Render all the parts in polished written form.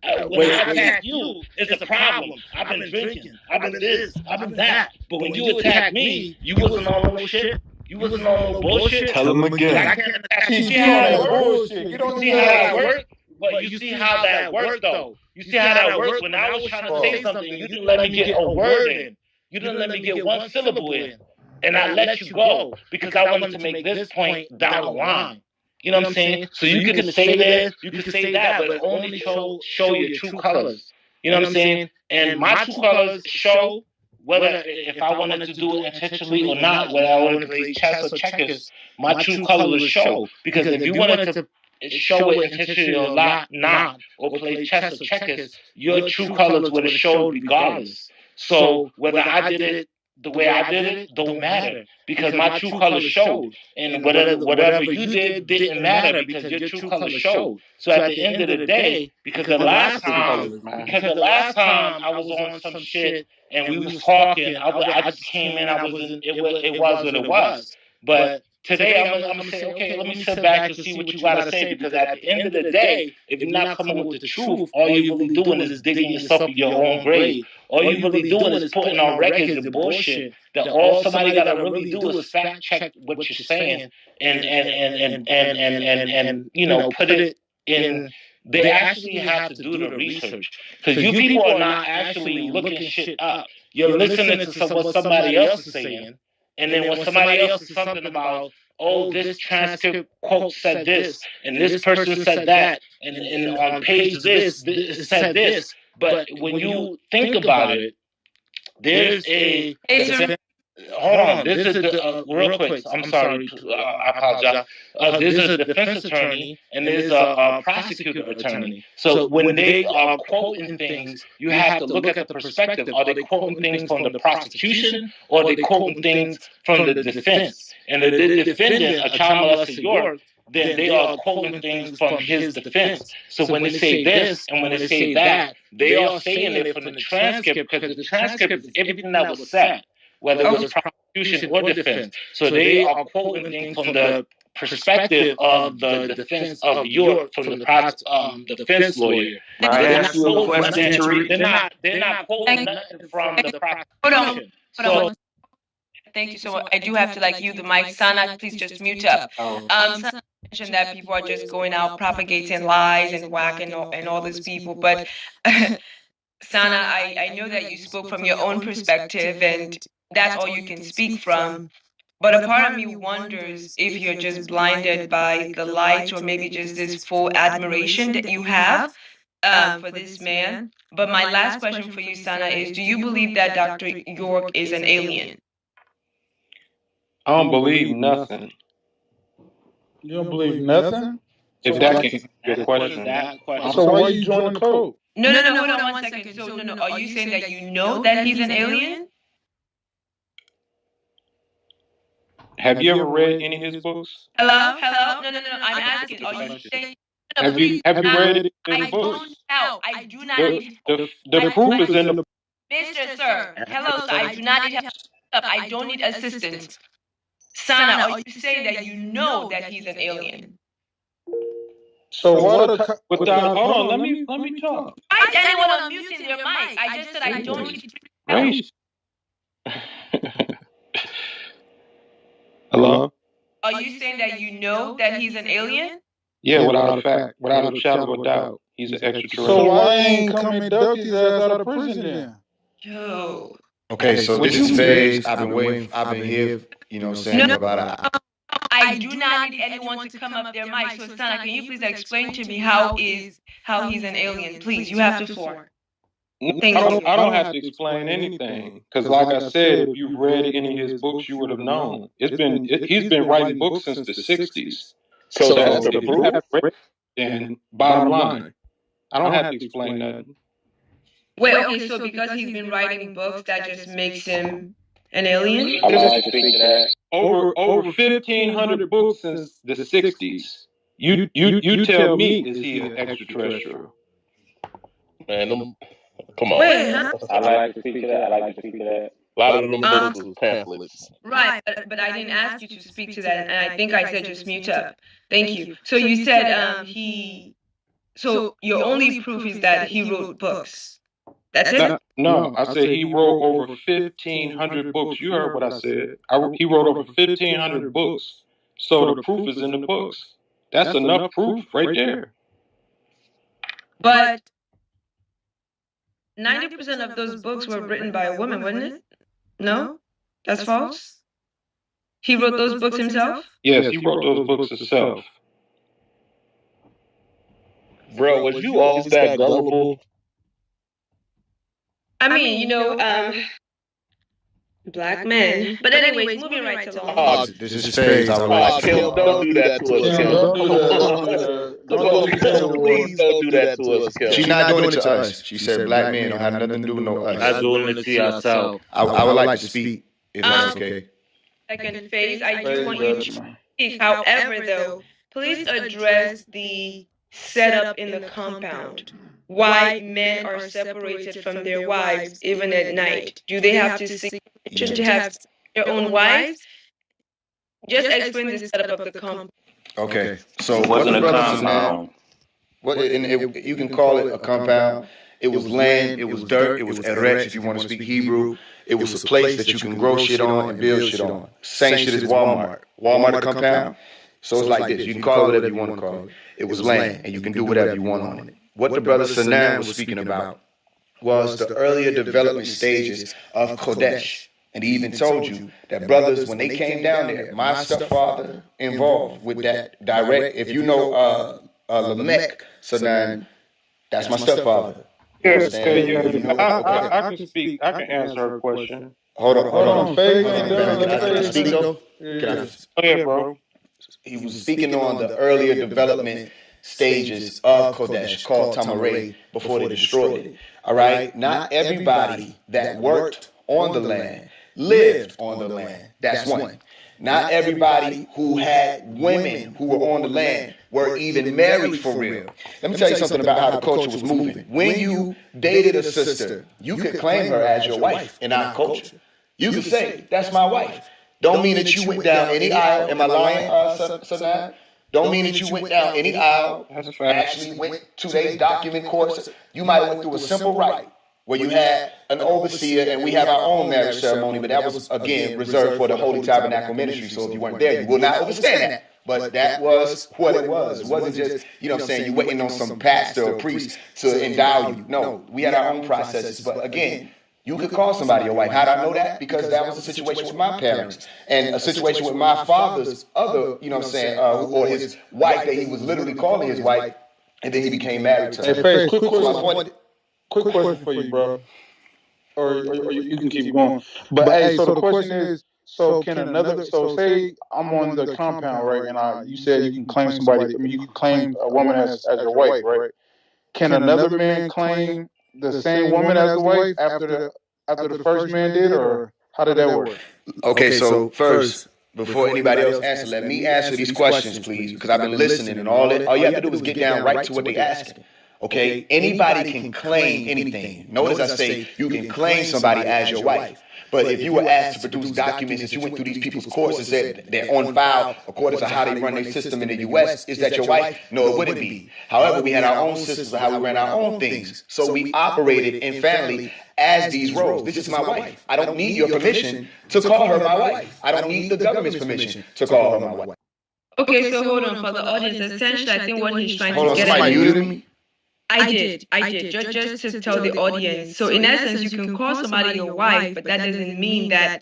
When I attack you, it's a problem. I've been drinking. I've been this. I've been that. But when you attack me, you wasn't on no shit. You wasn't on no bullshit. Tell him again. Like, I can't attack you. See how that works? You see how that works? But you see how that worked, though. You see how that works? When I was trying to say something, you didn't let me get a word in. You didn't let me get one syllable in. And I let you go because I wanted to make this point down the line. You know what I'm saying? So you can say this, you can say that, but only show your true colors. You know what I'm saying? And my true colors show whether if I wanted to do it intentionally or not, whether I wanted to play chess or checkers, my true colors show. Because if you wanted to show it intentionally or not, or play chess or checkers, your true colors would have showed regardless. So whether I did it the way I did it don't matter because my true colors showed, and whatever you did didn't matter because your true colors showed. So at the end of the day, because the last time I was on some shit and we was talking, I just came in, I was in, it was what it was. But today I'm gonna say, okay, let me sit back and see what you gotta say because at the end of the day, if you're not coming with the truth, all you're really doing is digging yourself in your own grave. All you really doing is putting on records the bullshit that all somebody gotta really do is fact check what you're saying and you know put it in. They actually have to do the research because you people are not actually looking shit up. You're listening to what somebody else is saying, and then when somebody else says something about, oh, this transcript quote said this, and this person said that, and on page this it said this. But when you think about it, there's a hold on. This is the real quick. I'm sorry. I apologize. This is a defense attorney and there's a prosecutor attorney. So when they are quoting things, you have to look at the perspective. Are they quoting things from the prosecution or are they quoting things from the defense? And if the defendant, a child molester York, then they are quoting things from his defense. So when they say this and when they say that, they are saying it from the transcript because the transcript is everything that was said, whether it was prosecution or defense. So they are quoting things from the perspective of the defense of York from the defense lawyer. They're not quoting nothing from the prosecution. Hold on. Thank you so much. I do have to you the mic. Sana, please just mute up. Sana mentioned that people are just going out propagating lies and whacking and all these people, but Sana, I know that you spoke from your own perspective and that's all you can speak from. But a part of me wonders if you're just blinded by the light or maybe just this full admiration that you have for this man. But my last question for you, Sana, is do you believe that Dr. York is an alien? I don't believe nothing. You don't believe nothing? If that can answer your question. So why you join the code? No, hold on 1 second. So, are you saying that you know that he's an alien? Have you ever read any of his books? Hello? No. I'm asking. Are you saying? Have you read his books? I do not need help. The proof is in the. Mr. Sir, hello, sir. I do not need help. I don't need assistance. Sana, are you saying that you know that he's an alien? So what? Hold on, let me talk. Why is anyone unmuting their mic? I just said I don't need help. Hello? Are you saying that you know that he's an alien? Yeah, without a shadow of a doubt, he's an extraterrestrial. So why ain't come and duck his ass out of prison then? Yo. Okay, so this is Faze. I've been here, saying about I do not need anyone to come up their mic. So Sana, can you please explain to me how he's an alien? Please, you have the floor. I don't have to explain anything because, like I said, if you've read any of his books, you would have known. He's been writing books since the '60s. So that's the proof. And bottom line, I don't have to explain nothing. Wait, okay, so because he's been writing books, that just makes him an alien? I like to speak to that. Over 1,500 books since the '60s. You tell me, is he an extraterrestrial? Man, come on. Wait, huh? I like to speak to that. A lot of them books are pamphlets. Right, but I didn't ask you to speak to that, and I think I said just mute up. Thank you. So you said he So your only proof is that he wrote books. That's it? No, I said he wrote over 1,500 books. You heard what I said. He wrote over 1,500 books. So the proof is in the books. That's enough proof right there. But 90% of those books were written by a woman, wasn't it? No? That's false? He wrote those books himself? Yes, he wrote those books himself. Bro, was you always that gullible? I mean, black men. But anyways, moving right along. Oh, This is phase. I would like Kim, don't do that to us, Kim, Kim. don't do Come that. on. Come on, please don't do that to us, Kim. She's not doing it to us. She said black men don't have nothing to do with no us. That's doing it to yourself. I would like to speak, if that's okay. Second phase, I do want you to speak. However, though, please address the setup in the compound. Why men are separated from their wives even at night? Do they have to seek permission to have their own wives? Just explain the setup of the compound. Okay. So It wasn't a brothers and compound. you can call it a compound. It was land, it was dirt, it was eretz if you want to speak Hebrew. It was a place that you can grow shit on and build shit on. Same shit as Walmart. Walmart a compound. So it's like this. You can call it whatever you want to call it. It was land, and you can do whatever you want on it. What the brother Sanan was speaking about was the earlier development stages of Kodesh. And he even told you that brothers, when they came down there, my stepfather involved with that direct. If you know Lamech, Sanan, that's my stepfather. Yes, I can speak. I can answer her question. Hold on. Phase Can ain't done. I Let speak Phase though? Yeah. Can I? Go ahead, bro. He was speaking on the earlier development stages of Kodesh called Tamaray before they destroyed it. All right? Not everybody that worked on the land lived on the land. That's one. Not everybody who had women who were on the land were even married for real. Let me tell you something about how the culture was moving. When you dated a sister, you could claim her as your wife in our culture. You could say, that's my wife. Don't mean that you went down any aisle. Am I lying, Sanan? Don't mean that you went down any aisle, actually went to their document course. You might have went through a simple rite where you had an overseer, and we have our own marriage ceremony, but that was, again, reserved for the Holy Tabernacle Ministry. So if you weren't there, you will not understand that. But that was what it was. It wasn't just, you saying, you waiting on some pastor or priest to endow you. No, we had our own processes. But again, you could call somebody your wife. How do I know that? Because that was a situation with my parents and a situation with my father's other, or his wife that he was literally calling his wife, and then he became married to her. Hey, Phase, quick question for you, bro. Or you can keep going. But hey, so the question is, so say I'm on the compound, right? And you said you can claim somebody. I mean, you can claim a woman as your wife, right? Can another man claim the same woman as the wife after the first man did, or how did that work? Okay, so first, before anybody else answers, let me answer these questions, please, because I've been listening, and all you have to do is get down right to what they asking. Okay, anybody can claim anything. Notice I say you can claim somebody as your wife. But if you were asked to produce documents that you went through these people's courses that they're on file according to how they run their system in the U.S., is that your wife? No, it wouldn't be. However, we had our own systems of how we ran our own things. So we operated in family as these roles. This is my wife. I don't need your permission to call her my wife. I don't need the government's permission to call her my wife. Okay, so hold on. For the audience, essentially, I think what he's trying Hold to on, get somebody at... muted me? I did. Just to tell the audience. So in essence, you can call somebody your wife, but that doesn't mean that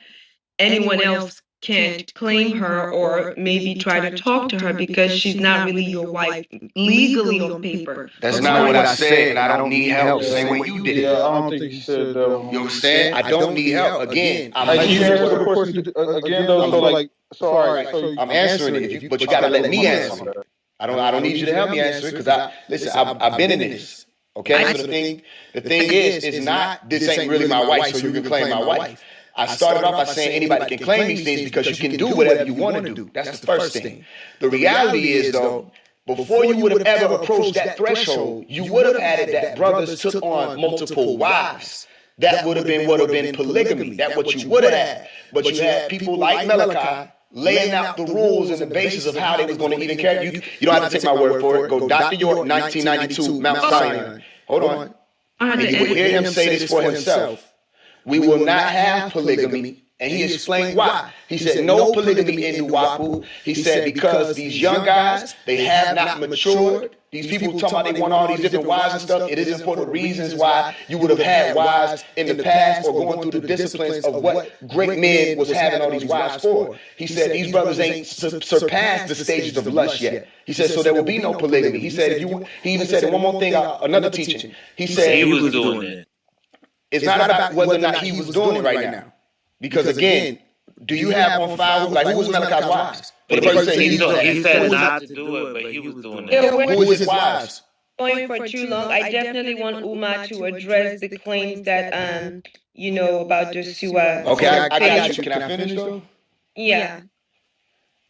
anyone else can't claim her or maybe try to talk to her because she's not really your wife legally on paper. That's not what I said, and I don't need help. Same way you did. Yeah, I don't think you said that. You understand? I don't need help. Again, I'm Can you answer the question again, though? So all right. So I'm answering it, but you got to let me answer it. I don't need you to help me answer it because I've been in this. Okay, so the thing is not this ain't really my wife, so you can claim my wife. I started off by saying anybody can claim these things because you can do whatever you want to do. That's the first thing. The reality is though, before you would have ever approached that threshold, you would have added that brothers took on multiple wives. That would have been polygamy. That's what you would have had. But you had people like Malachi laying out the rules and the basis of how they was going to eat and carry. You don't have to take my word for it. Go Dr. York, 1992, Mount Sinai. Hold on. And you will hear him say this for himself. We will not have polygamy. And he explained why. He said no polygamy in Nuwapu. He said because these young guys, they have not matured. These people talking about they want all these different wives and stuff. It is important reasons why you would have had wives in the past or going through the disciplines of what great men was having all these wives for. He said these brothers ain't surpassed the stages of lust yet. He said so there will be no polygamy. He said he even said one more thing, another teaching. He said he was doing it. It's not about whether or not he was doing it right now. Because again, do you have on file, like who was Malachi's wives? But he said not to do it, but he was doing it. Who was his wives? Going for too long, I definitely want Uma to address the claims that, about Joshua. Okay, I got you. Can I finish though? Yeah.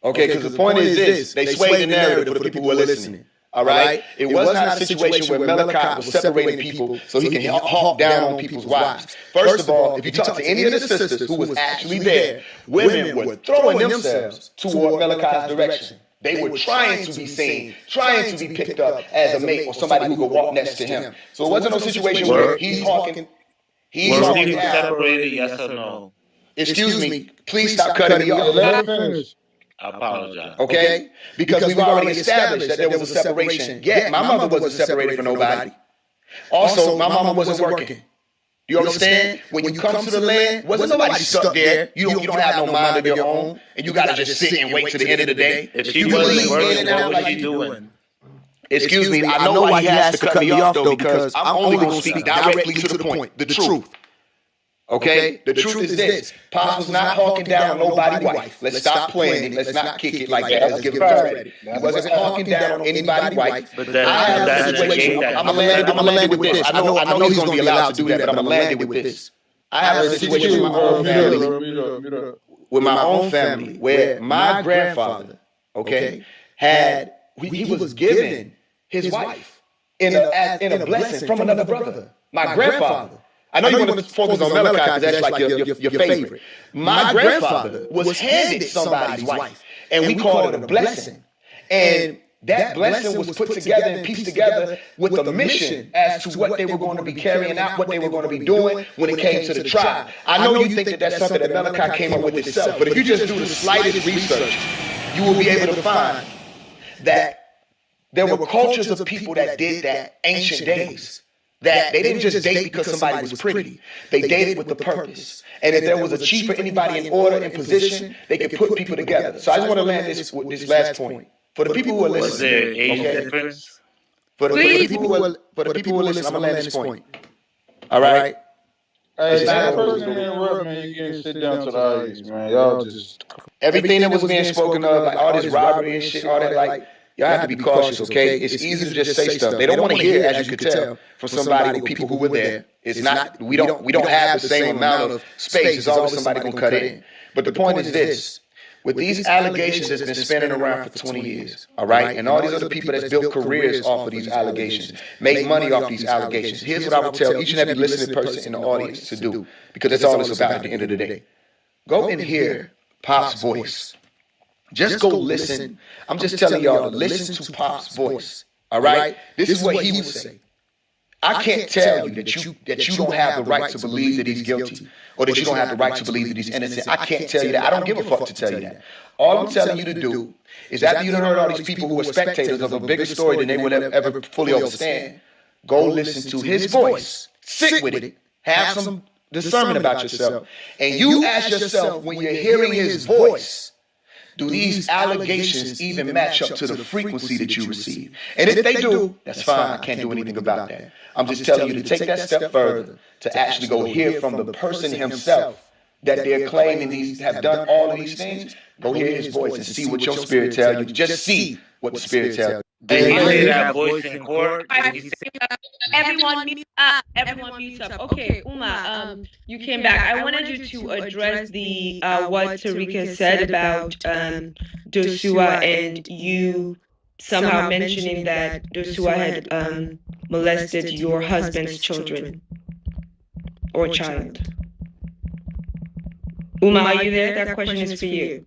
Okay, because the point is this, they sway the narrative for the people who are listening. All right? It was not a situation where Malachi was separating people so he can hawk down on people's wives. First of all, if you talk to any of the sisters who was actually there, women were throwing themselves toward Malachi's direction. They were trying to be seen, trying to be picked up as a mate or somebody who could walk next to him. So it wasn't no situation where he's hawking. Were people separated, yes or no? Excuse me, please stop cutting me off. Let me finish. I apologize. Okay? Because we've already established that there was a separation. Yeah, my mother wasn't separated from nobody. Also, my mama wasn't working. You understand? When you come to the land, wasn't nobody stuck there. You don't have no mind of your own, and you gotta just sit and wait to the end of the day. If she wasn't working, what was she doing? Excuse me, I know why he has to cut me off though, because I'm only gonna speak directly to the point, the truth. Okay? The truth is this. Pops was not hawking down on nobody's wife. Let's stop playing it. Let's not kick it like that. Let's give him credit. He wasn't hawking down on anybody's wife. But that's a situation. I'm gonna land it with this. I know he's gonna be allowed to do that, but I'm gonna land it with this. I have a situation with my own family. With my own family, where my grandfather, okay, he was given his wife in a blessing from another brother. My grandfather. I know you want to focus on Malachi because that's like your favorite. My grandfather was handed somebody's wife, and we called it a blessing. And that blessing was put together and pieced together with a mission as to what they were going to be carrying out, what they were going to be doing when it came to the tribe. I know you think that that's something that Malachi came up with itself, but if you just do the slightest research, you will be able to find that there were cultures of people that did that ancient days. That they didn't just date because somebody was pretty. They dated with a purpose. And if there was a chief or anybody in order and position, they could put people together. So I just want to land this last point. For the people who are listening. Was there age difference? For the people who are listening, I'm going to land this point. All right? Hey, that person interrupt, man. You can't sit down to the audience, man. Y'all just... Everything that was being spoken of, like all this robbery and shit, all that, like, y'all have to be cautious, okay? It's easy to just say stuff. They don't want to hear, as you could tell, from somebody with people who were there. It's not. We don't have the same amount of space. There's always somebody gonna cut in. But the point is this: with these allegations that's been spinning around for 20 years, all right, and all these other people that's built careers off of these allegations, make money off these allegations. Here's what I would tell each and every listening person in the audience to do, because that's all it's about at the end of the day. Go and hear Pop's voice. Just go listen. I'm just telling y'all to listen to Pop's voice. All right? This is what he would say. I can't tell you that you don't have the right to believe that he's guilty or that you don't have the right to believe that he's innocent. I can't tell you that. I don't give a fuck to tell you that. All I'm telling you to do is after you heard all these people who are spectators of a bigger story than they would ever fully understand, go listen to his voice. Sit with it. Have some discernment about yourself. And you ask yourself, when you're hearing his voice, do these allegations even match up to the frequency that you receive? And if they do, that's fine. I can't do anything about that. I'm just telling you to take that step further, to actually go hear from the person himself that they're claiming these have done all of these things. Go hear his voice and see what your spirit tells you. Just see what the spirit tells you. Did he hear that voice in court? Everyone meets up. Everyone meets up. Okay, Uma, you came back. I wanted you to address the what Tarika said about Joshua and you somehow mentioning that Joshua had molested your husband's children or child. Uma, are you there? That question is for you.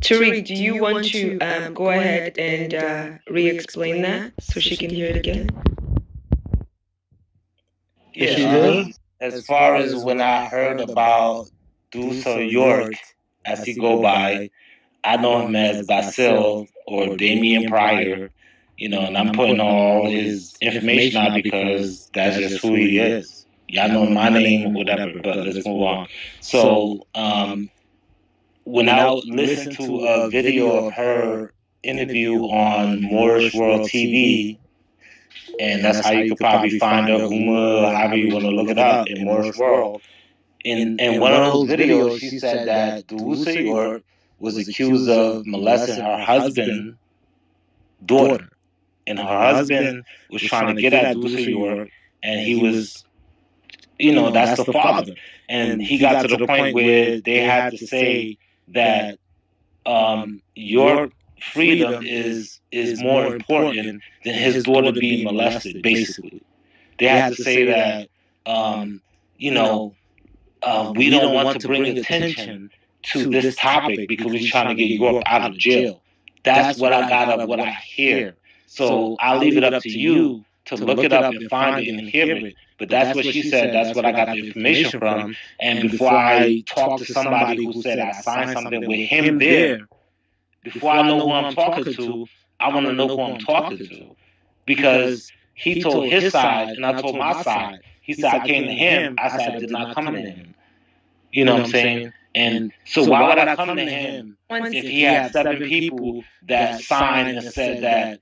Tariq, do you want to go ahead and re-explain that so she can hear it again? Yeah, as far as when I heard about York, as he go by, I know him as Basil or Damien Pryor, and I'm putting all his information out because that's just who he is. Y'all know my name, whatever, but let's move on. So, when I listened to a video of her interview on Moorish World TV, and that's how you could probably find her, however you want to look it up, in Moorish World. In one of those videos, she said that York was accused of molesting her husband's daughter. And her husband was trying to get at York, and he was, that's the father. And he got to the point where they had to say that your freedom is more important than his daughter being molested, basically. They had to say that, we don't want to bring attention to this topic because we're trying to get York out of jail. That's what I got of what I hear. So I'll leave it up to you to look it up and find it and hear it. But that's what she said. That's what I got the information from. And before I talk to somebody who said I signed something with him there, before I know who I'm talking to, I want to know who I'm talking to. Because he told his side and I told my side. He said I came to him. I said I did not come to him. You know what I'm saying? And so why would I come to him if he had 7 people that signed and said that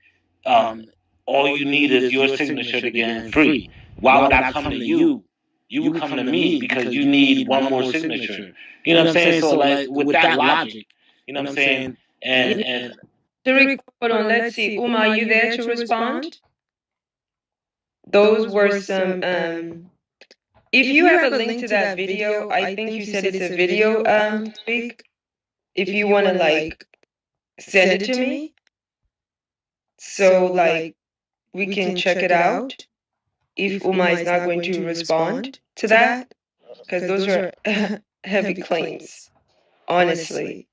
all you need is your signature to get him free? Why would I come to you? You would come to me because you need one more signature. You know what I'm saying? So like with that logic, you know what I'm saying? And Tariq, hold on, let's see. Uma, are you there to respond? Those were some if you have a link to that video, I think you said it's a video, Tariq. If you want to like send it to me, so like we can check it out. If Uma is not going to respond to that, because those are heavy claims, honestly.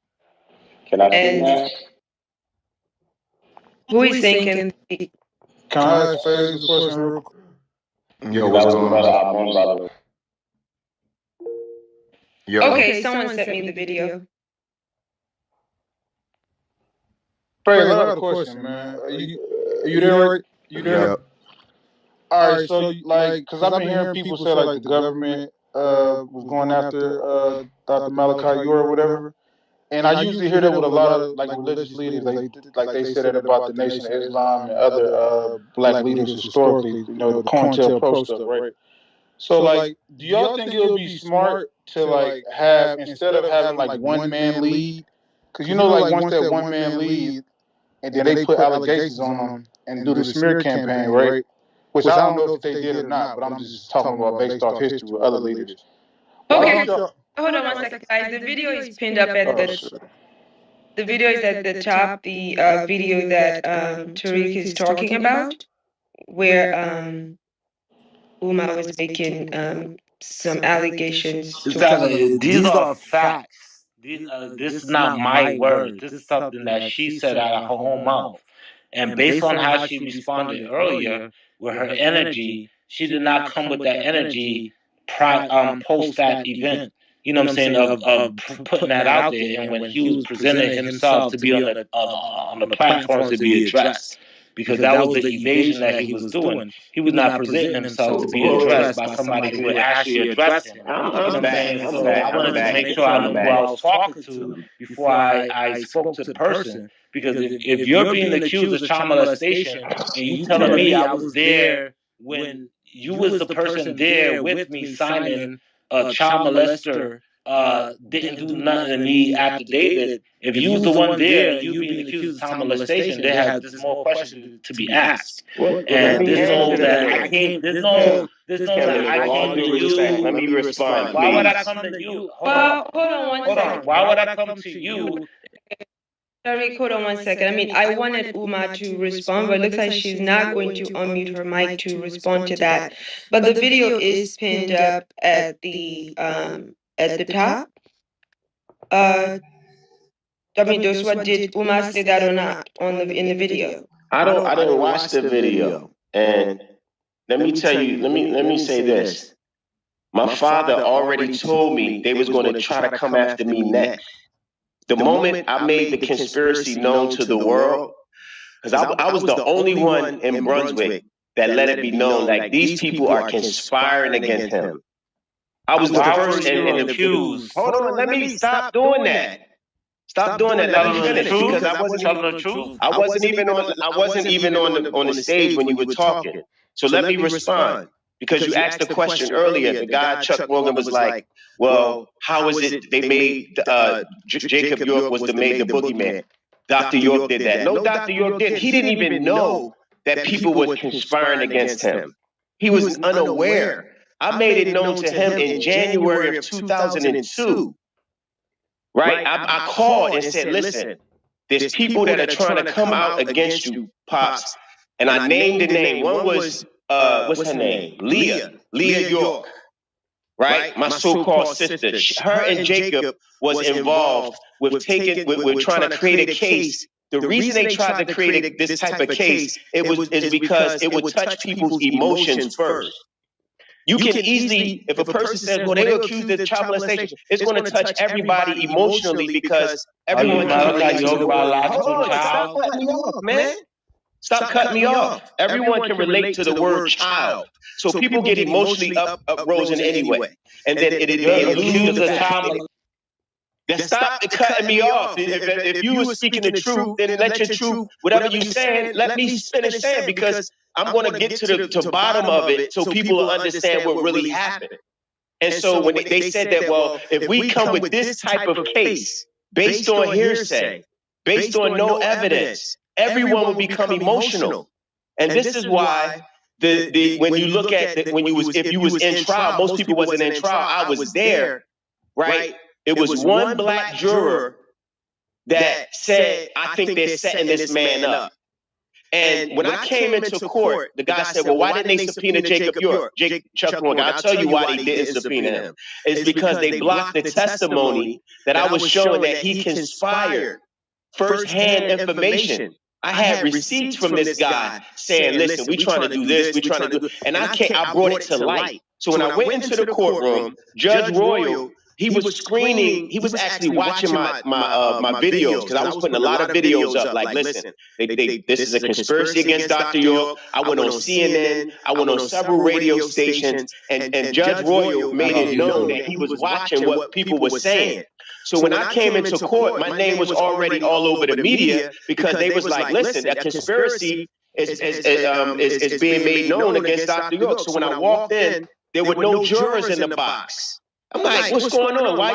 Can I And ask? who is thinking? Can I ask Phase a question real quick? Yo, what's going on? Brother. Yo. Okay, someone sent me the video. Phase, I got a question, man. Are you there, right? You there? Yep. All right, so like, because I've been hearing people say like the government was going after Dr. Malachi York or whatever, and I usually hear that with a lot of like religious leaders. They say that about the Nation of Islam and other black leaders historically. You know, the COINTELPRO stuff, right? So like, do y'all think it would be smart to like have, instead of having like one man lead, because you know like once that one man lead, and then they put allegations on them and do the smear campaign, right? Which I don't know if they did or not, but I'm just talking about based off history with other leaders. Okay, hold on one second, guys. The video is pinned up at the video is at the top. The video that Tariq is talking about, where Uma was making some allegations. Exactly. These are facts. This is not my word. This is something that she said out of her own mouth. And based on how she responded earlier with her energy, she did not come with that energy post that event. You know what I'm saying? Of putting that out there, and when he was presenting himself to be on the platforms to be addressed, because that was the evasion that he was doing. He was not presenting himself to be addressed by somebody who would actually address him. You know what I'm saying? So I wanted to make sure I knew who I was talking to before I spoke to the person. Because if you're being accused of child molestation and you telling me I was there when you was the person there with me signing a child molester didn't do nothing to me after David. If you was the one there and you being accused of child molestation, there's more questions to be asked. And there's no that I came. There's no that I came to you. Let me respond, Why would I please. come to you? Well, hold on one second. Why would I come to you? Tariq, hold on 1 second. I mean, I wanted Uma to respond, but it looks like she's not going to unmute her mic to respond to that. But the video is pinned up at the top. I mean, those who did Umar say that or not in the video? I didn't watch the video. And let me tell you, let me say this. My father already told me they was going to try to come after me next. The moment I made the conspiracy known to the world, because I was the only one in Brunswick that let it be known, like, these people are conspiring against him. I was the first in the accused. Hold on, let me stop doing that. Stop doing that. Let me finish, because I wasn't even on the stage when you were talking. So let me respond, because you asked the question earlier. The guy Chuck Morgan was like, "Well, how is it they made Jacob York was made the boogeyman? Dr. York did that." No, Dr. York didn't. He didn't even know that people were conspiring against him. He was unaware. I made it known to him in January of 2002. Right? I called and said, "Listen, there's people that are trying to come out against you, Pops." And I named the name. One was, what's her name? Leah York, right? My so-called sister. Her and Jacob was involved with trying to create a case. The reason they tried to create this type of case is because it would touch people's emotions first. You can easily, if a person says, "Well, they were accused of child molestation," it's going to touch everybody emotionally, because everyone can relate to the word. Hold on, stop cutting me off, man. Stop cutting me off. Everyone can relate to the word child. So people get emotionally uprisen anyway. And then it alludes to the fact. Then stop cutting me off. If you were speaking the truth, then let your truth, whatever you saying, let me finish saying, because I'm going to get to the bottom of it so people will understand what really happened. And so when they said that, well, if we come with this type of case based on hearsay, based on no evidence, everyone will become emotional. And this is why when you look at if you was in trial, most people wasn't in trial. I was there, right? It was one black juror that said, "I think they're setting this man up." And when I came into court, the guy said, "Well, why didn't they subpoena Jacob York?" Chuck Morgan, I'll tell you why they didn't subpoena him. It's because they blocked the testimony that I was showing that he conspired. First-hand information. I had receipts from this guy saying, "Listen, we trying to do this, we trying to do," and I brought it to light. So when I went into the courtroom, Judge Royal, he was screening. He was actually watching my videos, because I was putting a lot of videos up. Like, listen, this is a conspiracy against Dr. York. I went on CNN. I went on several radio stations, and Judge Royal made it known that he was watching what people were saying. So when I came into court, my name was already all over the media, because they was like, "Listen, that conspiracy is being made known against Dr. York." So when I walked in, there were no jurors in the box. I'm like, "What's going on? Why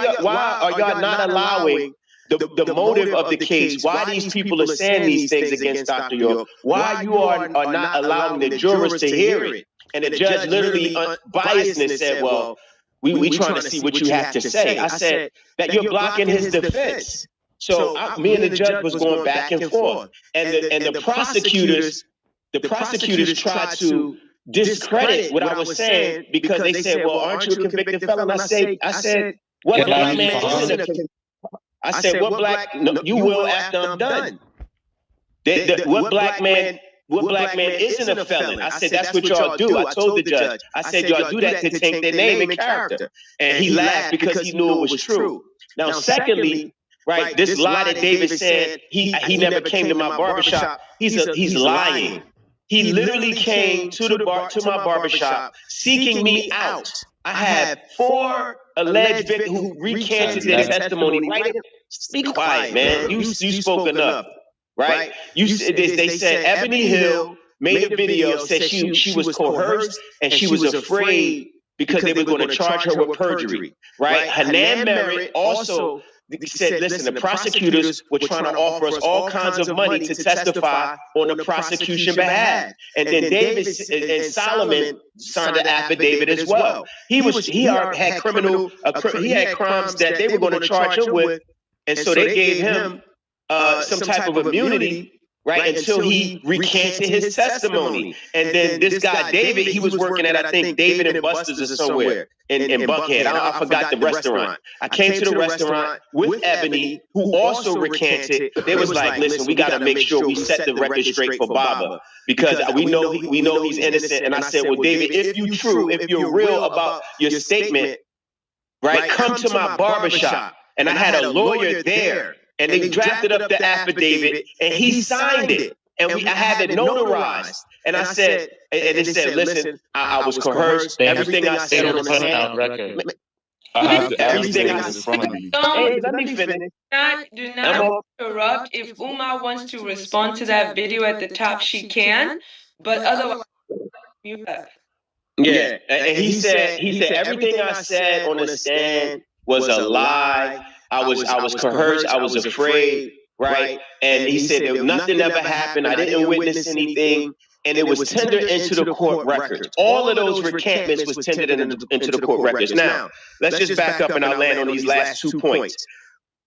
are y'all not allowing the motive of the case? Why these people are saying these things against Dr. York? Why you are not allowing the jurors to hear it?" And the judge literally biasedness said, "Well, we trying to see what you have to say." I said that you're blocking his defense. So me and the judge was going back and forth, and the prosecutors tried to discredit what I was saying, because they said, "Well, aren't you a convicted felon?" I said, "What black man isn't a convicted?" I said, "What black? No, you will after I'm done." What black man isn't a felon? I said, "That's what y'all do." I told the judge, I said, "Y'all do that to take their name and character." And he laughed, because he knew it was true. Now, secondly, right, this lie that David said he never came to my barbershop, he's lying. He literally came to my barbershop seeking me out. I have 4 alleged victims who recanted their testimony. Right? Be quiet, man. You spoke enough, right? They said Ebony Hill made a video, said she was coerced and she was afraid because they were going to charge her with perjury, right? Hanan Merritt also said, "Listen, the prosecutors were trying to offer us all kinds of money to testify on the prosecution behalf." And then David and Solomon signed an affidavit as well. He had crimes that they were going to charge him with, and so they gave him some type of immunity right? Until he recanted his testimony. And then this guy, David, he was working at, I think, David and Buster's or somewhere in Buckhead. I forgot the restaurant. I came to the restaurant with Ebony, who also recanted. They was like, listen, we got to make sure we set the record straight for Baba, because we know he's innocent. And I said, well, David, if you're real about your statement, right, come to my barbershop. And I had a lawyer there. And they drafted up the affidavit, and he signed it, and I had it notarized. And I said, and it said, listen, I was coerced. Everything I said on the stand, everything I said. Hey, let me finish. Do not interrupt. If Uma wants to respond to that video at the top, she can. But otherwise, mute up. Yeah, and he said everything I said on the stand was a lie. I was coerced. I was afraid, right? And he said that nothing ever happened. I didn't witness anything, and it was tendered into the court records. All of those recantments was tendered into the court records. Now, let's just back up and I'll land on these last 2 points.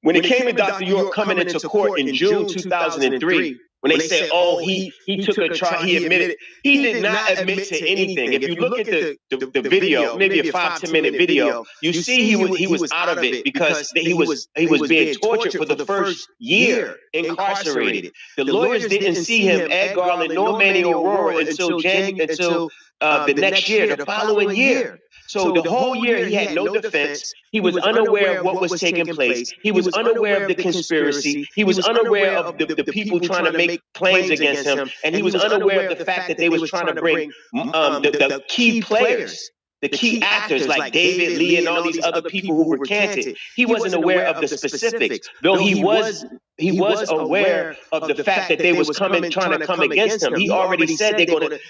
When it came to Dr. York coming into court in June 2003, when they said, oh, he took a trial, he admitted, he did not admit to anything. If you look at the video, maybe a 5-10 minute video, you see he was out of it because he was being tortured for the first year, incarcerated. The lawyers didn't see him, Ed Garland, nor Manny Aurora, until the next year, the following year. So the whole year he had no defense. He was unaware of what was taking place. He was unaware of the conspiracy. He was unaware of the people trying to make claims against him. And he was unaware of the fact that they was trying to bring the key players, the key actors like David, Lee, and all these other people who recanted. He wasn't aware of the specifics, though he was aware of the fact that they was trying to come against him. He already said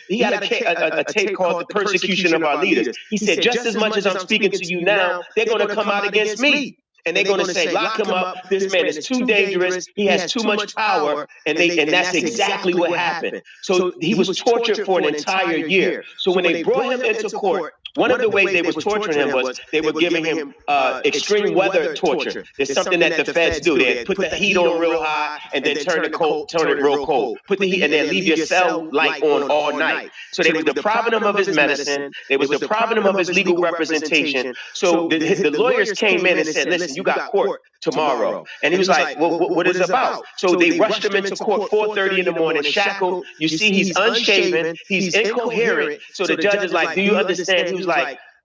he had a tape called The Persecution of Our Leaders. He said, just as much as I'm speaking to you now, they're going to come out against me. And they're going to say, lock him up. This man is too dangerous. He has too much power. And that's exactly what happened. So he was tortured for an entire year. So when they brought him into court, one of the ways they was torturing him was they were giving him extreme weather torture. It's something that the feds do. They put the heat on real high and then turn it real cold. Put the heat and then leave your cell light on all night. So they was depriving him of his medicine. They was depriving him of his legal representation. So the lawyers came in and said, listen, you got court tomorrow. And he was like, well, what is it about? So they rushed him into court 4:30 in the morning, shackled. You see, he's unshaven. He's incoherent. So the judge is like, do you understand?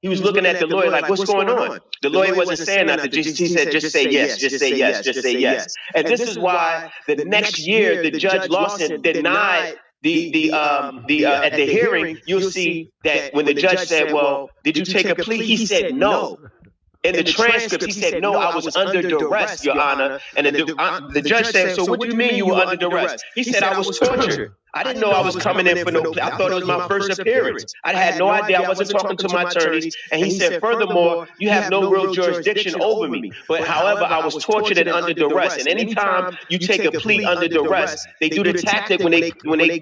He was looking at the lawyer like, what's going on? The lawyer wasn't saying nothing. He said, just say yes, just say yes, just say yes. And this is why the next year, the Judge Lawson denied at the hearing. You'll see that when the judge said, well, did you take a plea? He said no. In the transcript, he said, no, I was under duress, Your Honor. And the judge said, so what do you mean you were under duress? He said, I was tortured. I didn't know I was coming in for no plea. I thought it was my first appearance. I had no idea. I wasn't talking to my attorneys. And he said, furthermore, you have no real jurisdiction over me. But however, I was tortured and under duress. And anytime you take a plea under duress, they do the tactic when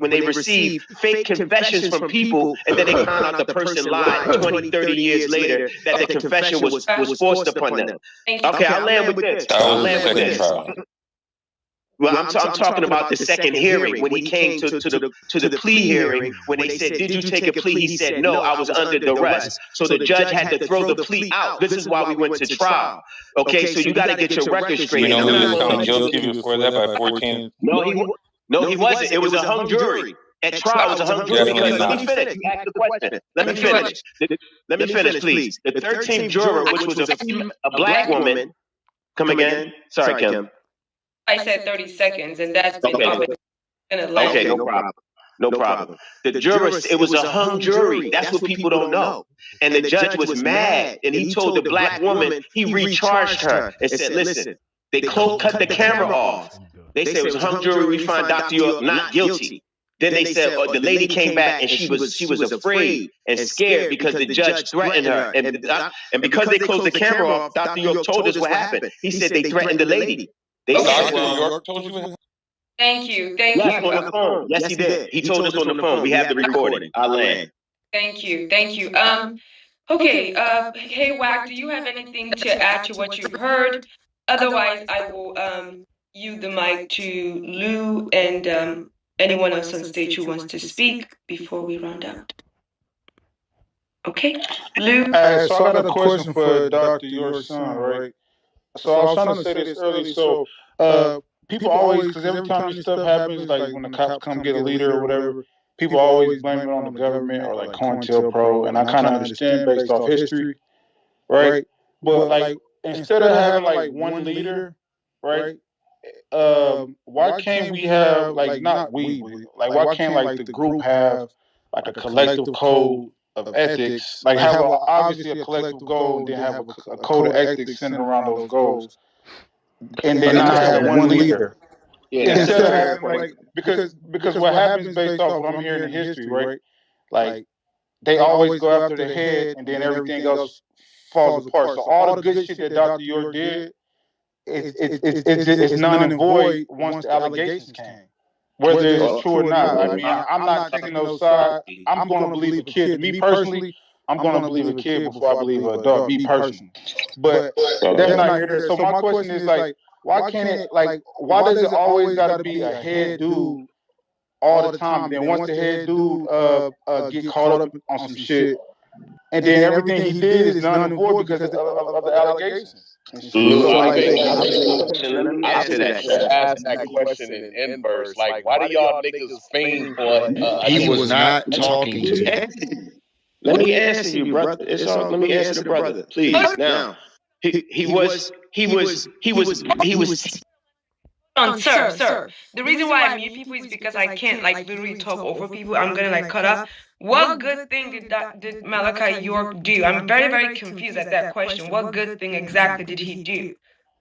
they receive fake confessions from people, and then they find out the person lied 20, 30 years later that the confession was forced upon them. Okay, I'll land with this. Well, I'm talking about the second hearing when he came to the plea hearing. When they said, "Did you take a plea?" He said, "No, I was under duress." So the judge had to throw the plea out. This is why we went to trial. Okay, so you got to get your record straight. We know he was found guilty before that by 14. No, he wasn't. It was a hung jury. At trial, it was a hung jury because let me finish. You asked the question. Let me finish. Let me finish, please. The 13th juror, which was a black woman. Come again? Sorry, Kim. I said 30 seconds, and that's okay. Okay, no problem. No problem. The jurors, it was a hung jury. That's what people don't know. And the judge was mad, and he told the black woman, he recharged her and said, listen, they cut the camera off. They said it was a hung jury, we find Dr. York not guilty. Then they said, the lady came back and she was afraid and scared because the judge threatened her. And because they closed the camera off, Dr. York told us what happened. He said they threatened the lady. Dr. York told you? Thank you. Yes, on the phone. Yes, he did. He told us on the phone. We have the recording. I'll land. Thank you. Okay. Hey, Wack, do you have anything to add to what you've heard? Otherwise, I will yield the mic to Lou and anyone else on stage who wants to speak before we round out. Okay, Lou. So I got a question for Dr. York's son, right? So I was trying to say this early. So people always, because every time this stuff happens, like when the cops come get a leader or whatever, people always blame it on the government or like COINTELPRO, and I kind of understand based off history, right? But like instead of having like one leader, right? Why can't we have like not we like why can't like the group have like a collective code of ethics, like have obviously a collective goal, and then have a code of ethics centered around those goals, and then not have one leader. Yeah, Instead of having like because what happens based off what I'm hearing in history, right? Like they always go after the head, and then everything else falls apart. So all the good shit that Dr. York did, it's none and void once the allegations came, whether it's true or not. I mean, I'm not taking no side. I'm going to believe a kid. To me personally, I'm going to believe a kid before I believe an adult. Me personally, but that's not here. So my question is like, why can't it like? Why does it always got to be a head dude all the time? And then once the head dude get caught up on some shit, and then everything he did is none and void because of the allegations. Lou, So I like, let me answer that. Ask that question in inverse. Like, why do y'all niggas fiend for? He was not talking to you. Let me answer you, brother. It's all. Let me answer the brother, please. Now, he was. Sir. The reason why I mute people is because I can't like literally talk over people. I'm gonna like cut off. What good thing did Malachi York do? I'm very, very confused at that question. What good thing exactly did he do?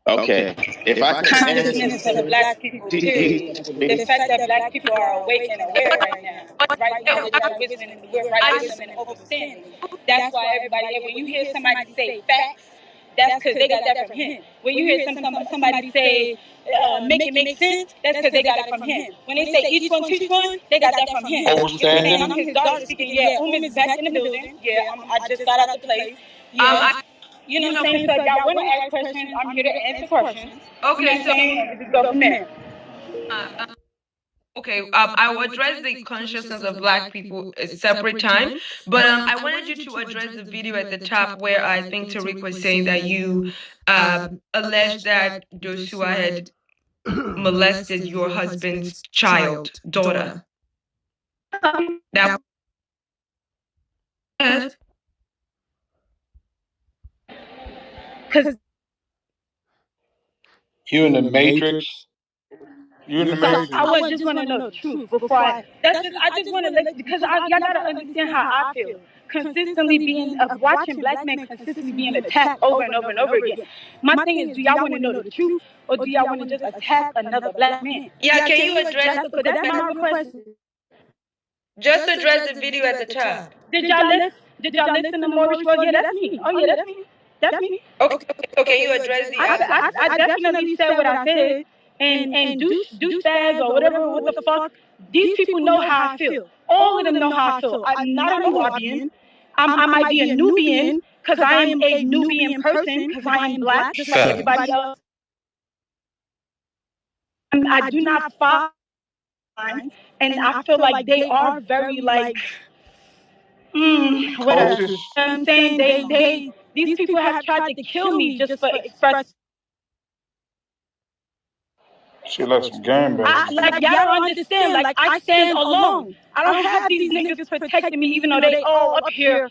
Okay. If I could consciousness of the black people, period. The fact that black people are awake and aware right now. Right now, we're right with them and overstanding. That's why everybody, when you hear somebody say facts, that's because they got that from him. When you hear somebody say, make it make sense, that's because they got it from him. When they say each one teach one, they got that from him. Overstanding. I'm his daughter speaking. Yeah, is back in the building. Yeah, I just got out the place. Yeah. You know what I'm saying? So y'all want to ask questions, I'm here to answer questions. Okay, you know so just go from there. Okay, I will address the consciousness of black people a separate time, but I wanted you to address the video at the top where I think Tariq was saying that you alleged that Joshua had molested your husband's daughter. That because you in the Matrix. You in the Matrix. I just want to know the truth before I just want to let, because y'all gotta understand how I feel. Consistently watching black men consistently being attacked over and over and over again. My thing is, do y'all want to know the truth, or do y'all want to just attack another black man? Yeah, can you address because that's my request. Just address the video at the top. Did y'all listen to Maurice? Well, yeah, that's me. Oh yeah, that's me. Okay, you address the. I definitely said what I said, and douchebags or whatever, what the fuck. These people know how I feel. All of them know how I feel. I'm not a Nubian. I might be a Nubian because I am a Nubian person because I am black, just like everybody else. I do not follow, and I feel like they are very like. Whatever. I'm saying these people have tried to kill me just for expressing. She left some game back. Like y'all don't understand. Like I stand alone. I don't have these niggas protecting me, even though they all up here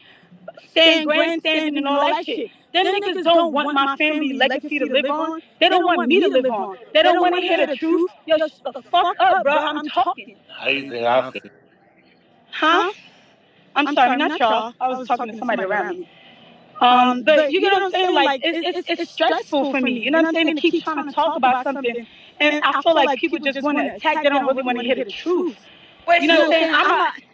grandstanding and all that shit. Them niggas don't want my family legacy to live on. They don't want me to live on. They don't want to hear the truth. Yo, shut the fuck up, bro. I'm talking. How you think I feel? Huh? I'm sorry, not y'all. I was talking to somebody around me. But you know what I'm saying? Like, it's stressful for me. You know what I'm saying? To keep trying to talk about something, and I feel like people just want to attack. They don't really want to hear the truth. You know what I'm saying?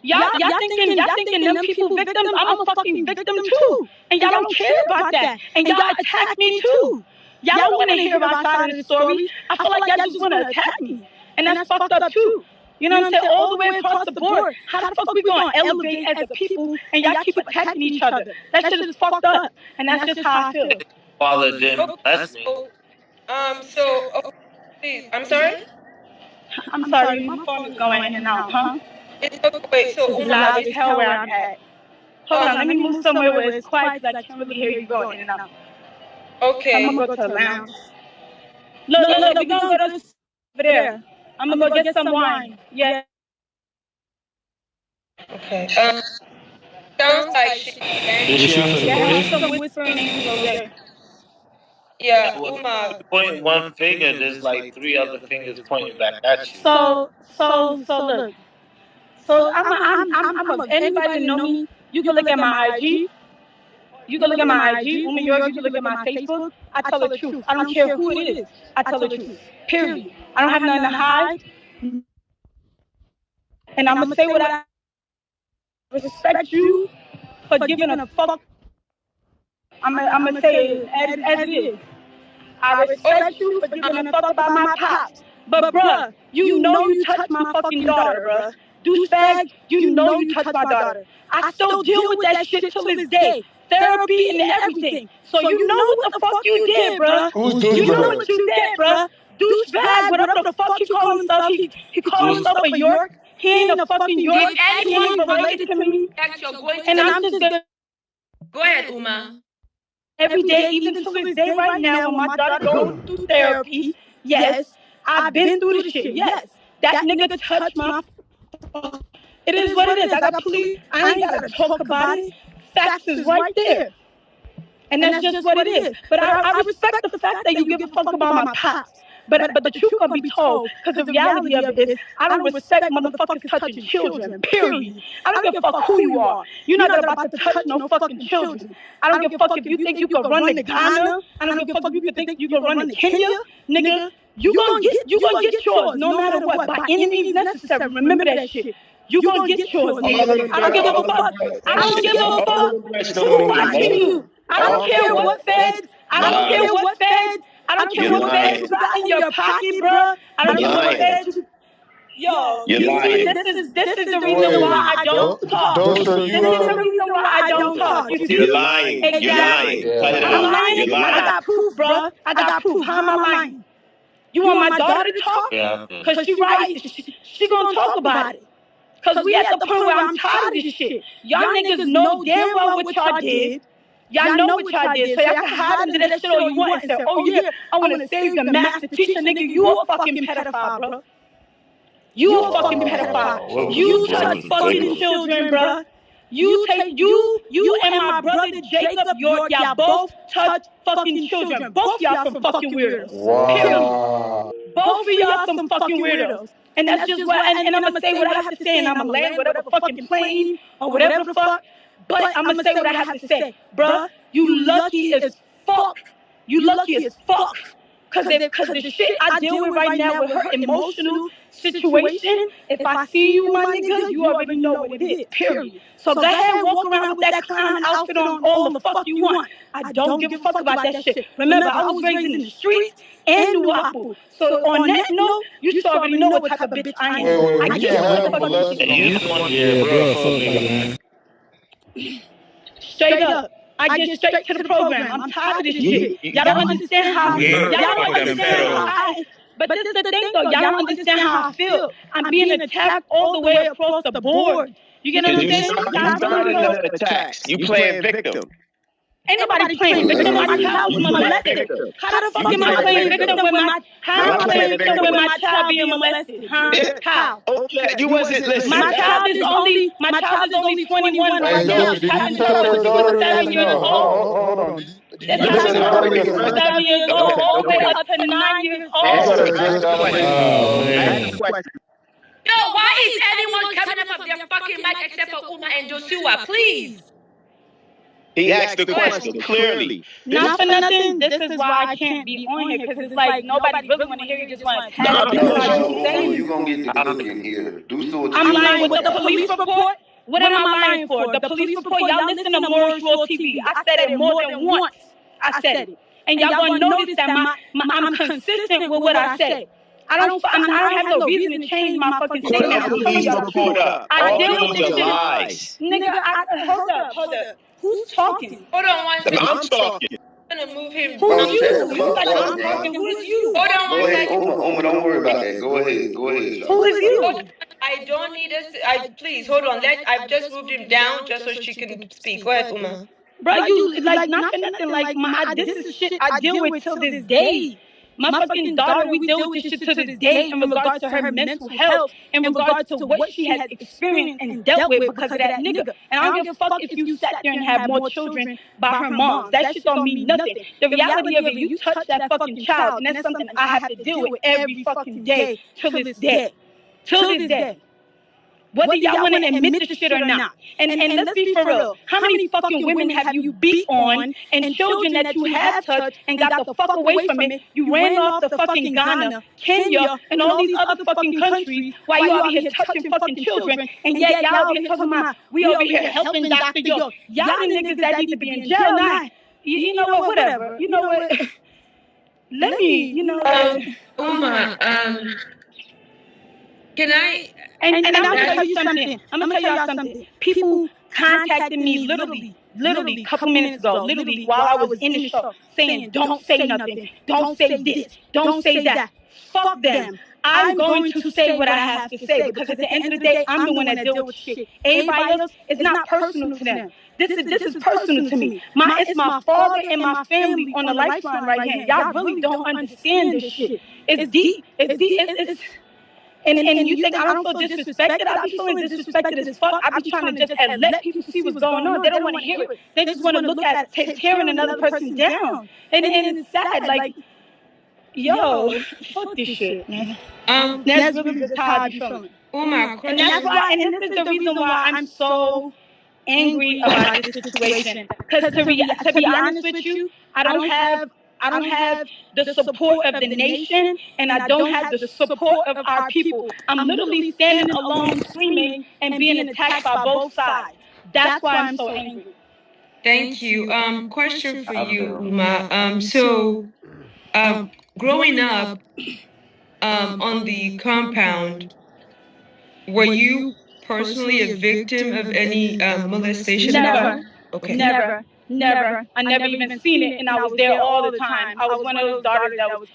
Y'all thinking them people victims? I'm a fucking victim too, and y'all don't care about that, and y'all attack me too. Y'all don't want to hear my side of the story. I feel like y'all just want to attack me, and that's fucked up too. You know what I'm saying? All the way across the board. How the fuck we gonna elevate as a people and y'all keep attacking each other? That shit is fucked up, and that's just how I feel. Father didn't bless me. Please, I'm sorry? I'm sorry, my phone is going in and out, huh? It's okay. Wait, so It's loud as hell where I'm at. Hold on, let me move somewhere where it's quiet because I can't really hear you going in and out. okay. I'm gonna go to the lounge. Look, we're gonna go to this over there. I'm gonna go get some wine. Yeah. Okay. Sounds like she. Did she have some Yeah, I have English? some whispering angels over there. Yeah, Well, Uma. pointing one finger, there's like three other fingers pointing back at you. So look. So I'm anybody that know me, you can look at my IG. You can look at my IG, Uma York, you can look at my Facebook. I tell the truth. I don't care who it is. I tell the truth. Period. I don't have nothing to hide. And I'm gonna say what I respect you for giving a fuck. I'm gonna say it as it is. I respect you for giving a fuck about my pops. But bruh, you know you touched my fucking daughter, bruh. Douchebag, you know you touched my daughter. I still deal with that shit till this day. Therapy and everything. So you know what the fuck you did, bruh. You know what you did, bruh. Douchebag, whatever the fuck he call himself. He call himself a York. He ain't a fucking York. If anyone He ain't related to me. you're going to And I'm just gonna go ahead, Uma. every day, even to this day right now, when my daughter goes through therapy, yes, I've been through the shit. Yes, that nigga touched my. It is what it is. I got police. I ain't gotta talk about it. Facts is right there, and that's just what it is. But I respect the fact that you give a fuck about my pops. But the truth gonna be told, because the reality of it is, I don't respect motherfuckers touching children. Period. I don't give a fuck who you are. You're not about to touch no fucking children. I don't give a fuck if you think you can run to Ghana. I don't give a fuck if you think you can run to Kenya, nigga. You gonna get yours, no matter what, by any means necessary. Remember that shit. You gonna get yours, nigga. I don't give a fuck. I don't give a fuck who watching you. I don't care what feds. I don't care what feds. I don't care what feds you got in your pocket, bruh. I don't care what feds you. Yo, you see, this is the reason why I don't talk. This is the reason why I don't talk. You're lying. Exactly. You're lying. Cut it I'm out. lying. You're lying. I got proof, bruh. I got proof. How am I lying? You want my daughter to talk? Yeah. Cause she right. She gonna talk about it. Cause we at the point where I'm tired of this shit. Y'all niggas know damn well what y'all did. Y'all know what y'all did, so y'all can hide under that shit all you want and say, oh yeah, I want to save the master teacher, nigga. You a fucking pedophile, bro. You a fucking pedophile. You touch fucking children, bro. You and my brother Jacob York, y'all both touch fucking children. Both y'all some fucking weirdos. Wow. Both of y'all some fucking weirdos. And that's just what, and I'm gonna say what I have to say, and I'm gonna land whatever fucking plane or whatever the fuck. But I'm gonna say what I have to say. Bruh, you lucky as fuck. You lucky as fuck. Cause the shit I deal with right now with her emotional situation, if I see you, my nigga, you already know what it is, period. So go ahead and walk around with that clown outfit on all the fuck you want. I don't give a fuck about that shit. Remember, I was raised in the streets and New Apple. So on that note, you should already know what type of bitch I am. Wait, I we get can't what have the fuck molested. Yeah, bro, fuck that, man. Straight up. I get straight to the program. I'm tired of this shit. Y'all don't understand how. Y'all don't understand how I. But this is the thing, though. Y'all don't understand how I feel. I'm being attacked all the way across the board. You get what I'm saying? Y'all really know. Attacks. You playing victim. Ain't nobody playing victim. My child was molested. How the fuck am I playing victim when my? How am I playing victim when my child being molested? Huh? How? You wasn't listening. My child is only 21. Right now. Did you touch her daughter? 7 years old. Hold on. That's how the daughter is from 7 years old all the way up to 9 years old. Yo, why is anyone coming up with their fucking mic except for Uma and Joshua? Please. He asked the question clearly. Not for nothing. This is why I can't be on here, because it's like nobody really want to hear you. Just want to tag me. You gonna get the cook in here. I'm lying with the police report. What am I lying for? The police report. Y'all listen to Morris World TV. I said it more than once. I said it, and y'all gonna notice that I'm consistent with what I say. I don't have no reason to change my fucking statement. I deal with this shit. Nigga, hold up. Who's talking? Hold on one second. I'm talking. gonna move him. Who's you? Shut the You fuck like up, I'm bro. talking. Who is you? Hold on Go one ahead, second. Uma, don't worry about that. Go ahead, Who is you? I don't need us. Please hold on. I've just moved him down just so she can speak. Go ahead, Uma. Bro, you like not for nothing. Like this is shit I deal with till this day. My fucking daughter, we deal with this shit to this day in regards to her mental health, in regards to what she has experienced and dealt with because of that nigga. And I don't give a fuck if you sat there and had more children by her moms. That shit don't mean nothing. The reality of it, you touch that fucking child, and that's something I have to deal with every fucking day till this day. Till this day. Whether y'all want to admit the shit or not. And let's be for real. How many fucking women have you beat on and children that you have touched and got the fuck away from it? You ran off to fucking Ghana, Kenya, and all these other fucking countries while you out here touching fucking children. And yet y'all out here talking about, we over here helping Dr. York. Y'all the niggas that need to be in jail now. You know what, whatever. You know what? Let me, you know. Uma, can I? And I'm gonna tell you something. I'm gonna tell y'all something. People contacted me literally a couple minutes ago, literally while I was in the show, saying, "Don't say nothing. Don't say this. Don't say that." Fuck them. I'm going to say what I have to say because at the end of the day, I'm the one that deals with shit. Everybody else, it's not personal to them. This is personal to me. It's my father and my family on the lifeline right here. Y'all really don't understand this shit. It's deep. It's deep. It's And you think I don't feel disrespected? I be feeling disrespected as fuck. I be trying to just let people see what's going on. They don't want to hear it. They just want to look at tearing another person down. And it's sad. Like, yo, fuck this shit, man. That's really just how I be feeling. Uma, And that's why, and this is the reason why I'm so angry about this situation. Because to be honest with you, I don't have the support of the nation, and I don't have the support of our people. I'm literally standing alone, screaming, and being attacked by both sides. That's why I'm so angry. Thank you. Question for you, Uma. Growing up, on the compound, were you personally a victim of any molestation? Never. Okay. Never. I never even seen it, and I was there all the time. I was one of those daughters that was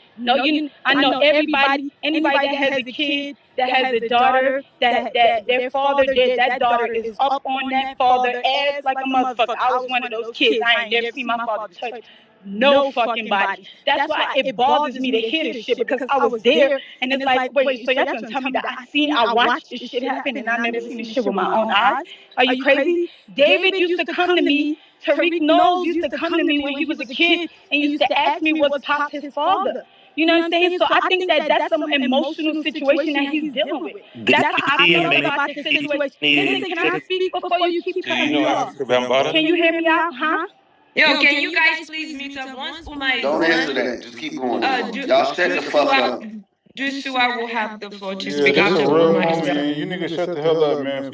I know everybody. Anybody that has a kid, that has a daughter, that their father did, that daughter is up on that father ass like a motherfucker. I was one of those kids. I ain't never seen my father touch no fucking body. That's why it bothers me to hear this shit because I was there, and it's like, wait, so y'all gonna tell me that I watched this shit happen and I never seen this shit with my own eyes? Are you crazy? David used to come to me. Tariq Knowles used to come to me when he was a kid and used to ask me was Pop his father. You know what I'm saying? So I think that that's some emotional situation that he's dealing with. That's how I feel about this situation. Listen, can I speak before you keep cutting me off? Can you hear me out? Huh? Yo, can you guys please mute up once Uma is Don't answer that. Just keep going. Y'all shut the fuck up. Dusua will have the floor to Yeah, speak this after a real Uma is moment, done. man. You niggas shut the hell up, man.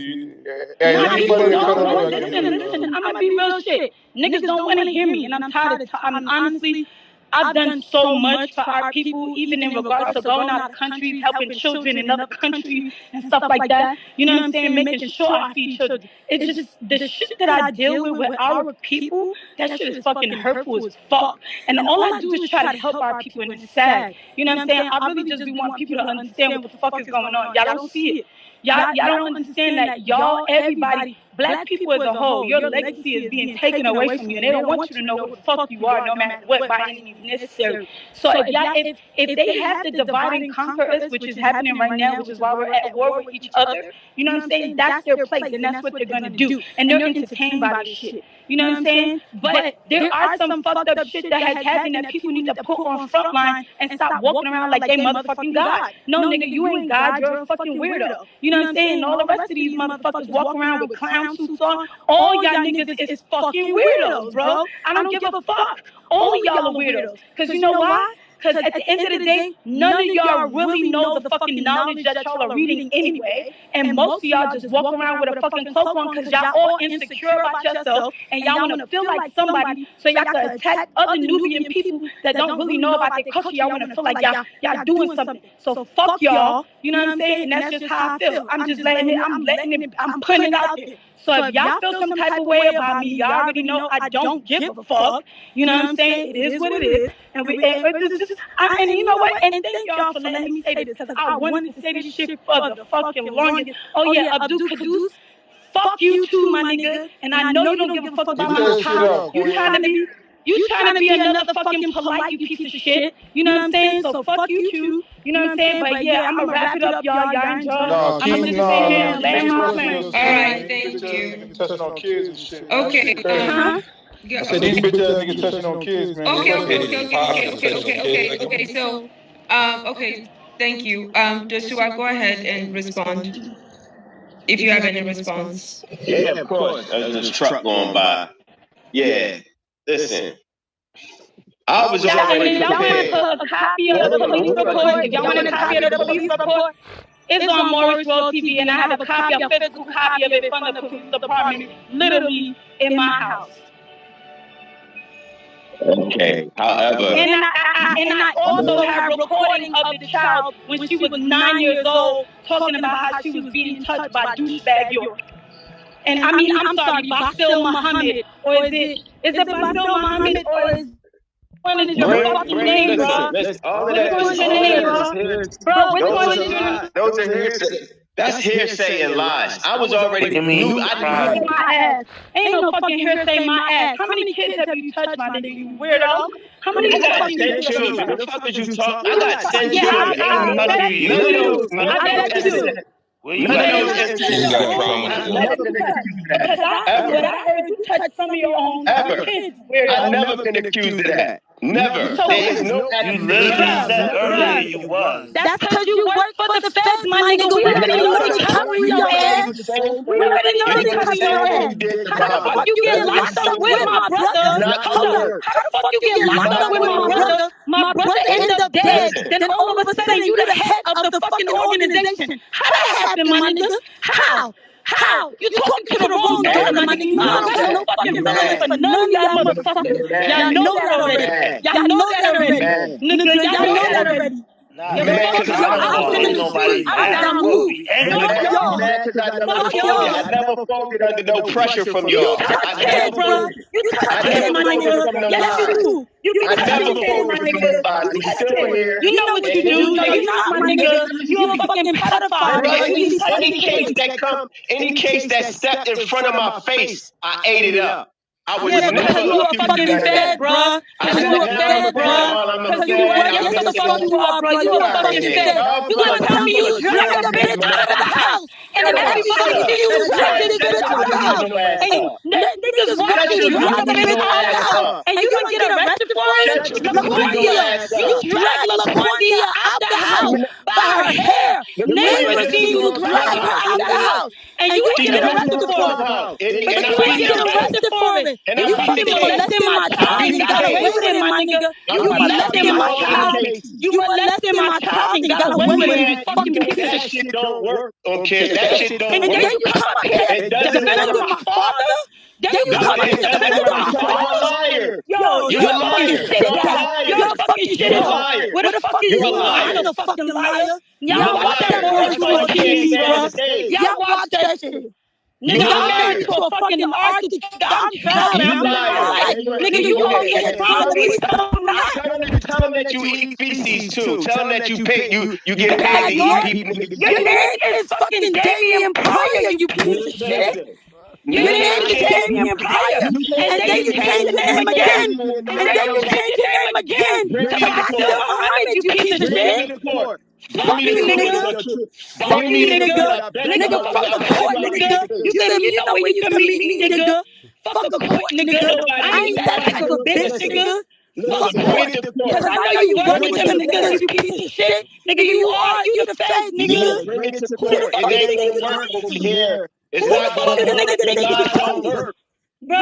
Hey, listen, I'm gonna be real shit. Niggas don't want to hear me, and I'm tired of honestly, I've done so much for our people, even in regards to going out of countries, helping children in other countries and stuff like that. You know what I'm saying? Making sure I feed children. It's just the shit that I deal with our people. That shit is fucking hurtful as fuck. And all I do is try to help our people, and it's sad. You know what I'm saying? I really just want people to understand what the fuck is going on. Y'all don't see it. Y'all don't understand that y'all, everybody, black people as a whole, your legacy is being taken away from you, and they don't want you to know who the fuck you are, no matter what, by any means necessary. So if they have to divide and conquer us, which is happening right now, which is why we're at war with each other, you know what I'm saying? That's their place, and that's what they're gonna do, and they're entertained by this shit. You know what I'm saying? But there are some fucked up shit that has happened that people need to put on frontline and stop walking around like they motherfucking God. No, nigga, you ain't God. You're a fucking weirdo. You know what I'm saying? And all the rest of these motherfuckers walk around with clown suits on. All y'all niggas is fucking weirdos, bro. I don't give a fuck. All of y'all are weirdos. Because you know why? Because at the end of the day, none of y'all really know the fucking knowledge that y'all are reading anyway. And most of y'all just walk around with a fucking cloak on because y'all all insecure about yourself and y'all want to feel like somebody so y'all can attack other Nubian people that don't really know about their culture. Y'all want to feel like y'all doing something. So fuck y'all. You know what I'm saying? And that's just how I feel. I'm just letting it, I'm putting it out there. So if y'all feel some type of way about me, y'all already know I don't give a fuck. You know what I'm saying? It is what it is. And and you know what? And thank y'all for letting me say this, because I wanted to say this shit for the fucking longest. Oh yeah, Abdul Caduce, fuck you too, my nigga. And I know you don't give a fuck about my pop. You trying to be another fucking polite, you piece of shit. You know what I'm saying? So fuck you too. You know what I'm saying? But yeah, I'm gonna wrap it up, y'all. Y'all enjoy. I'm gonna just sit here and land my plane. All right, thank you. Touching on kids and shit. Okay. I said these bitch ass niggas touching on kids, man. Okay. So, okay. Thank you. Joshua, go ahead and respond if you have any response. Yeah, of course. There's this truck going by. Yeah. Listen. I was already prepared. Y'all want a copy of the police report? If y'all want a copy of the police report, it's on Morris World TV, and I have a physical copy of it from the police department, literally in my house. Okay. However, and I also have recording of the child when she was 9 years old, talking about how she was being touched by douchebag York. And I mean, I'm sorry, Basil Muhammad, or is it Basil Muhammad, or is one is your fucking name, bro? Which one's your name, bro? Bro, which one is your name? Those are hearsay. That's hearsay and lies. I was already knew. I knew. My ass. Ain't no fucking hearsay my ass. How many kids have you touched, my nigga, you weirdo? How many I got 10 children. What the fuck did you talk? I got 10 children. I bet you. None of those. Because I heard you touch some of your own kids. I've never been accused of that. Never. There is no. You literally said earlier you was. That's because you work for the feds, my nigga. We already know they covering your ass. We already know they covering your ass. How the fuck you get locked up with my brother? Hold up. How the fuck you get locked up with my brother? My brother ended up dead. Then all of a sudden you the head of the fucking organization. How that happened, my nigga? How? You talking to the wrong daughter, my nigga. You don't got no fucking feelings for none of y'all motherfuckers. Y'all know that already. Y'all know that already. Nigga, y'all know that already. I never folded under no pressure from y'all. I never You know what you do. No, you're not my nigga. You're a fucking pedophile, bro. Any case that stepped in front of my face, I ate it up. I was never you a fucking fed, bro. Because you a fed, bro. Because you what? Yes, the fuck you are, bro. You a fucking fed. You gonna tell me you drag a bitch out of the house, and then everybody see you drag this bitch out of the house, and niggas watch you drag a bitch out of the house, and you gonna get arrested for it? LaQuandia, you drag LaQuandia out the house by her hair. Neighbors see you drag her out the house, and you ain't get arrested for it. But you ain't get arrested for it. And you fucking molesting my child and you got away with it, my nigga. You molesting my child. You molesting my child and got away with it, you fucking piece of shit. That shit don't work, okay? That shit don't work. And then you come up here defending my father. Then you come up here defending my father. Yo, you're a fucking shit guy. You're a fucking shit guy. Where the fuck is you? I'm the fucking liar. Y'all watch that Morris World TV, bro. Y'all watch that shit. Nigga, I'm married to a fucking architect. I'm traveling. Nigga, you owe me a property. Tell them that you eat feces too. Tell them that you get paid to eat people. Your name is fucking Damian Pryor, you piece of shit. Your name is Damian Pryor. And then you change your name again. To Basil Muhammad, you piece of shit. Fuck you, nigga. Fuck you, nigga. Nigga, fuck the court, nigga. You know where you can meet me, nigga. Fuck the court, nigga. I ain't that type of bitch, nigga. Fuck the court. Because I know you work with them niggas, you piece of shit. Nigga, you the feds, nigga. Bring it to court. It ain't gonna work over here. It's not gonna work. Bro,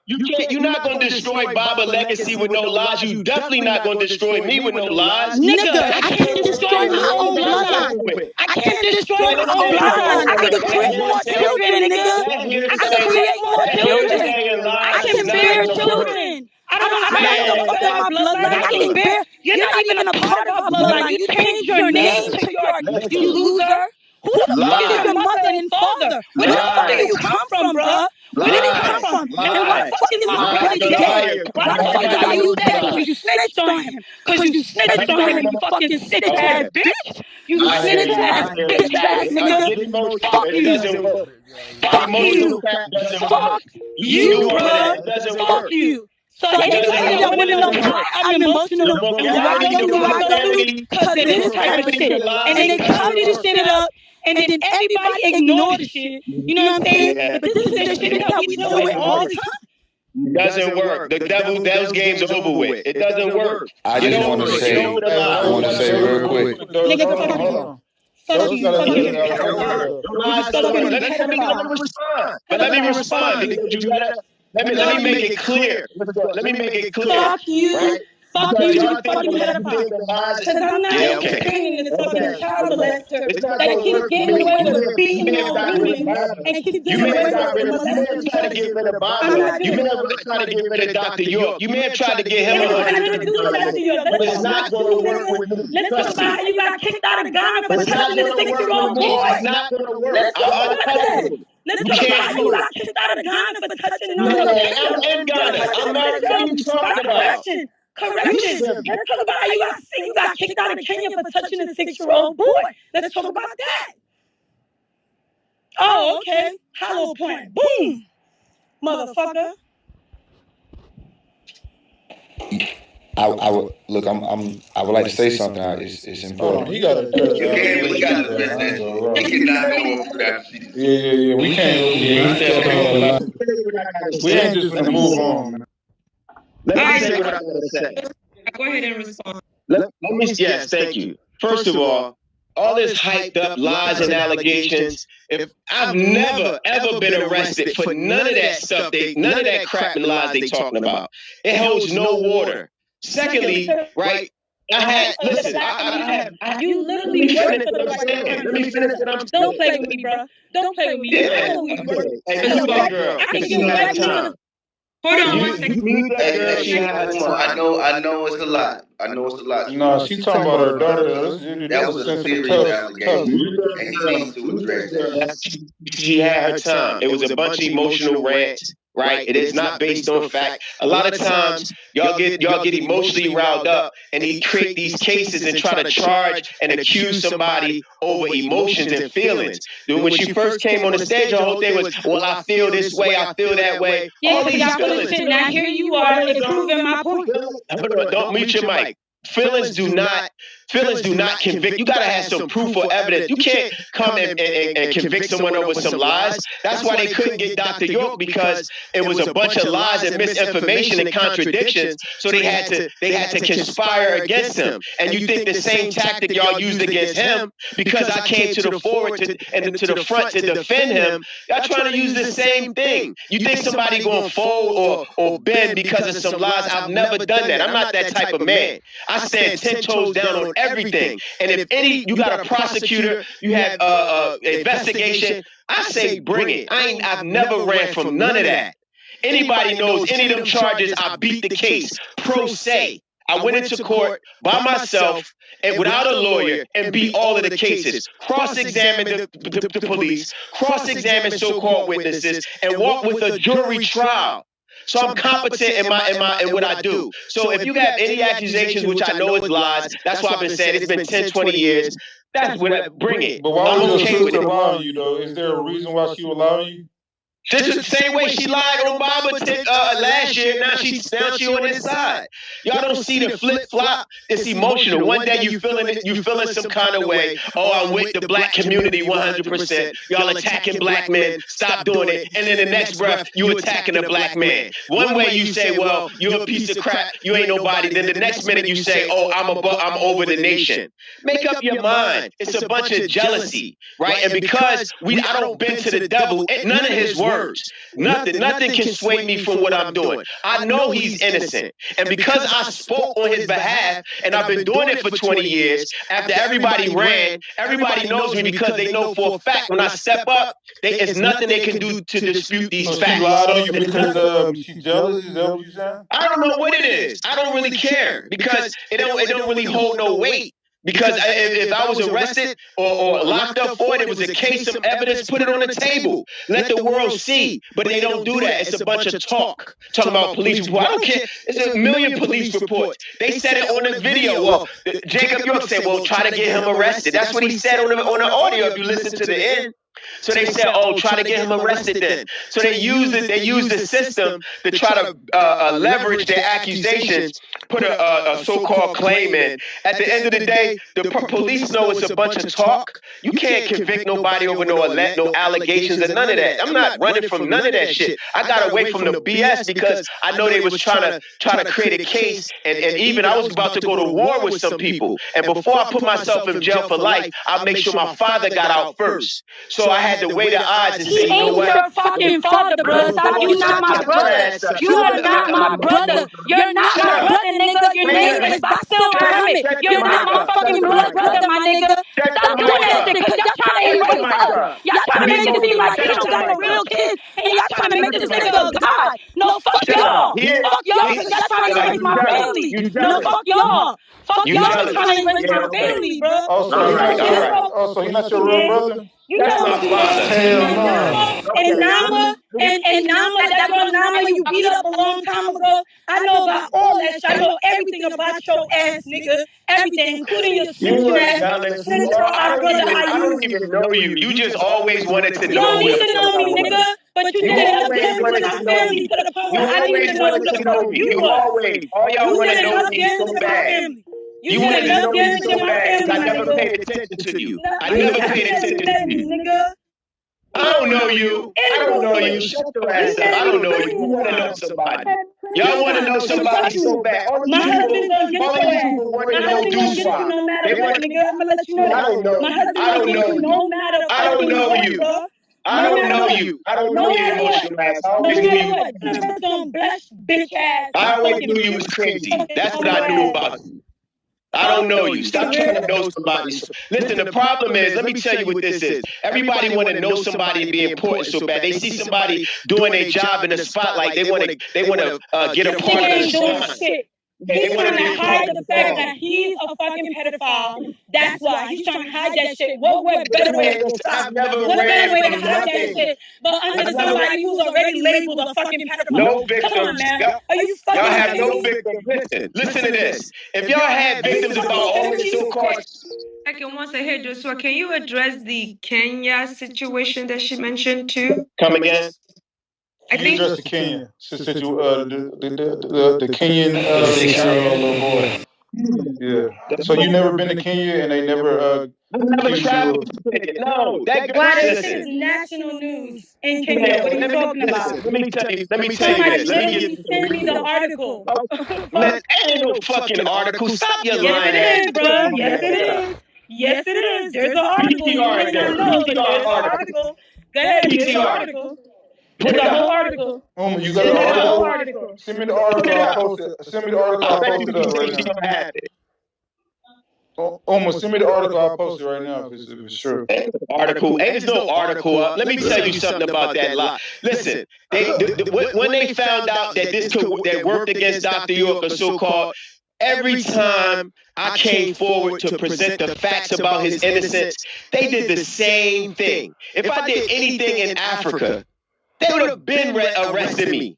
you're not gonna destroy Baba's legacy with no lies. You definitely not gonna destroy me with no lies. Nigga, I can't destroy my own bloodline. I can't destroy my own bloodline. I can create more children, nigga. I can create more children. I can bear children. I don't know about my bloodline. I can bear. You're not even a part of my bloodline. You changed your name to York, you loser. Who the fuck is your mother and father? Where the fuck are you And why the fuck is my brother dead? Why the fuck did I use that? Because you snitched on him. Because you snitched on him, you fucking snitch ass bitch. You snitch ass bitch ass nigga. Fuck you. Fuck you. Fuck you, bruh. Fuck you. So anytime y'all want to know why I'm emotional and why I go through what I go through, because of this type of shit. And they tell you to shit it up, and then everybody ignore the shit. You know what I'm saying? But this is the shit that we deal with all the time. Doesn't work. The devil's game's over with. It doesn't work. I just want to say, I want to say real quick. Nigga, fuck you. Fuck you. Fuck you. Let me respond. You gotta, let me make it clear. Let me make it clear. Fuck you. Right? Fuck you. You fucking pedophile. Because I'm not entertaining this fucking child molester that keeps getting away with beating on women and keeps getting away with molesting children. You may have tried to get rid of Dr. York. You may have tried to get him on. But it's not going to work with me. Let's talk about how you got kicked out of Ghana for touching a 6-year-old boy. It's not going to work. Let's talk about that. Let's talk about how you got kicked out of Ghana for touching another boy. I'm in Ghana. I'm not even talking about. Correction. Let's talk about how you got kicked out of Kenya for touching a 6-year-old boy. Let's talk about that. Oh, okay. Hollow point. Boom. Motherfucker. I would look. I would like to say something. It's important. He got to. We got to address that. We cannot go over that. Yeah. We can't. We ain't just gonna move on, man. Let me say what I gotta say. Go ahead and respond. Let me. Yes, thank you. First of all this hyped up lies and allegations. If I've never ever been arrested for none of that stuff, none of that crap and lies they talking about. It holds no water. Secondly, right? You literally work for the right. Let me finish what I'm saying. Don't play with me, bro. Don't play with me. Yeah. I know who you work. I can give that time. Hold on one second. I know it's a lot. No, she talking about her daughter. That was a serious allegation, and he needs to address that. She had her time. It was a bunch of emotional rants, right? It is not based on fact. A lot of times, y'all get emotionally riled up, and they create these cases and try to charge and accuse somebody over emotions and feelings. When she first came on the stage, her whole thing was, well, I feel this way, I feel that way. Yeah, but y'all feelings. Now here you are improving my point. Don't mute your mic. Feelings do not convict. You gotta have some proof or evidence. You can't come and convict someone over some lies. That's why they couldn't get Dr. York, because it was a bunch of lies and misinformation and contradictions. So they had to conspire against him. And you think the same tactic y'all used against him, because I came to the forward and to the front to defend him, y'all trying to use the same thing. You think somebody gonna fold or bend because of some lies? I've never done that. I'm not that type of man. I stand 10 toes down on everything. And if you got a prosecutor, you have investigation, I say bring it. I've never ran from none of that. Anybody knows any of them charges, I beat the case. Pro se. I went into court by myself and without a lawyer and beat all of the cases. Cross-examined the police, cross-examined so-called witnesses, and walked with a jury trial. So I'm competent in what I do. So if you have any accusations, which I know is lies, that's why I've been saying it's been 10, 20 years. That's what bring it. But why was your sister allowing you though? Is there a reason why she allowing you? Just the same way she lied on Obama last year. Now she's on his side. Y'all don't see the flip flop. It's emotional. One day you feeling some kind of way. Oh, I'm with the black community 100%. Y'all attacking black men. Stop doing it. And then the next breath, you attacking a black man. One way you say, well, you're a piece of crap. You ain't nobody. Then the next minute you say, oh, I'm over the nation. Make up your mind. It's a bunch of jealousy, right? And because I don't bend to the devil, none of his words. Nothing can sway me from what I'm doing. I know he's innocent. And because I spoke on his behalf, and I've been doing it for 20 years, after everybody ran, everybody knows me because they know for a fact when I step up, there's nothing they can do to dispute these facts. She lied on you because she's jealous? Is that what you're saying? I don't know what it is. I don't really care because it don't really hold no weight. Because if I was arrested or locked up for it, it was a case, some evidence, put it on the table. Let the world see. But they don't do that. It's a bunch of talk. Talking about police reports. I don't care. It's a million police reports. They said it on the video. Well, Jacob York said, well, try to get him arrested. That's what he said on the audio if you listen to the end. So they said, oh, try to get him arrested then. So they use the system to try to leverage their accusations, put a so-called claim in. At the end of the day, the police know it's a bunch of talk. You can't convict nobody over no allegations or none of that. I'm not running from none of that shit. I got away from the BS because I know they was trying to create a case, and even I was about to go to war with some people. And before I put myself in jail for life, I'll make sure my father got out first. So I had to weigh the odds and say, you know what? He ain't your fucking father, bro. Stop. You not my brother. You are not my brother. You're not my brother, nigga. Your name is Basil Muhammad. You're not my fucking blood brother, my nigga. Stop doing that shit, cause y'all trying to erase us. Y'all trying to make it seem like he don't got no real kids, and y'all trying to make this nigga a god. No, fuck y'all. Fuck y'all, cause y'all trying to erase my family. No, fuck y'all. Fuck y'all for trying to erase my family, bro. So he's not your real brother? You know what I'm saying? And Nama, that girl Nama you beat up a long time ago. I know about all that shit. I know everything about your ass, nigga. Everything, including your snitching ass. I don't even know you. You just always wanted to know. You don't need to know me, nigga. But you did enough damage to my family to the point where I didn't even know who the fuck you was. All y'all want You to did know enough me damage so to my bad. family. You wanted to know me so bad because I never paid attention to you. I never paid attention to you. Nigga. I don't know you. I don't know you. Shut your ass up. I don't know you. You want to know somebody. Y'all want to know somebody so bad. All these people want to know Deuce Rock. They want to. I'm gonna let you know. I don't know. I don't know you. No matter. I don't know you. I don't know you. I don't know your emotional ass. I always knew you was crazy. I always knew you was crazy. That's what I knew about you. I don't know you. Stop trying to know somebody. Listen, the problem is, let me tell you what this is. Everybody want to know somebody and be important so bad. They see somebody doing their job in the spotlight. They want to get a part of the spotlight. He's trying to hide the fact that he's a fucking pedophile. That's why he's trying to hide that shit. What better way? I've never What better way to ran from hide that nothing. shit? But under somebody who's already labeled a fucking pedophile. No victims. Come on, man. Are you fucking Y'all have kidding no me? victims. Listen to this. If y'all had victims about all this so-called. I can once I hear Joshua, can you address the Kenya situation that she mentioned too? Come again? I think address the Kenya. The Kenyan 6-year-old little boy. Yeah. So you never been to Kenya and they never traveled. No, that girl. This is national news in Kenya. What are you talking about? Let me tell you this. Send me the article. Man, ain't no fucking article. Stop your lying Yes, ass. it is, bro. Yes, it is. There's an article. You may not know, but there's an article. Go ahead, there's an article. There's a whole article. You got an article? Send me the article. I'll post it. Send me the article. I'll post it up right now. Send me the article. I'll post it right now if it's true. Article. Ain't there's no article up. Let me tell you something about that lie. Listen, when they found out that that worked against Dr. York or so-called, every time I came forward to present the facts about his innocence, they did the same thing. If I did anything in Africa, they would have been arrested me.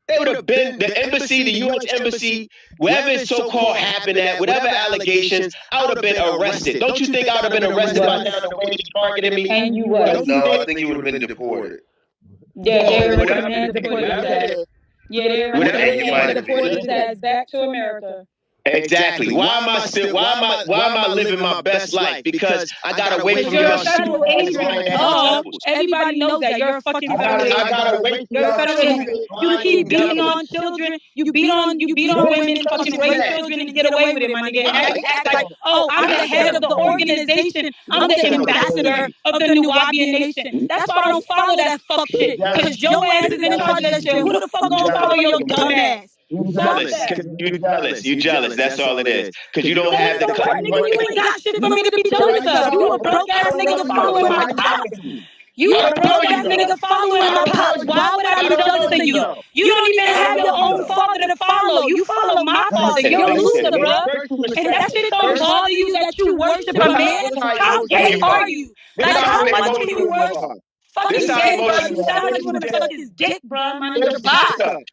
They would have been, the embassy, the U.S. embassy, wherever it's so-called happened at, whatever allegations, I would have been arrested. Don't you think I would have been arrested by now the way they targeted me? And you was. No, I think you would have been deported. Yeah, they were deported his ass. Yeah, they were deported his ass back to America. Exactly. Why am I living my best life? Because I got away from y'all. Everybody knows that you're a fucking federal agent. I got away from You're a federal agent. You keep beating on children. You beat on women, fucking rape children, and get away with it, my nigga. And now you act like, oh, I'm the head of the organization. I'm the ambassador of the New Wabian Nation. That's why I don't follow that fuck shit. Because your ass is in charge of that shit. Who the fuck gonna follow your dumb ass? You jealous. That's all it is. Because you don't have the. Nigga, you ain't got shit for me to be jealous of. You a broke ass nigga following my cops. You a broke ass nigga following my cops. Why would I be jealous of you? You don't even have your own father to follow. You follow my father. You're a loser, bro. And that shit don't bother you that you worship a man? How gay are you? Like, how much can you worship? Fucking gay, bro. You sound like you want to suck his dick, bro. My nigga, bye.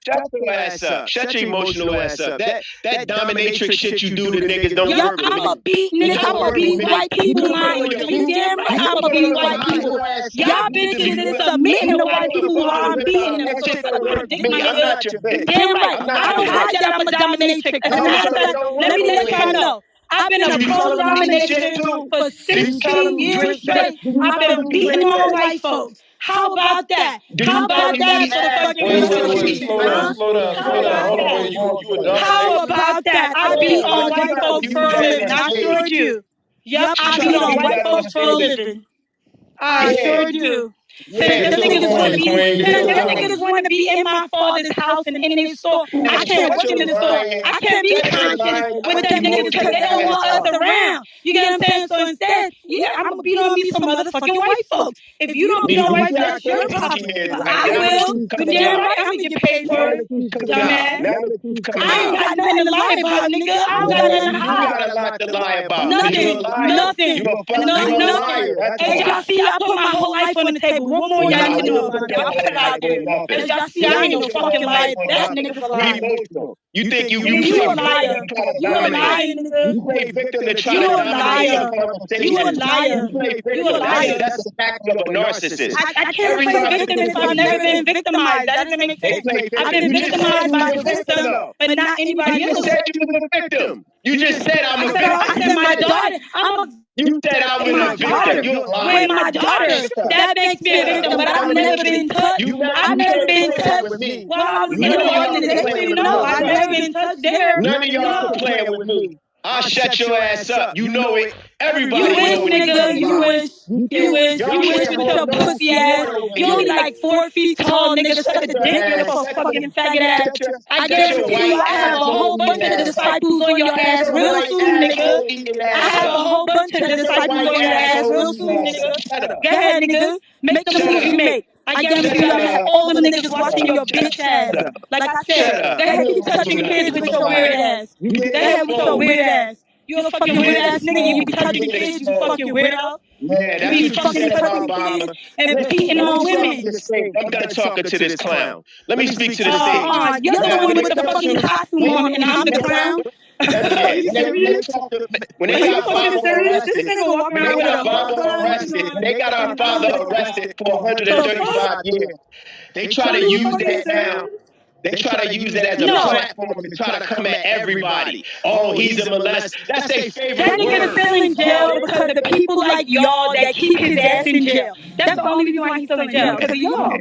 Shut your ass up. Shut your emotional ass up. That dominatrix shit you do to niggas don't Yo, work with me. I'ma beat nigga. I'ma beat white people, mind you. You damn right I'ma beat white people. Y'all bitches is submitting to white people while I'm beating them. So suck my dick, my I'm nigga. not your bitch. Damn right. I don't like that I'm a dominatrix. As a matter of fact, let me let y'all know. I've been a pro-domination for 16 years straight. I've been beating on white folks. How about that? How about that for the fucking Wait. Slow down. Hold on. Wait, you a dominatrix? How about that? I beat on white folks for a living. I sure do. Yup, I beat on white folks for a living. I sure do. Them niggas want to be in my father's house and in his store. I can't work in the store. I can't be conscious with them niggas because they don't want us around. You get what I'm saying? So instead, yeah, I'm gonna beat on me some motherfucking white folks. If you don't beat on white folks, that's your problem. But I will. You damn right I'm gonna get paid for it. Dumbass. I ain't got nothing to lie about, nigga. I don't got nothing to hide. You got a lot to lie about. Nothing. As y'all see, I put my whole life on the table. What more y'all need to know about that? I put it out there. As y'all see, I ain't no fucking liar. That nigga's a liar. You think you a liar. You a liar, nigga. You play victim to try You to a dominate liar. the conversation. You a liar. You a liar. That's a fact of a narcissist. I can't play victim if I've never been victimized. That doesn't make sense. I've been victimized by the system, but not anybody else. You said you was a victim. You just said I'm a victim. I said my daughter. You said I was a victim. You're a liar. With my daughter. That makes me a victim, but I've never been touched. I've never been touched while I was in the organization. No, I've never been touched there. None of y'all are playing with me. I'll shut your ass up. You know it. Everybody you knows wish, nigga. You wish with your pussy ass. You only like 4 feet tall, nigga. Suck a dick, you fucking faggot ass. I guarantee you, I have a whole bunch of disciples on your ass real soon, nigga. I have a whole bunch of disciples on your ass real soon, nigga. Go ahead, nigga. Make the moves you make. I guarantee you, I have all the niggas watching your bitch ass. Like I said, go ahead, keep touching kids with your weird ass. Go ahead with your weird ass. You a fucking weird ass nigga. You be touching kids, you fucking weirdo. Yeah, you be fucking touching kids and beating on women. I'm done talking to this clown. Let me speak to the stage. You're the one with the fucking costume on, and I'm the clown. When they got our father arrested for 135 years, they try to use that now. They try to use it as a platform to try to come at everybody. Oh, he's a molester. That's their favorite That nigga is still in jail because of the people like y'all that keep his ass in jail. That's the only reason why he's still in jail, because of y'all.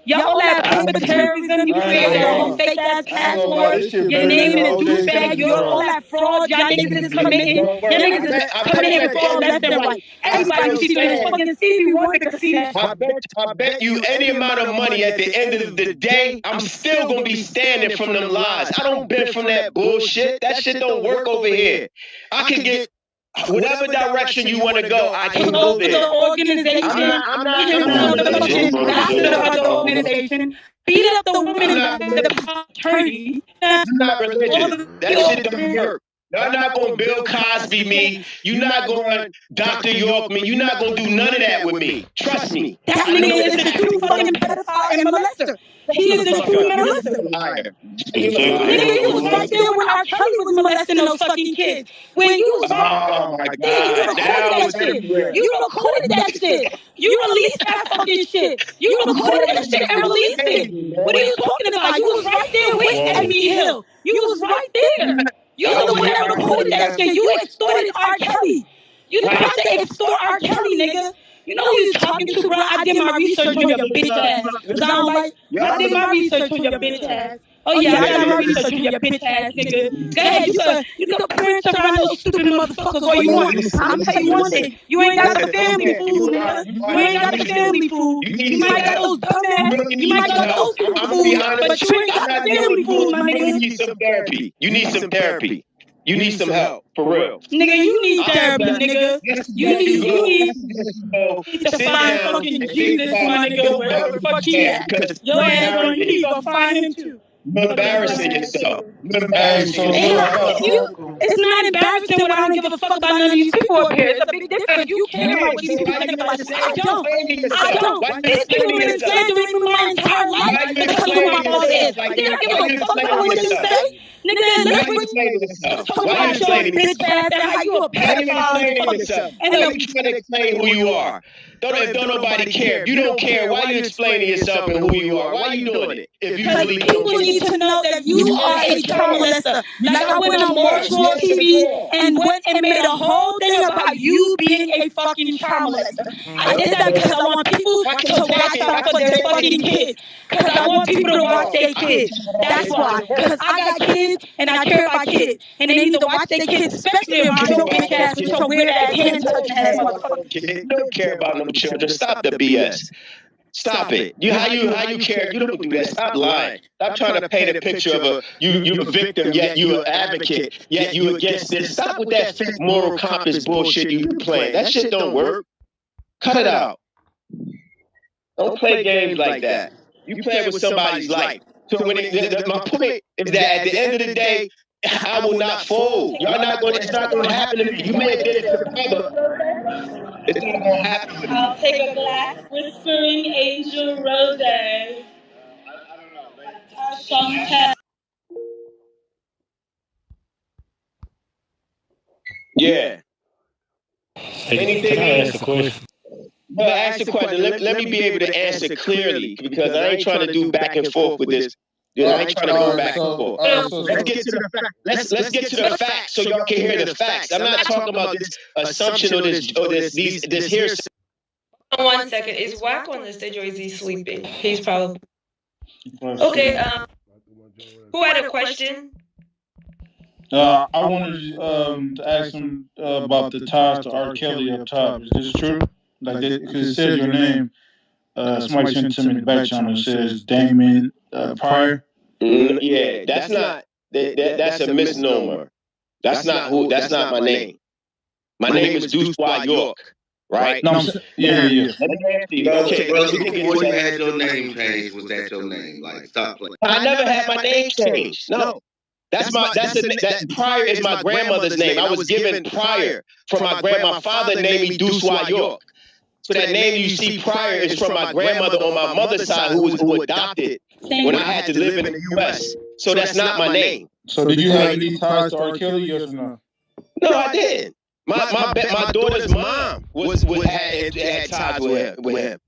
Y'all all that paper terrorism, you created your whole fake ass passport, your name is douchebag, you're all that fraud y'all niggas is committing. Y'all niggas is committing fraud left and right. Everybody can see through this fucking Stevie Wonder can see that. I bet you any amount of money at the end of the day, I'm still gonna be standing from them lies. I don't bend from that bullshit. That shit don't work over here. I can get whatever direction you want to go, I can go there. The organization. I'm not the organization. Beat up the women the attorney. That's not religion. That shit don't work. Y'all not gonna Bill Cosby me. You're not gonna Dr. York me. You're not gonna do none of that with me. Trust me. That nigga is a true fucking pedophile and molester. He is a true molester. Nigga, you was right there when R. Kelly was molesting those fucking kids. When you was oh my God. You recorded that shit. You released that fucking shit. You recorded that shit and released it. What are you talking about? You was right there with Emmett Hill. You was right there. You're the one that recorded that shit. You extorted R. Kelly. You tried to extort R. Kelly, nigga. You know who you talking to, bro? I did my research on your bitch ass. Cause I don't like, I did my research on your bitch ass. Oh yeah, I got my research on your bitch ass, nigga. Go ahead, you can prance around those stupid motherfuckers all you want. I'm tell you one thing, you ain't got the family food, nigga. You ain't got the family food. You might got those dumbass, you might got those people food, but you ain't got the family food, my nigga. You need some therapy. You need some therapy. You need some help, for real. Nigga, you need therapy, nigga. You need to find fucking Jesus, my nigga, wherever the fuck he at. Your ass gonna need to go find him too. You're embarrassing yourself. You're Hey, embarrassing so yourself. It's not embarrassing when I don't give a fuck about none of these people up here. It's a big difference. You care about what these people think about you. I don't. I don't. These people have been slandering me my entire life because of who my father is. Nigga, I give a fuck about what you say. Nigga, let's talk about your bitch ass and how you a pedophile and Why you trying to explain who you are? Don't nobody care. If you don't care, why you explaining yourself and who you are? Why you doing it? If you really don't people need to know that you are a child molester. Like I went on Marshall TV and went and made a whole thing about you being a fucking child molester. I did that because I want people to watch out for their fucking kids. Because I want people to watch their kids. That's why. Because I got kids and I care about kids. And they need to watch their kids, especially around your bitch ass with your weird ass hand touching ass motherfucker. You don't care about no children. Stop the BS. Stop it. How you care? You don't do that. Stop lying. Stop trying to paint a picture of you're a victim, yet you're an advocate, yet you against this. Stop with that fake moral compass bullshit you playing. That shit don't work. Cut it out. Don't play games like that. You play with somebody's life. So my point is that at the end of the day, I will not fold. Y'all not going. It's not going to happen to me. You may have did it to the brother. It's not going to happen to me. I'll take a black whispering angel rose. Yeah. Anything? Can I ask a question? Well, ask the question. Let me be able to answer clearly because I ain't trying to do back and forth with this. I ain't trying to go back and forth. Let's get to the facts. Let's get to the facts so y'all can hear the facts. I'm not talking about this assumption or this hearsay. 1 second. Is Wack on the stage or is he sleeping? He's probably okay. Who had a question? I wanted to ask him about the ties to R. Kelly up top. Is this true? Like, because it says your name. Somebody sent to me in the back channel. It says Damon Pryor. Yeah, that's not. That's a misnomer. That's not who. That's not my name. My name is York. Right? No, yeah. Okay, bro. Before you had your name changed, was that your name? Like, stop playing. I never had my name changed. No. That Pryor is my grandmother's name. I was given Pryor from my father named me York. So that name you see Pryor is from my grandmother on my mother's side who adopted when I had to live in the U.S. So that's not my name. So did you have any ties to R. Kelly? Yes or no? No, I didn't. My daughter's mom had ties with him.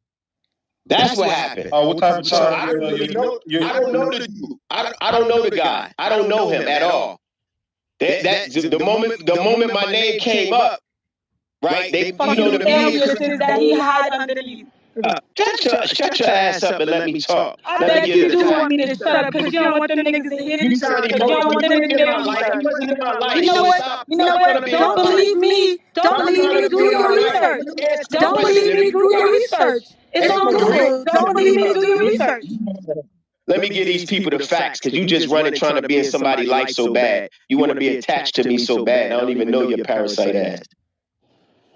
That's what happened. Oh, what type of ties? I don't know the dude. I don't know the guy. I don't know him at all. The moment my name came up, right? They the media that he hide underneath. Shut your ass up and let me talk. I bet you do want me to shut up because you don't want them niggas to hear it. You don't want them to get research. You know what? Don't believe me. Don't believe me. Do your research. Don't believe me. Do your research. It's on Google. Don't believe me. Do your research. Let me give these people the facts because you just running trying to be in somebody's life so bad. You want to be attached to me so bad. I don't even know your parasite ass.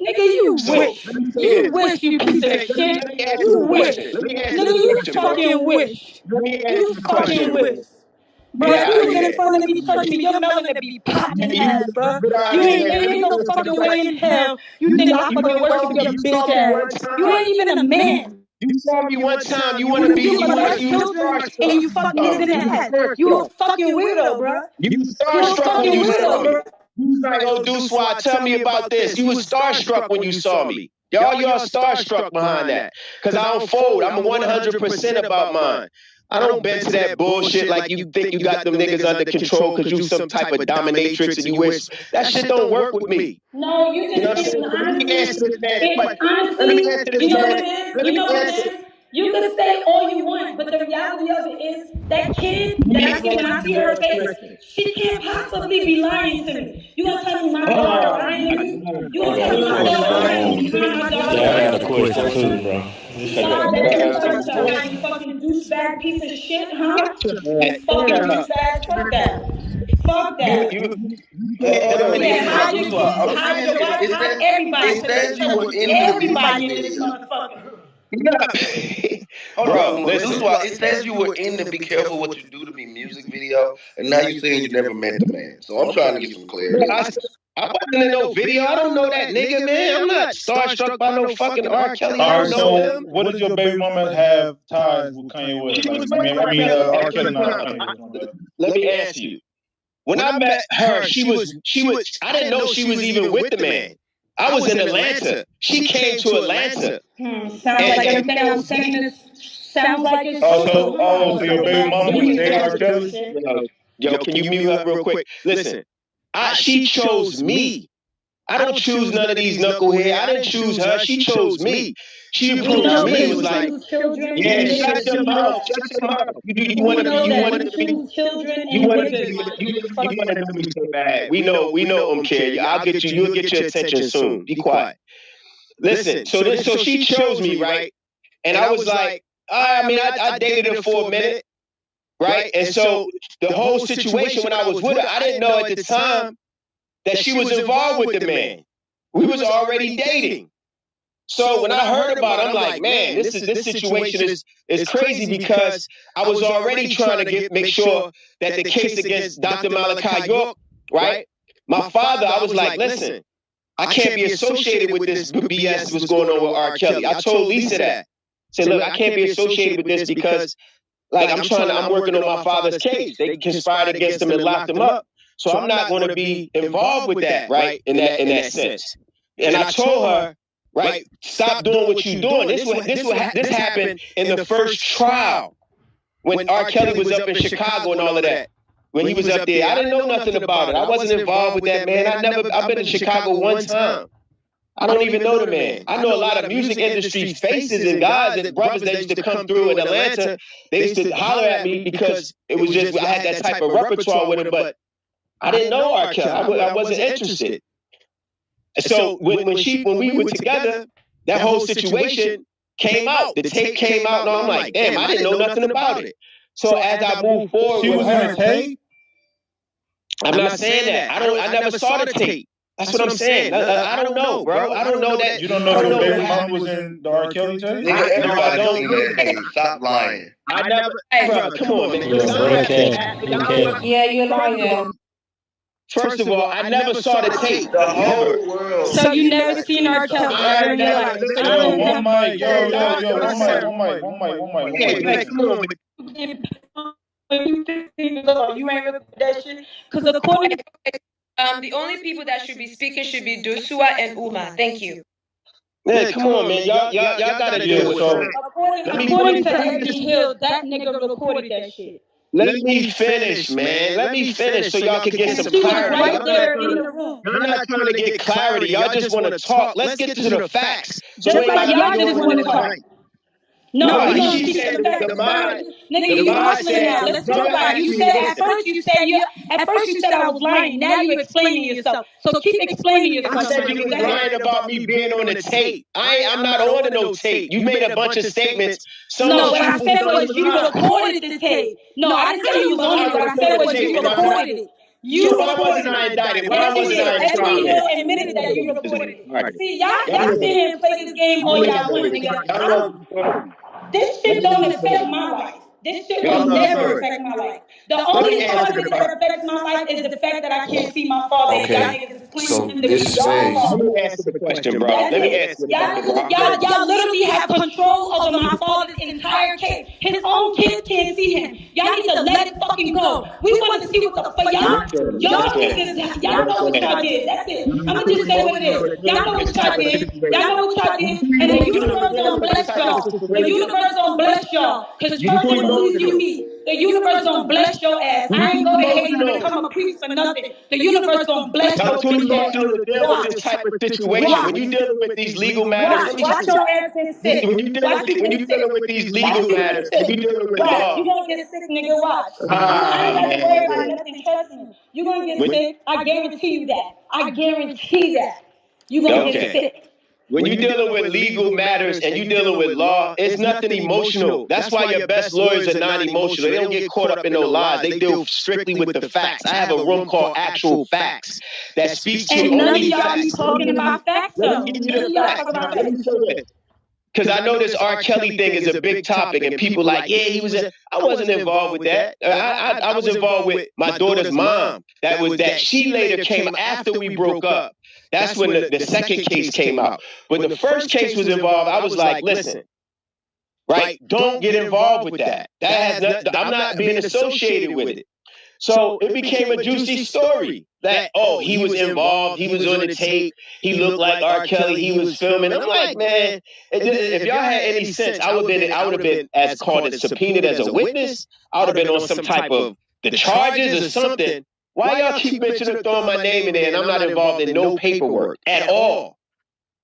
Nigga, you wish. You wish, you piece of shit. You wish. Nigga, you fucking wish. You fucking wish. Bro, if you get in front of me, touch me, your melanin be popping ass, bro. You ain't no fucking way in hell. You think I fucking worship your bitch ass. You ain't even a man. You saw me one time. You want to be. And you fuck niggas in the head. You a fucking weirdo, bro. You starstruck when you saw me. You was like, oh, Deuce, tell me about this. You was starstruck when you saw me. Y'all starstruck behind that. Because I don't fold. I'm 100% about mine. I don't bend to that bullshit like you think you got them niggas under control because you some type of dominatrix and you wish. That shit don't work with me. No, you just honestly, you know what it is? You can say all you want, but the reality of it is that kid that I see when I see her face, she can't possibly be lying to me. You gonna tell me my daughter lying to me? You gonna tell me my daughter lying to me? Behind my daughter? Yeah, I got a question too, bro. You fucking douchebag piece of shit, huh? You fucking douchebag. Fuck that. Fuck that. Hide everybody in this motherfucker. Bro, listen. This is why it says you were in the "Be Careful What You Do to Me" music video, and now you're saying you never met the man. So I'm trying to get some clarity. I wasn't in no video. I don't know that nigga, man. I'm not starstruck by no fucking R. Kelly. I don't know him. What did your baby mama have ties with Kanye West? R. Kelly, not Kanye West. Let me answer you. When I met her, she was. I didn't know she was even with the man. I was in Atlanta. She came to Atlanta. Sounds like everything I'm saying is. Sounds like it's. So your baby mama was dating R. Kelly? Yo, can you mute up real quick? Listen, she chose me. I don't choose none of these knuckleheads. I didn't choose her. She chose me. She approached me and was like, "Yeah, shut your mouth. Shut your mouth. You wanted to be children. You wanted to be so bad. We know, kid. I'll get you. You'll get your attention soon. Be quiet. Listen. So she chose me, right? And I was like, I dated her for a minute, right? And so the whole situation when I was with her, I didn't know at the time that she was involved with the man. We was already dating. So when I heard about it, I'm like, man, this situation is crazy because I was already trying to make sure that the case against Dr. Malachi York, right? My father, I was like, listen, I can't be associated with this BS that was going on with R. Kelly. I told Lisa that. I said, look, I can't be associated with this because I'm working on my father's case. They conspired against him and locked him up. So I'm not going to be involved with that, right? In that sense. And I told her, right, stop doing what you're doing. This happened in the first trial when R. Kelly was up in Chicago and all of that. When he was up there, I didn't know nothing about it. I wasn't involved with that man. I've been to Chicago one time. I don't even know the man. I know a lot of music industry faces and guys and brothers that used to come through in Atlanta. They used to holler at me because it was just I had that type of repertoire with him, but I didn't know R. Kelly. I wasn't interested. So when we were together, that whole situation came out. The tape came out, and I'm like, damn, I didn't know nothing about it. So as I moved forward, she was in a tape. I'm not saying that. I never saw the tape. That's what I'm saying. I don't know, bro. I don't know that. You don't know if your baby mama was in the R. Kelly tape? I don't. Stop lying. I never. Bro, come on, man. Yeah, you're lying. First of all, I never saw the tape. The whole world. So you never seen R. Kelly ever in your life? Yo, one mic. One mic. Hey, come on. You ain't really that shit. Because according to the only people that should be speaking should be Dosua and Uma. Thank you. Yeah, come on, man. Y'all gotta deal with it. According to Eddie Hill, that nigga recorded that shit. Let me finish, man. Let me finish so y'all can get some She was clarity. right there in the room. I'm not trying to get clarity. Y'all just want to talk. Let's get to the facts. Just like y'all just want to talk. No, we gonna speak to the facts. Nigga, you hustling now. Let's talk about it. You said at first you said I was lying. Now you explaining yourself. So keep explaining yourself. I said you was lying about me being on the tape. I'm not on no tape. You made a bunch of statements. No, what I said was you recorded the tape. No, I didn't say you was on it. What I said was you recorded it. So why wasn't I indicted? Why wasn't I in trial? Eddie Hill admitted that you recorded it. See, y'all sit here and play this game all y'all want, nigga. This shit don't affect my life. This shit will never affect my life. The only part of it that affects my life is the fact that I can't see my father. Okay. Y'all niggas is claiming him to this be is y'all. Let me answer the question, bro. Let me answer the question. Y'all literally have control over my father's entire case. His own kids can't see him. Y'all need to let it fucking go. We want to see what the fuck y'all niggas, y'all know what y'all did. That's it. I'ma just say what it is. Y'all know what y'all did. Y'all know what y'all did. And the universe don't bless y'all. The universe don't bless y'all. Because first it believes you me. The universe don't bless your ass. I ain't go to Haiti to become a priest for nothing. The universe don't bless your too emotional to deal with this type of situation. When you dealing with these legal matters, watch your ass and sick. When you dealing with these legal matters, when you dealing with law, you gonna get sick, nigga. Watch. I ain't gotta worry about nothing. Trust me. You gonna get sick. I guarantee you that. I guarantee that. You gonna get sick. When you're dealing with legal matters and you're dealing with law, it's nothing emotional. That's why your best lawyers are non-emotional. They don't get caught up in no lies. They deal strictly with the facts. I have a room called Actual Facts that speaks to and none of only y'all facts. be talking about facts, though. None of y'all talk about facts. Because I know this R. Kelly thing is a big topic, and people like, yeah, he was. I wasn't involved with that. I was involved with my daughter's mom. That she later came after we broke up. That's when the second case came out. When the first case was involved, I was like, listen, right? Don't get involved with that. That has nothing. I'm not being associated with it. So it became a juicy story that, oh, he was involved, he was on the tape, he looked like R. Kelly, he was filming. I'm like, man, if y'all had any sense, I would have been as called and subpoenaed as a witness. I would have been on some type of the charges or something. Why y'all keep mentioning throwing my name in there and I'm not involved in no paperwork at all?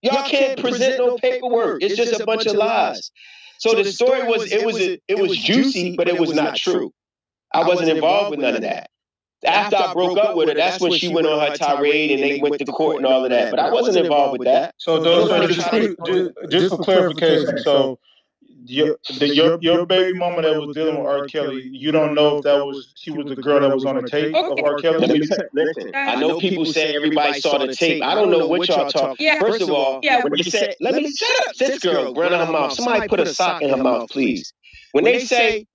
Y'all can't present no paperwork. It's just a bunch of lies. So the story was juicy, but it was not true. I wasn't involved with none of that. After I broke up with her, that's when she went on her tirade and they went to court and all of that. But I wasn't involved with that. So just for clarification, so your baby mama that was dealing with R. Kelly, you don't know if she was the girl that was on the tape of R. Kelly? Listen, I know people say everybody saw the tape. I don't know what y'all talk. First of all, when they say, let me shut up, this girl, run her mouth. Somebody put a sock in her mouth, please. When they say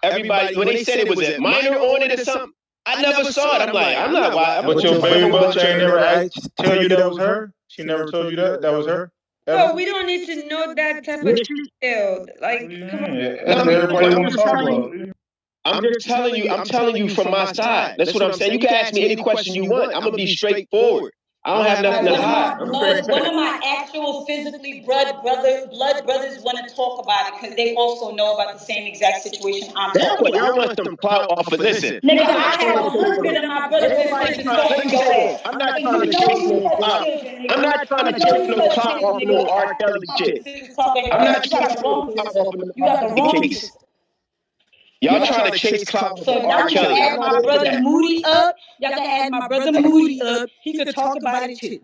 everybody, when they said it was a minor on it or something, I never saw it. I'm like, I'm not why. But your baby mama ain't never tell you that was her? She never told you that was her? Well, we don't need to know that type of detail. Like, come on. Everybody wants to talk about it. I'm just telling you. I'm telling you from my side. That's what I'm saying. You can ask me any question you want. I'm gonna be straightforward. I don't have nothing to hide. One of my actual physically blood brothers want to talk about it because they also know about the same exact situation I'm talking about. Y'all want some clout off of listen. Nigga, I have 100 of my brothers and sisters talking your ass. I'm not trying to chase no clout. I'm not trying to chase no clout off of no R. Kelly shit. I'm not trying to chase clout off of no R. Kelly case. Y'all trying to chase clout so off R. Kelly. Add my brother Moody up. Y'all can add my brother Moody up. He could talk about it too.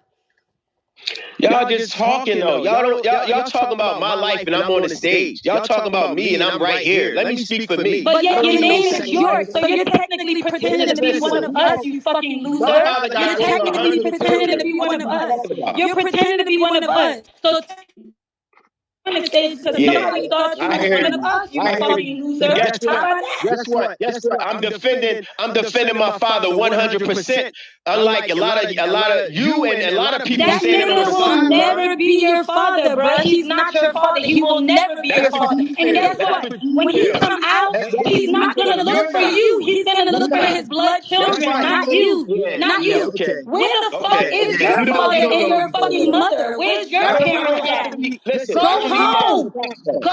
Y'all just talking though. Y'all talking about my life and I'm on the stage. Y'all talking about me and I'm right here. Let me speak for me. But yet your name is York, so you're technically pretending to be one of us, you fucking loser. You're technically pretending to be one of us. You're pretending to be one of us. So on the stage because somebody thought you were one of us, you fucking loser. Guess what? I'm defending my father 100%. Unlike a lot of you and a lot of people standing on the side. That nigga will never be your father, bro. He's not your father. He will never be your father. And guess what? When he come out, he's not gonna look for you. He's gonna look for his blood children, not you. Not you. Where the fuck is your father and your fucking mother? Where's your parents at? Go home. Go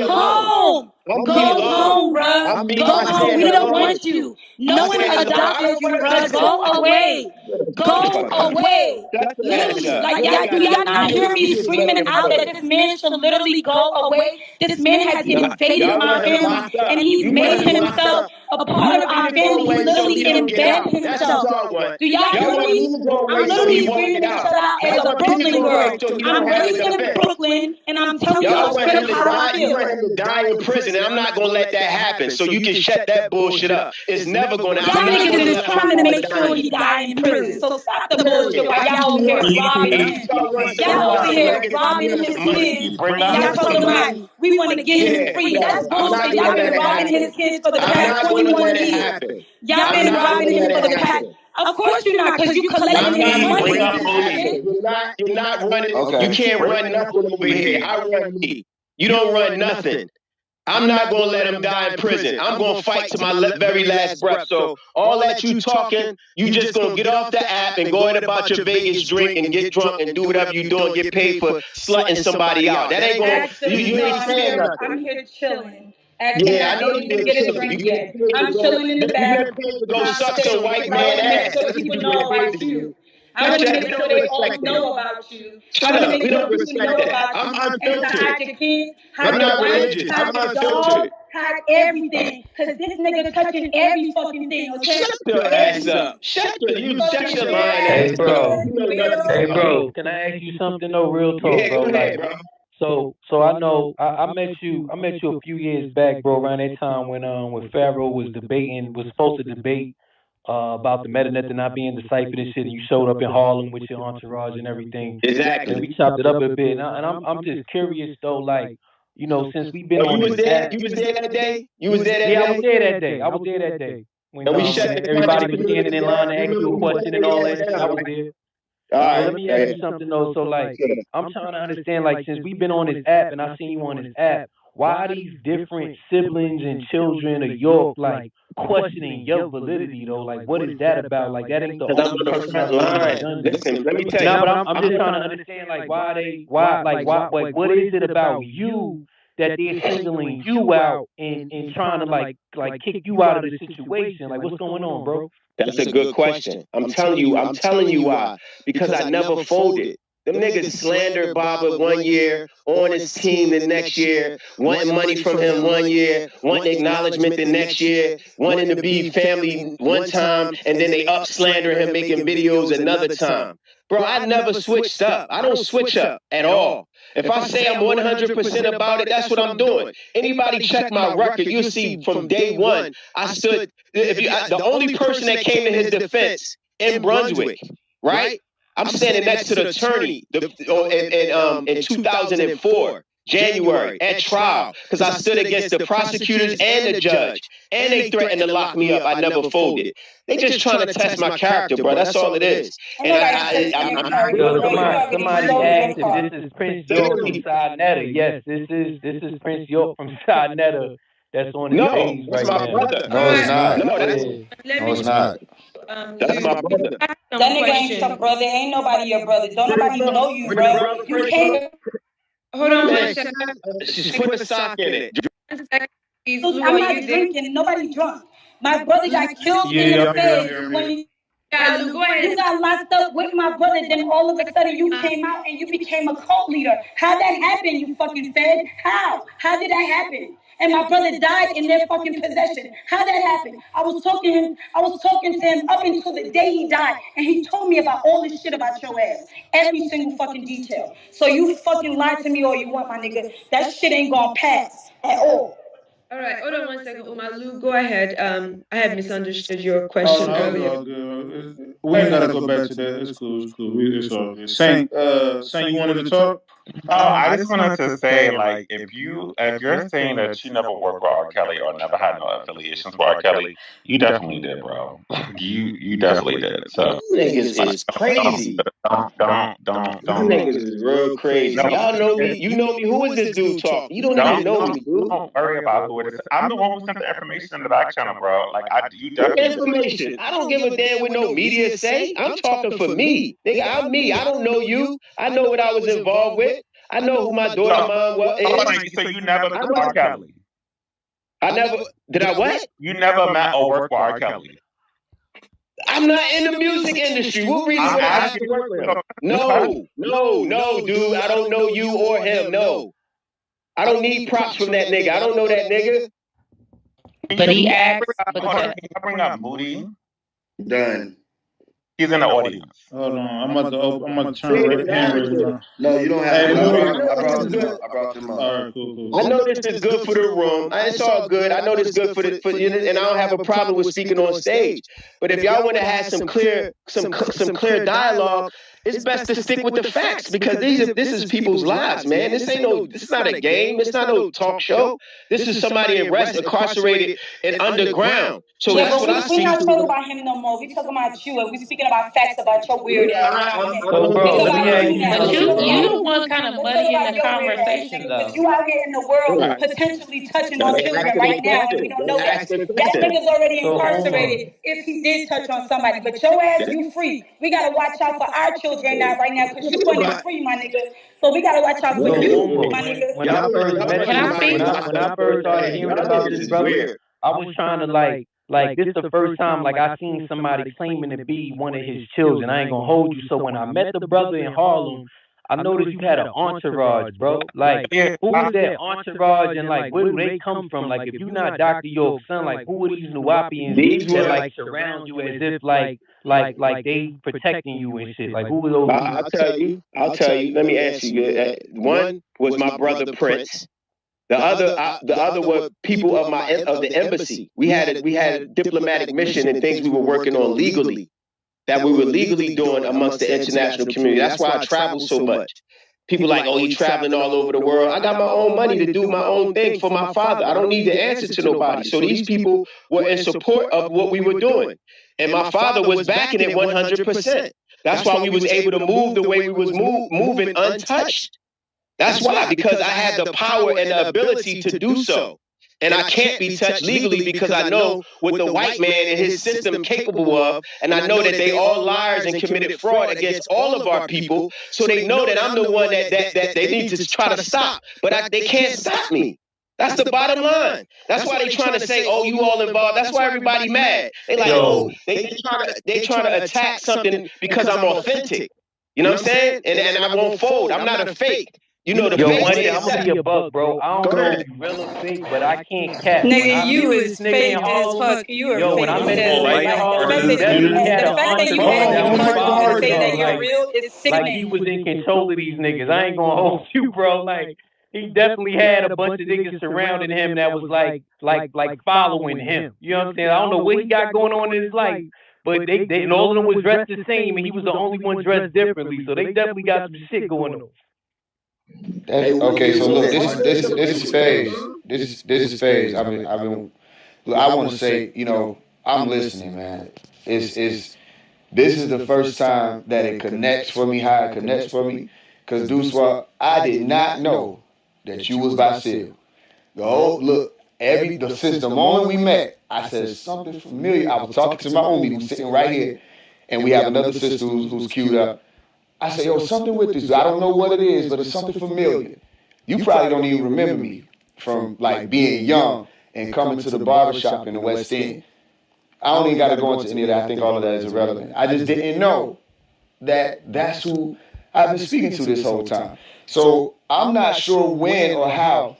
home. Go home, bro. Go home. We don't want you. No one adopted you, bro. Go away. Go away. Literally, like, do y'all not hear me screaming out that this man should literally go away? This man has invaded my family, and he's made himself a part of our family. He's literally embedded himself. Do y'all hear me? I'm literally screaming this shit out as a Brooklyn girl. I'm raised in Brooklyn, and I'm telling y'all straight up how I feel. You want him to die in prison, and I'm not gonna let that happen. So you can shut that bullshit up. It's never gonna happen. Y'all niggas is trying to make sure he die in prison. So stop the bullshit while y'all over here robbing him. Y'all over here robbing his kids. Y'all talking about we want to get him free. That's bullshit. Y'all been robbing his kids for the past 21 years. Y'all been robbing him for the past. Of course you're not, because you collecting his money. You're not running. Okay. You can't run nothing over here. I run me. You don't run nothing. I'm not going to let him die in prison. I'm going to fight to my very last breath. So all that you talking, you just going to get off the app and go in about your Vegas drink and get drunk and do whatever you do and get paid for slutting somebody out. That ain't going to, you ain't saying nothing. I'm here chilling. Yeah, I know you didn't get a drink yet. I'm chilling in the back. Go suck some white man ass. So people know about you. I want to make sure they all know about you. Shut up. We don't respect that. I'm unfiltered. I'm not religious. I'm unfiltered. Hack everything. Because this nigga touching every fucking thing, okay? Shut your ass up. Shut your lying ass. Hey, bro. Can I ask you something though, real talk, yeah, bro? Go ahead, bro. So I know I met you a few years back, bro, around that time when Pharaoh was supposed to debate about the metanet not being deciphered and shit, and you showed up in Harlem with your entourage and everything. Exactly. And we chopped it up a bit. And I'm just curious though, like, you know, since we've been on you was this there. app. You was there that day. You was there that day. Yeah, I was there that day. I was there that day. When everybody was standing in line to ask you a question and all that shit, I was there. All right. So let me ask you something though. So like, I'm trying to understand, like, since we've been on this app and I've seen you on this app, why are these different siblings and children of York like questioning your validity though? Like, what is that about? Like, that ain't the only person I've done. Listen, let me tell you. No, but I'm just trying to understand, like, what is it about you that they're singling you out and trying to like kick you out of the situation? Like, what's going on, bro? That's a good question. I'm telling you why. Because I never folded. Them niggas slandered Baba 1 year, on his team the next year, wanting money from him 1 year, wanting acknowledgement the next year, wanting to be family one time, and then they up slander him making videos another time. Bro, I never switched up. I don't switch up at all. If I say I'm 100% about it, that's what I'm doing. Anybody check my record, you'll see from day one, I stood, the only person that came to his defense in Brunswick, right? I'm standing next to the attorney in 2004, January, at trial, because I stood against the prosecutors and the judge, and they threatened to lock me up. I never folded. They just trying to test my character, bro. That's all it is. And somebody asked if this is Prince York from Sinetta. Yes, this is Prince York from Sinetta. That's on his page right now. No, it's not. No, it's not. That's my brother. That nigga ain't your brother. Ain't nobody your brother. Don't nobody know you, bro. You can't. Hold on one second. Just put the sock in it. I'm not drinking. Nobody drunk. My brother got killed in the feds when Lou, go ahead. you got locked up with my brother. Then all of a sudden you came out and you became a cult leader. How that happened, you fucking fed? How? How did that happen? And my brother died in their fucking possession. How that happened? I was talking to him up until the day he died, and he told me about all this shit about your ass. Every single fucking detail. So you fucking lie to me all you want, my nigga. That shit ain't gonna pass at all. All right, hold on one second, Umar. Lou, go ahead. I had misunderstood your question earlier. We ain't gotta go back to that. It's cool. It's all good. Saint, you wanted to talk? I just wanted to say, like, if you're saying that you never worked with R. Kelly or never had no affiliations with R. Kelly, you definitely did, bro. You definitely did. So Niggas is crazy. Don't. Niggas is real crazy. Y'all know me. You know me. Who is this dude talking? You don't even know me, dude. Don't worry about who it is. I'm the one who sent the information in the back channel, bro. Like, you definitely information. I don't give a damn what no media say. I'm talking for me. Nigga, I'm me. I don't know you. I know what I was involved with. I know who my daughter mom was. So you never met R. Kelly? I never. Did I what? You never met or worked with R. Kelly? I'm not in the music industry. What reason would I have to work with him? No, dude. I don't know you or him. No. I don't need props from that nigga. I don't know that nigga. But he asked. Can I bring up Moody? Done. He's in the audience. Hold on, I'm about to turn hand raising on. No, you don't have to. I brought them up. All right, cool. I know this is good for the room. It's all good. I know this is good for and I don't have a problem with speaking on stage. But if y'all want to have some clear dialogue, it's best to stick with the facts, because this is people's lives, man. This is not a game. It's not no talk show. This is somebody incarcerated and underground. So that's what I see. We're not talking about him no more. We're talking about you, and we're speaking about facts about your weird ass. So, bro, let me ask you. But you the one kind of muddy in the conversation, though. Because you out here in the world potentially touching on children right now, and we don't know that. That nigga's already incarcerated if he did touch on somebody. But your ass, you free. We gotta watch out for our children right now, because you want to free, my nigga. So we gotta watch out for you, my nigga. When I first met you, when I first started hearing about this brother, I was trying to like this is the first time like I seen somebody claiming to be one of his children. I ain't gonna hold you. So when I met the brother in Harlem, I noticed you had an entourage, bro. Like, who is that entourage, and like, where do they come from? Like, if you're not Dr. York's son, like, who are these Nuwapians that like surround you as if like they protecting you and shit? Like, who are those? I'll tell you. Let me answer you. One was my brother Prince. The other were people of the embassy. We had a diplomatic mission and things we were working on legally, that we were legally doing amongst the international community. That's why I travel so much. People like, oh, he traveling all over the world. I got my own money to do my own thing for my father. I don't need to answer to nobody. So these people were in support of what we were doing. And my father was backing it 100%. That's why we was able to move the way we was moving untouched. That's why, because I had the power and the ability to do so. And I can't be touched legally because I know what the white man and his system capable of, and I know that they all liars and committed fraud against all of our people. So they know that I'm the one that they need to try to stop, but they can't stop me. That's the bottom line. That's why they trying to say, "Oh, you all involved." That's why everybody mad. They like, "Oh, they trying to attack something because I'm authentic." You know what I'm saying? And I won't fold. I'm not a fake. You know the fake. Money, I'm gonna be a buck, bro. I don't know if you real or fake, but I can't cap. Nigga, you is fake as fuck. You are when I fake met as this like, nigga Harvard, the fact that you had the heart to say that you're real is like sickening. he was in control of these niggas. I ain't gonna hold you, bro. Like he definitely had a bunch of niggas surrounding him that was like following him. You know what I'm saying? I don't know what he got going on in his life, but they and all of them was dressed the same, and he was the only one dressed differently. So they definitely got some shit going on. Okay, so look, this is phase. This is phase. Look, I want to say, I'm listening, man. This is the first time that it connects for me, how it connects for me. Because Duswa, I did not know that you was Basil. Since the moment we met, I said something familiar. I was talking to my homie who's sitting right here, and we have another sister who's queued up. I said, yo, something with this. I don't know what it is, but it's something familiar. You probably don't even remember me from like being young and coming to the barbershop in the West End. I don't even got to go into any of that. I think all of that is irrelevant. I just didn't know that that's who I've been speaking to this whole time. So I'm not sure when or how,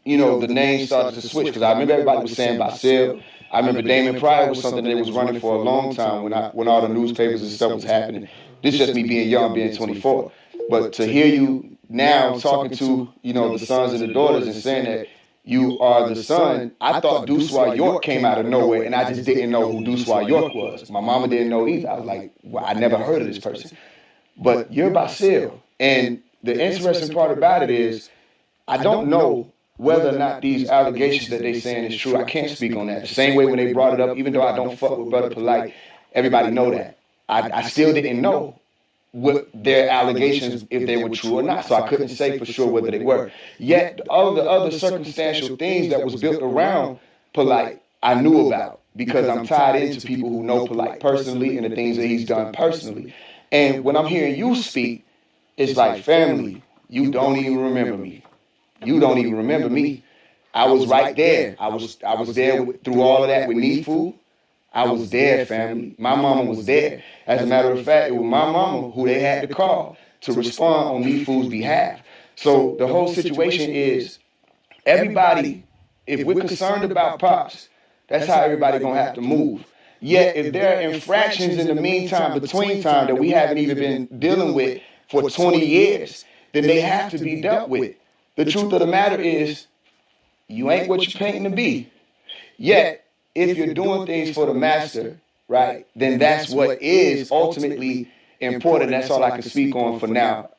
the name started to switch, because I remember everybody was saying Basil. I remember Damon Pryor was something they was running for a long time when all the newspapers and stuff was happening. This is just me being young, being 24. But to hear you now talking to, the sons and the daughters and saying that you are the son, I thought Duswa York came out of nowhere, and I just didn't know who Duswa York was. My mama didn't know either. I was like, well, I never heard of this person. But you're Basil. And the interesting part about it is, I don't know whether or not these allegations that they saying is true. I can't speak on that. The same way when they brought it up, even though I don't fuck with Brother Polite, everybody know that. I still didn't know what their allegations, if they were true or not. So I couldn't say for sure whether they were. Yet all the other circumstantial things that was built around Polite, I knew about, because I'm tied into people who know Polite personally and the things that he's done personally. And when I'm hearing you speak, it's like, family, you don't even remember me. You don't even remember me. I was right there. I was there through all of that with Needful. I was there, family. My mama was there. As a matter of fact, it was my mama who they had to call to respond on Needful's behalf. So the whole situation is, everybody, if we're concerned about Pops, that's how everybody gonna have to move. Yet, if there are infractions in the meantime, between time, that we haven't even been dealing with for 20 years, then they have to be dealt with. The truth of the matter is, you ain't what you're painting to be. Yet, if you're doing things for the master, right, then that's what is ultimately important. That's all I can speak on for now.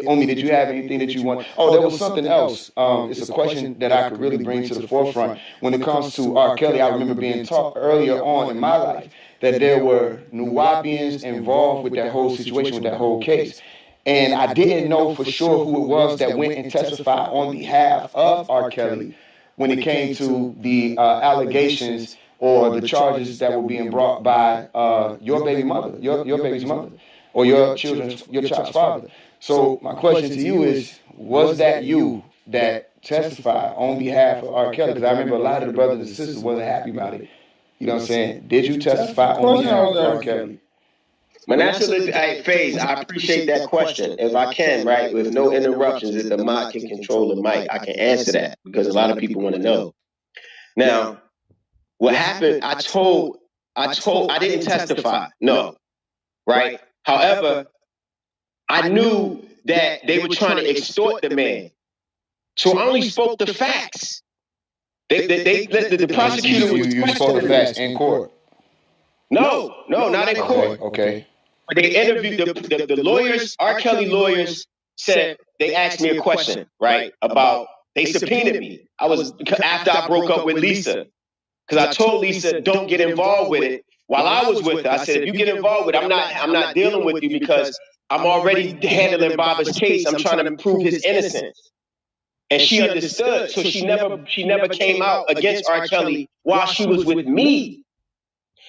Omi, did you have anything that you want? Oh, there was something else. It's a question that I could really bring to the forefront. When it comes to R. Kelly, I remember being taught earlier on in my life that there were Nuwapians involved with that whole situation, with that whole case. And I didn't know for sure who it was that went and testified on behalf of R. Kelly when it came to the allegations or the charges that were being brought by your baby mother, your baby's mother, or your child's father. So my question to you is, was that you that testified on behalf of R. Kelly? Because I remember a lot of the brothers and sisters wasn't happy about it. You know what I'm saying? Did you testify on behalf of R. Kelly? Phase, I appreciate that question. If I can, right, with no interruptions, if the mic can control the mic, I can answer that, because a lot of people want to know. Now, what happened, I didn't testify, no, right? However, I knew that they were trying to extort the man. So I only spoke the facts. The prosecutor was you spoke the facts in court. No, not in court. Okay. But they interviewed the lawyers, R. Kelly lawyers said, they asked me a question, right? About, they subpoenaed me. After I broke up with Lisa. Because I told Lisa, don't get involved with it. While I was with her, I said, if you get involved with it, I'm not dealing with you because I'm already handling Baba's case. I'm trying to prove his innocence. And she understood. So she never came out against R. Kelly while she was with me.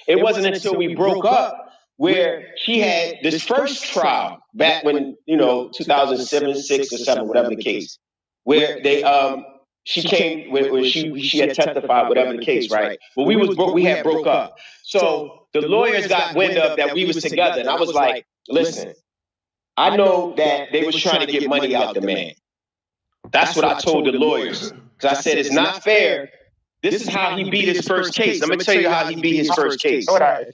It wasn't until we broke up where she had this first trial back when, 2007, 6 or 7, whatever the case, where she came where she had testified, whatever the case, right? But we had broke up. So the lawyers got wind of that we was together, and I was like, listen, I know that they was trying to get money out the man. That's what I told the lawyers. Because I said, it's not fair. This is how he beat his first case. I'm going to tell you how he beat his first case. Let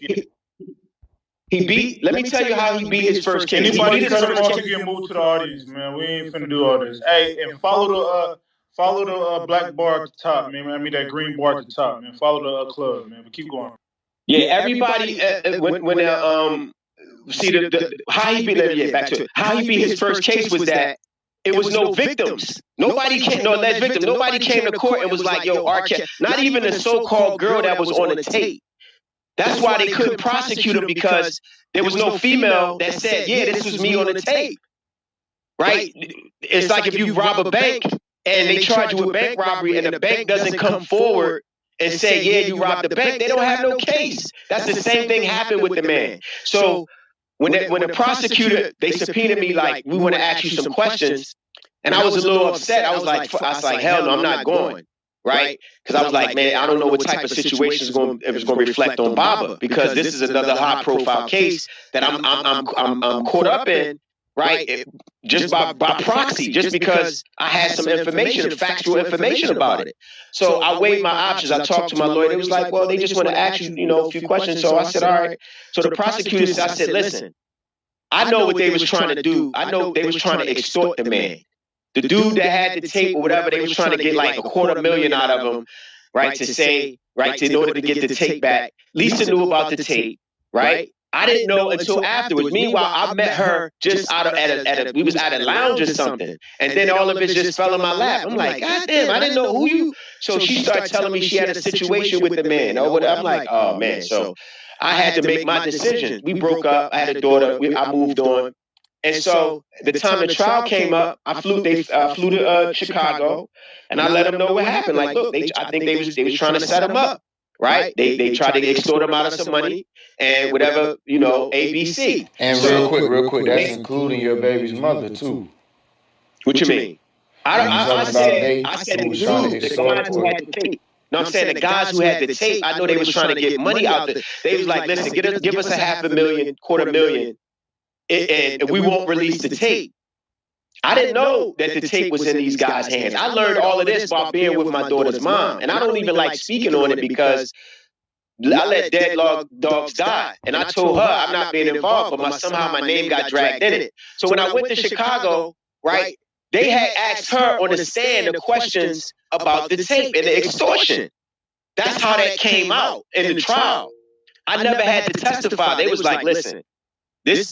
me tell you how he beat his first case. Anybody cut him off to get moved to the audience, man. We ain't finna do all this. Hey, and follow the black bar at the top, man. I mean that green bar at the top, man. Follow the club, man. But keep going. Yeah, everybody how he beat his first case was that it was no victims. No alleged victim. Nobody came to court and was like, yo, R. Kelly. Not even the so-called girl that was on the tape. That's why they couldn't prosecute him, because there was no female that said, yeah, this was me on the tape. Right? It's like if you rob a bank and they charge you with bank robbery and the bank doesn't come forward and say, yeah, you robbed the bank, they don't have no case. That's the same thing happened with the man. So when the prosecutor, they subpoenaed me like, we want to ask you some questions. And I was a little upset. I was like, hell no, I'm not going. Right? Because I was like, man, I don't know what type of situation it's going to reflect on Baba, because this is another high profile case that I'm caught up in, right? Just by proxy, just because I had some information, factual information about it. So I weighed my options. I talked to my lawyer. It was like, well, they just want to ask you, a few questions. So I said, all right. So the prosecutors, I said, listen, I know what they was trying to do. I know they was trying to extort the man. The dude that had the tape or whatever, they was trying to get like $250,000 out of him, right? In order to get the tape back. Lisa knew about the tape, right? I didn't know until afterwards. Meanwhile, I met her just we was at a lounge or something. And then all of it just fell in my lap. I'm like, God damn, I didn't know who you. So she started telling me she had a situation with the man. I'm like, oh man. So I had to make my decision. We broke up. I had a daughter. I moved on. And so the time the trial came up, I flew to Chicago, and I let them know what happened. Like, look, I think they was trying to set him up, right? They tried to extort him out of some money and whatever, ABC. And so, real quick, that's including your baby's mother too. What you mean? I said the guys who had the tape. No, I'm saying the guys who had the tape, I know they was trying to get money out there. They was like, listen, give us $500,000, $250,000. And we won't release the tape. I didn't know that the tape was in these guys' hands. I learned all of this while being with my daughter's mom. And I don't even like speaking on it because I let dead dogs die. And I told her I'm not being involved, but somehow my name got dragged in it. So when I went to Chicago, right, they had asked her on the stand the questions about the tape and the extortion. That's how that came out in the trial. I never had to testify. They was like, listen, they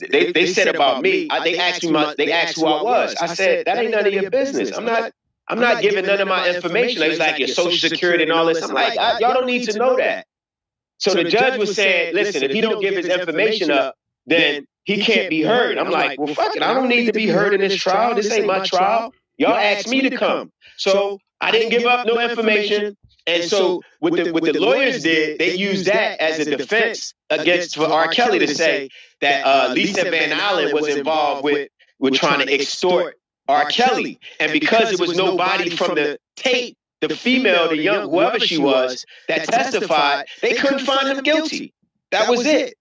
said about me. They asked who I was. I said, that ain't none of your business. I'm not giving none of my information. They was like, your social security and all this. I'm like, y'all don't need to know that. So the judge was saying, listen, if he don't give his information up, then he can't be heard. I'm like, well, fuck it. I don't need to be heard in this trial. This ain't my trial. Y'all asked me to come. So I didn't give up no information. And so what the lawyers did, they used that as a defense for R. Kelly to say that Lisa Van Allen was involved with trying to extort R. Kelly. And because it was nobody from the tape, the female, the young, whoever she was, that testified, they couldn't find him guilty. That was it.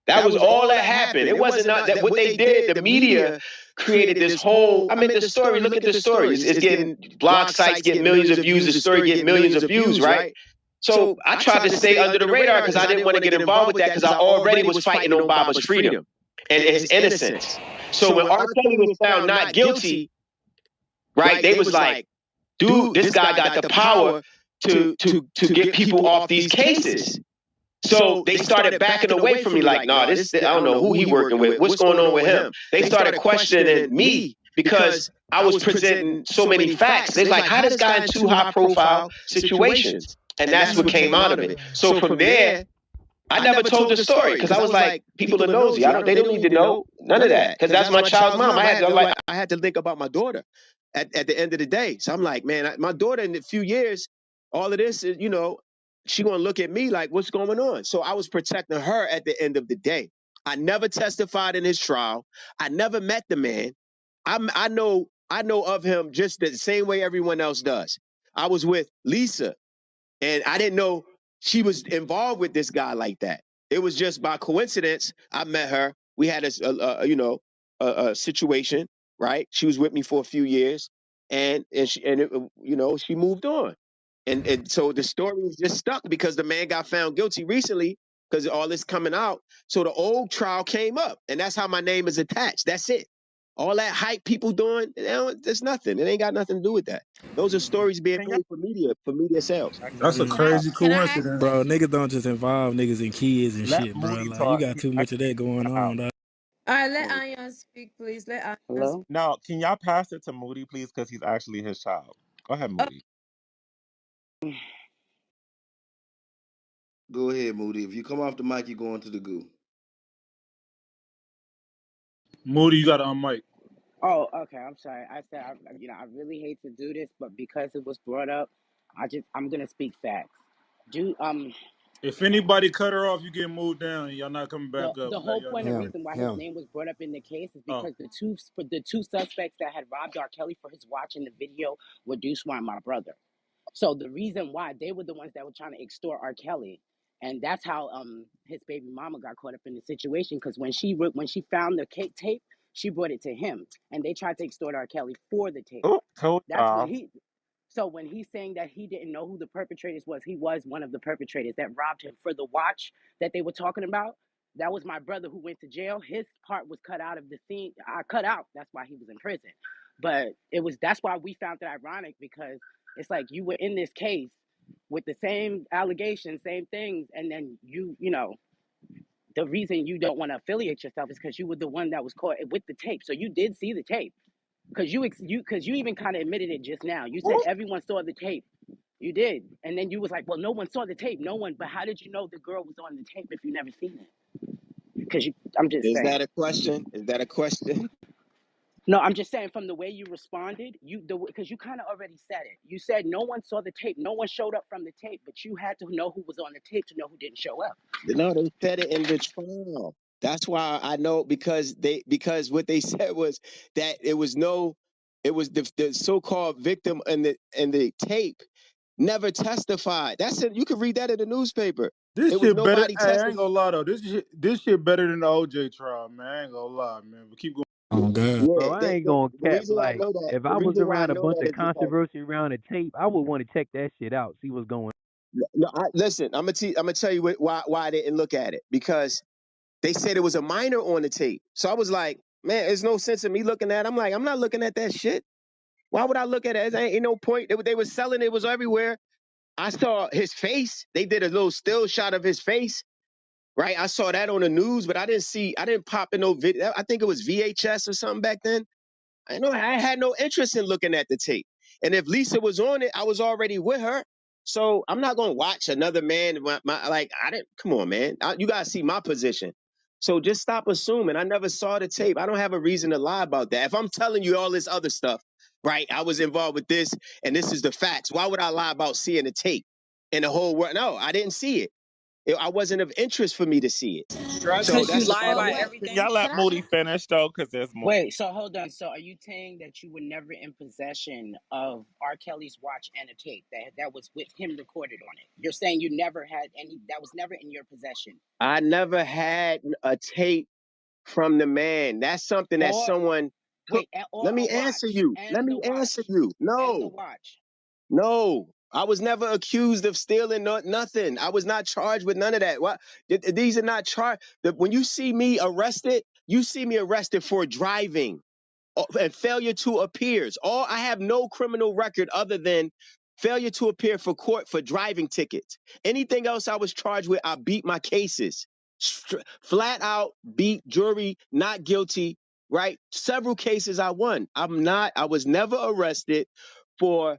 That was all that happened. It wasn't that what they did. The media created this whole, the story, look at the story. It's getting, blog sites get millions of views, the story get millions of views, right? So I tried to stay under the radar because I didn't want to get involved with that because I already was fighting on Baba's freedom and his innocence. So when R. Kelly was found not guilty, right, they was like, this guy got the power to get people off these cases. So they started backing away from me like, nah, this I don't know who he working with. What's going on with him? They started questioning me because I was presenting so many facts. They're like, how this guy in two high profile situations? And that's what came out of it. So from there, I never told the story because I was like, people are nosy. They don't need to know none of that because that's my child's mom. I had to think about my daughter at the end of the day. So I'm like, man, my daughter in a few years, all of this is, she gonna look at me like, what's going on? So I was protecting her at the end of the day. I never testified in his trial. I never met the man. I know of him just the same way everyone else does. I was with Lisa. And I didn't know she was involved with this guy like that. It was just by coincidence I met her. We had a situation, right? She was with me for a few years, and she moved on, and so the story was just stuck because the man got found guilty recently because all this coming out. So the old trial came up, and that's how my name is attached. That's it. All that hype people doing, there's nothing. It ain't got nothing to do with that. Those are stories being played for media sales. That's a crazy coincidence. Bro, niggas don't just involve niggas in kids and shit, bro. Like, you got too much of that going on, dog. All right, let Ion speak, please. Let Ion speak. No, can y'all pass it to Moody, please? Because he's actually his child. Go ahead, Moody. Go ahead, Moody. If you come off the mic, you're going to the goo. Moody, you got to unmic. Oh, okay. I'm sorry. I said, I really hate to do this, but because it was brought up, I'm gonna speak facts. If anybody cut her off, you get moved down. And y'all not coming back up. The whole point of reason why his name was brought up in the case is because the two suspects that had robbed R. Kelly for his watch in the video were Deuce and my brother. So the reason why they were the ones that were trying to extort R. Kelly, and that's how his baby mama got caught up in the situation, because when she found the tape, she brought it to him, and they tried to extort R. Kelly for the tape. So when he's saying that he didn't know who the perpetrators was, he was one of the perpetrators that robbed him for the watch that they were talking about. That was my brother who went to jail. His part was cut out of the scene. I cut out. That's why he was in prison. But that's why we found it ironic, because it's like you were in this case with the same allegations, same things, and then the reason you don't want to affiliate yourself is because you were the one that was caught with the tape. So you did see the tape. Because you even kind of admitted it just now. You said everyone saw the tape. You did. And then you was like, well, no one saw the tape. No one. But how did you know the girl was on the tape if you never seen it? Because I'm just saying. Is that a question? Is that a question? No, I'm just saying from the way you responded, because you kind of already said it. You said no one saw the tape. No one showed up from the tape. But you had to know who was on the tape to know who didn't show up. No, they said it in the trial. That's why I know, because what they said was that it was the so-called victim in the tape never testified. That's it. You can read that in the newspaper. This shit better. Hey, I ain't gonna lie though. This shit better than the OJ trial, man. I ain't gonna lie, man. But keep going. Oh God, yeah, bro, I ain't gonna cap. Like, if I was around a bunch of controversy around a tape, I would want to check that shit out, see what's going on. No, listen. I'm gonna tell you why I didn't look at it, because they said it was a minor on the tape. So I was like, man, there's no sense in me looking at it. I'm like, I'm not looking at that shit. Why would I look at it? Ain't no point. They were selling it was everywhere. I saw his face. They did a little still shot of his face, right? I saw that on the news, but I didn't pop in no video. I think it was VHS or something back then. I had no interest in looking at the tape. And if Lisa was on it, I was already with her. So I'm not gonna watch another man. Come on, man. You gotta see my position. So just stop assuming. I never saw the tape. I don't have a reason to lie about that. If I'm telling you all this other stuff, right? I was involved with this, and this is the facts. Why would I lie about seeing the tape in the whole world? No, I didn't see it. I wasn't of interest for me to see it. So that's you lie about everything. Y'all let Moody finish though, because there's more. Wait, so hold on. So are you saying that you were never in possession of R. Kelly's watch and a tape that was with him recorded on it? You're saying you never had any, that was never in your possession? I never had a tape from the man. That's something that someone. Wait, let me answer you. Let me answer you. No. No. I was never accused of stealing nothing. I was not charged with none of that. What? These are not charged. When you see me arrested, you see me arrested for driving. and failure to appears. I have no criminal record other than failure to appear for court for driving tickets. Anything else I was charged with, I beat my cases. Flat out beat jury, not guilty, right? Several cases I won. I was never arrested for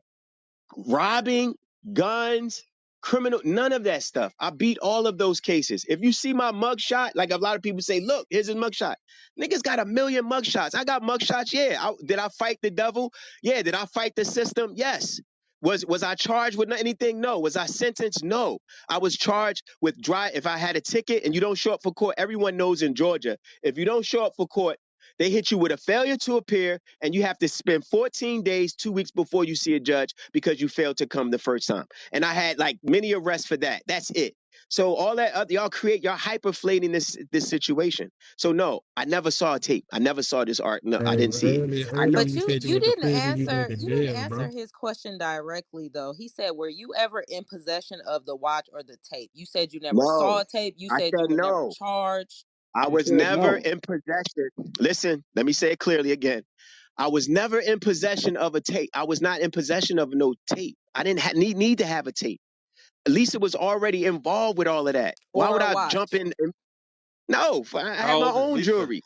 robbing, guns, criminal, none of that stuff. I beat all of those cases. If you see my mugshot, like a lot of people say, look, here's his mugshot. Niggas got a million mugshots. I got mugshots. Yeah. Did I fight the devil? Yeah. Did I fight the system? Yes. Was I charged with anything? No. Was I sentenced? No. I was charged with if I had a ticket and you don't show up for court, everyone knows in Georgia, if you don't show up for court, they hit you with a failure to appear, and you have to spend 14 days, 2 weeks before you see a judge because you failed to come the first time. And I had like many arrests for that. That's it. So all that y'all hyperflating this situation. So no, I never saw a tape. I never saw this art. No, I Hey, didn't see it. I know. earlier you said you You went to didn't prison, you went answer to you didn't jail, answer bro. his question directly though. He said, were you ever in possession of the watch or the tape? You said you never saw No, a tape. You I said said you were never no. charged. I You was said never no. in possession. Listen, let me say it clearly again. I was never in possession of a tape. I was not in possession of no tape. I didn't need to have a tape. Lisa was already involved with all of that. Why Or would a I jump watch. in? No, I had How my old is own Lisa? jury.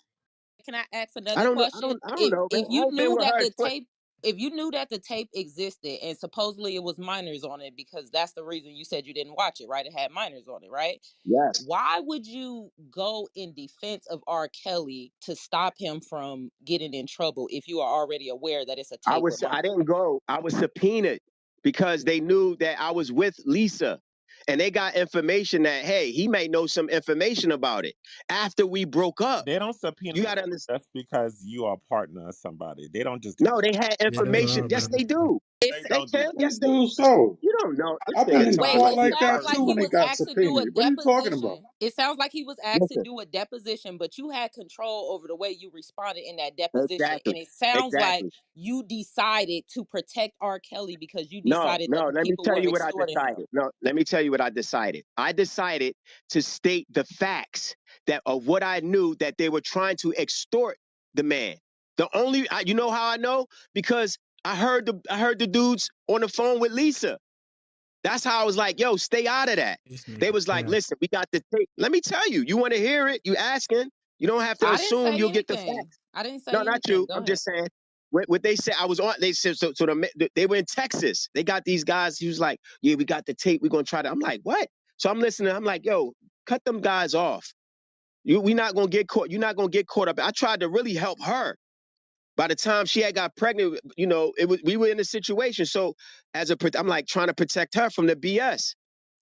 Can I ask I another don't know. question? I don't If know, man. if I you ain't been knew with that her. the tape if you knew that the tape existed and supposedly it was minors on it, because that's the reason you said you didn't watch it, right? It had minors on it, right? Yes. Why would you go in defense of R. Kelly to stop him from getting in trouble if you are already aware that it's a tape with I minors? didn't go. I was subpoenaed because they knew that I was with Lisa. And they got information that, hey, he may know some information about it. After we broke up, They don't subpoena you got to understand. just because you are a partner of somebody. They don't just do No, they had Yeah, that's what information. I was Yes, about to they say. do. It's, they They don't do can. that. Yes, They do so. you don't know. This I've been nigga in wait, talking trial like it he like sounds that like too he when they was got asked to do a subpoenaed. What are you talking about? deposition. It sounds like he was asked to listen. do a deposition, but you had control over the way you responded in that deposition. Exactly. And it sounds like Exactly. you decided to protect R. Kelly because you No, decided that no, the let me people tell were you what I extorting him. decided. No, let me tell you what I decided. I decided to state the facts that of what I knew that they were trying to extort the man. You know how I know? Because I heard the dudes on the phone with Lisa. That's how I was like, yo, stay out of that. This They nigga was like, cap. listen, we got the tape. Let me tell you, you want to hear it? You asking. You don't have to I didn't assume say you'll get the anything. facts. I didn't No, say not anything. you. Go I'm ahead. just saying what they said. I was on. They said they were in Texas. They got these guys. He was like, yeah, we got the tape. We're gonna try to. I'm like, what? So I'm listening. I'm like, yo, cut them guys off. We not gonna get caught. You're not gonna get caught up. I tried to really help her. By the time she had got pregnant, we were in a situation. So I'm like trying to protect her from the BS.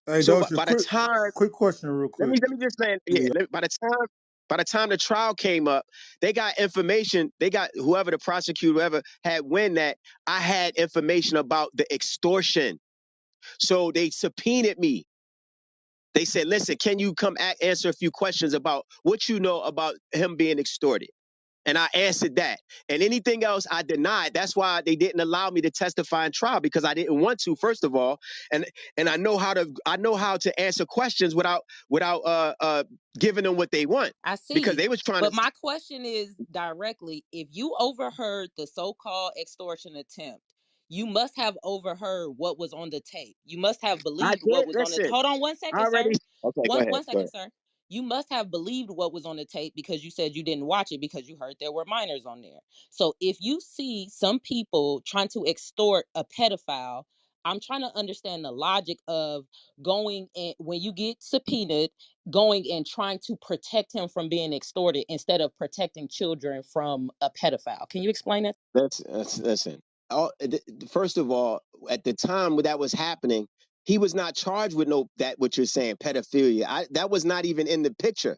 Hey, So Dosha, by the time, quick question, real quick. let me just say, Yeah. by the time the trial came up, they got information. They got whoever the prosecutor, whoever had win that I had information about the extortion. So they subpoenaed me. They said, listen, can you come answer a few questions about what you know about him being extorted? And I answered that. And anything else I denied. That's why they didn't allow me to testify in trial because I didn't want to, first of all. And I know how to answer questions without giving them what they want. I Because see. they was trying to But my question is directly, if you overheard the so-called extortion attempt, you must have overheard what was on the tape. You must have I believed what did was on the listen. Hold on one I second, already sir. Okay, go One ahead. one second, sir. You must have believed what was on the tape because you said you didn't watch it because you heard there were minors on there. So if you see some people trying to extort a pedophile, I'm trying to understand the logic of going and when you get subpoenaed, going and trying to protect him from being extorted instead of protecting children from a pedophile. Can you explain that? Listen. First of all, at the time when that was happening, he was not charged with what you're saying, pedophilia. That was not even in the picture.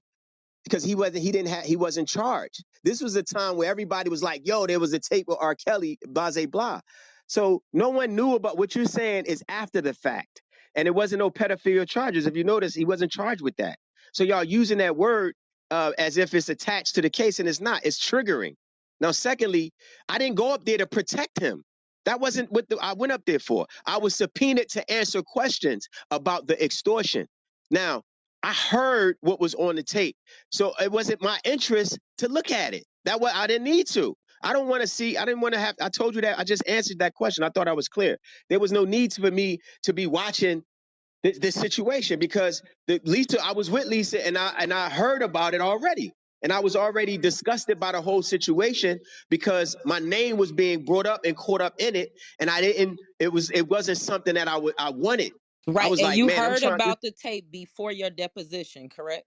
Because he wasn't charged. This was a time where everybody was like, yo, there was a tape with R. Kelly, blah, blah, blah. So no one knew about what you're saying is after the fact. And it wasn't no pedophilia charges. If you notice, he wasn't charged with that. So y'all using that word as if it's attached to the case, and it's not. It's triggering. Now, secondly, I didn't go up there to protect him. That wasn't what I went up there for. I was subpoenaed to answer questions about the extortion. Now, I heard what was on the tape. So it wasn't my interest to look at it. I didn't need to. I don't want to see. I didn't want to have. I told you that. I just answered that question. I thought I was clear. There was no need for me to be watching this situation because Lisa. I was with Lisa, and I heard about it already, and I was already disgusted by the whole situation because my name was being brought up and caught up in it, and I didn't. It wasn't something that I wanted. I Right. was And like, you man, I'm heard trying. about the tape before your deposition, correct?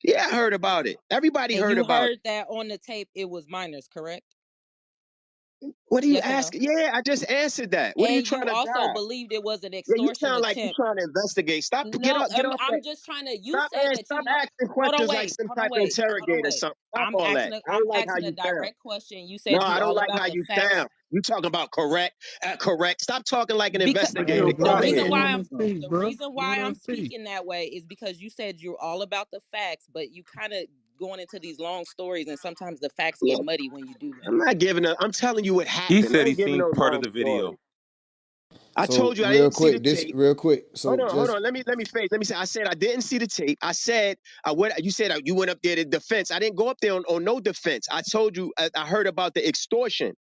Yeah, I heard about it. Everybody And heard you about it. heard that on the tape it was minors, correct? What are you Yes or no? asking? Yeah, I just answered that. What are you And trying you to also dodge? believed it was an Yeah, you extortion sound like you're attempt. trying to investigate. Stop. Get No, up. Get off that. I'm just trying to. You Stop. say that Stop you. asking Hold on, questions like wait. some Hold on, type of wait. Hold on, interrogator or wait. something. Stop all that. I I'm don't like how asking a you sound. direct question. You No, said you I don't all like about how the you facts sound. You talking about correct, correct. Stop talking like an because investigator. Yo, Get the bro, out of let reason here. that why woman I'm speak, the bro. reason Let why her I'm speak. speaking that way is because you said you're all about the facts, but you kind of going into these long stories, and sometimes the facts get Look, muddy when you do that. I'm not giving up. I'm telling you what He happened. I said he ain't giving seen no part of long the story. video. I So told you I real didn't see the quick, this tape. real quick. So Hold just on. Let me finish. Let me say. I said I didn't see the tape. I said I went. You said you went up there to defense. I didn't go up there on no defense. I told you I heard about the extortion.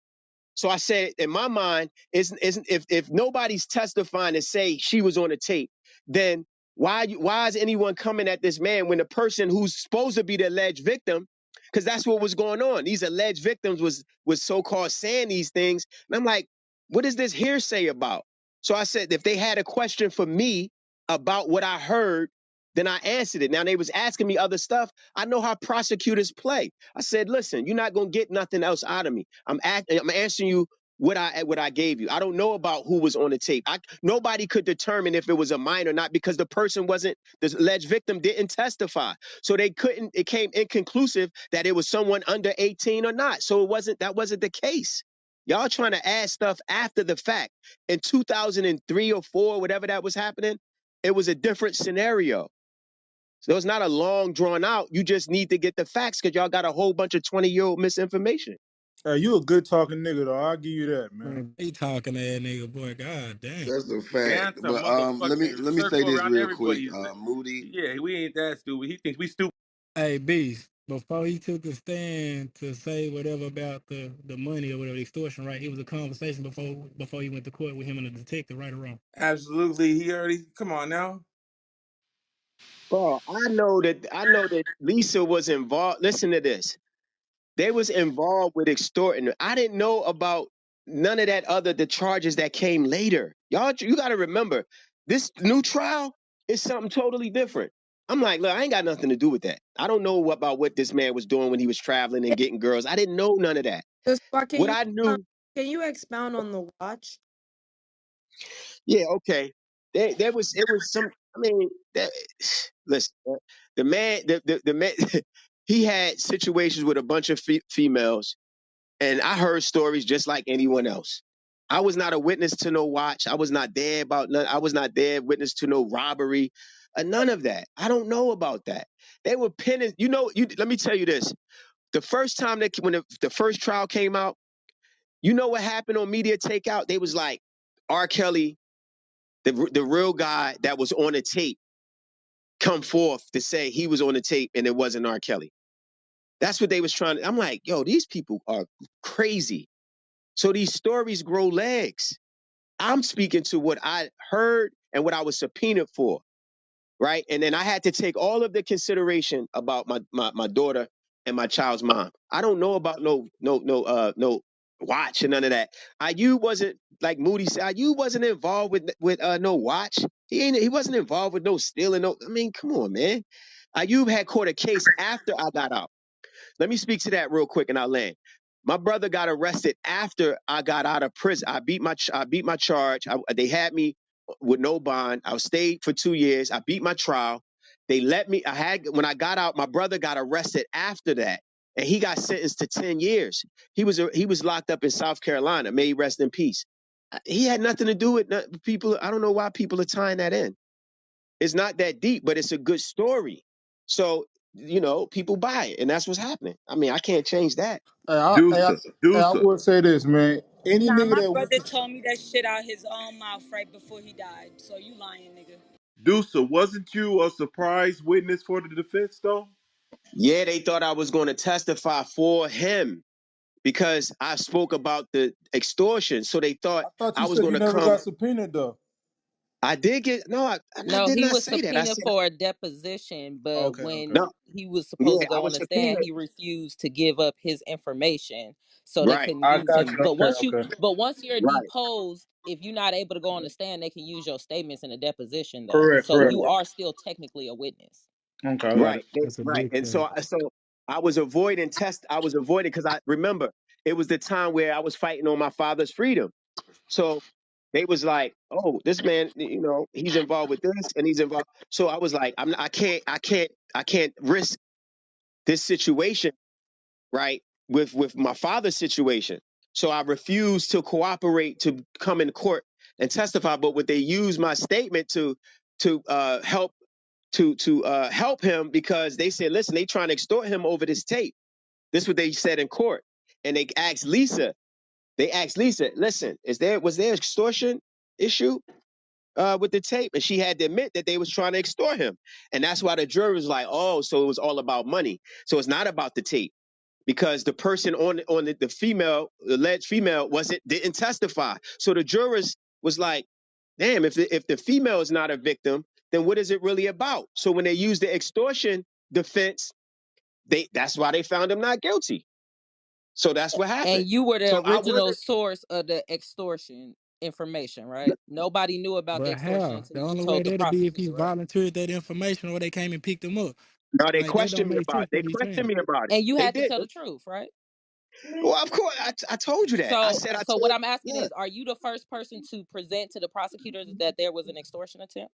So I said, in my mind, isn't if nobody's testifying to say she was on the tape, then why is anyone coming at this man when the person who's supposed to be the alleged victim, because that's what was going on. These alleged victims was so-called saying these things, and I'm like, what is this hearsay about? So I said, if they had a question for me about what I heard, then I answered it. Now they was asking me other stuff. I know how prosecutors play. I said, listen, you're not gonna get nothing else out of me. I'm answering you what I gave you. I don't know about who was on the tape. Nobody could determine if it was a minor or not because the alleged victim didn't testify. So they couldn't, it came inconclusive that it was someone under 18 or not. So that wasn't the case. Y'all trying to add stuff after the fact. In 2003 or 4, whatever that was happening, it was a different scenario. So it's not a long drawn out. You just need to get the facts because y'all got a whole bunch of 20-year-old misinformation. Hey, you a good talking nigga though. I'll give you that, man. Man, he talking to that nigga, boy. God damn. that's a fact. That's a But motherfucking let me say circle this around real quick. everybody. Moody. Yeah, we ain't that stupid. He thinks we stupid. Hey, Beast, before he took the stand to say whatever about the money or whatever, extortion, right? It was a conversation before he went to court with him and the detective, right or wrong? Absolutely. He already. Come on now. Bro, I know that Lisa was involved. Listen to this. They was involved with extorting. I didn't know about none of that the charges that came later. You got to remember, this new trial is something totally different. I'm like, look, I ain't got nothing to do with that. I don't know about what this man was doing when he was traveling and getting girls. I didn't know none of that. Just why What I knew, can you expound on the watch? yeah, okay. It was some. I mean, listen, the man, the man, he had situations with a bunch of females, and I heard stories just like anyone else. I was not a witness to no watch. I was not there about none. I was not there witness to no robbery, none of that. I don't know about that. They were pinning. Let me tell you this. The first time when the first trial came out, you know what happened on media takeout? They was like, R. Kelly, the real guy that was on the tape, come forth to say he was on the tape and it wasn't R. Kelly. That's what they was trying to. I'm like, yo, these people are crazy. So these stories grow legs. I'm speaking to what I heard and what I was subpoenaed for, right? And then I had to take all of the consideration about my daughter and my child's mom. I don't know about no watch and none of that. IU wasn't, like Moody said, IU wasn't involved with no watch. He wasn't involved with no stealing. I mean, come on, man. IU had caught a case after I got out. Let me speak to that real quick and I'll land. My brother got arrested after I got out of prison. I beat my charge. They had me with no bond. I stayed for 2 years. I beat my trial. They let me. When I got out, my brother got arrested after that, and he got sentenced to 10 years. He was locked up in South Carolina. May he rest in peace. He had nothing to do with people. I don't know why people are tying that in. It's not that deep, but it's a good story. So, people buy it, and that's what's happening. I mean, I can't change that. I would say this, man. Any Nah, nigga my that brother told me that shit out his own mouth right before he died. So you lying, nigga. Dusa, wasn't you a surprise witness for the defense though? Yeah, they thought I was going to testify for him. because I spoke about the extortion. So they thought I thought I you was said going you to never come. got subpoenaed though. I did get, no, I No, did he not was say that. I subpoenaed said, for a deposition, but Okay, when okay. no, he was supposed yeah, to I go on was the stand, subpoenaed. he refused to give up his information, so they Right, couldn't I use got him. you. Okay. But once you're right, deposed, if you're not able to go on the stand, they can use your statements in a deposition, though. Correct, So correct. you are still technically a witness. Okay, I got right, it. That's a right. big And thing. so I was avoiding I was avoiding because I remember it was the time where I was fighting on my father's freedom. So they was like, "Oh, this man, he's involved with this and he's involved." So I was like, I can't risk this situation, right? With my father's situation. So I refused to cooperate to come in court and testify. But what they used my statement to help him because they said, "Listen, they trying to extort him over this tape." This is what they said in court, and they asked Lisa. They asked Lisa, "Listen, was there extortion issue with the tape?" And she had to admit that they was trying to extort him, and that's why the jury was like, "Oh, so it was all about money. So it's not about the tape." Because the person on the female, the alleged female, didn't testify. So the jurors was like, damn, if the female is not a victim, then what is it really about? So when they used the extortion defense, that's why they found him not guilty. So that's what And happened. you were the So I original wasn't. source of the extortion information, right? Nobody knew about the But extortion how? until The you only way told the that'll be if he prosecutor, right? volunteered that information or they came and picked him up. No, they Like that don't questioned me make about sense it. They what he's questioned saying. me about it. And you They had to did. tell the truth, right? Well, of course, I told you that. I So, said I so what told. I'm asking Yeah. is, are you the first person to present to the prosecutors that there was an extortion attempt?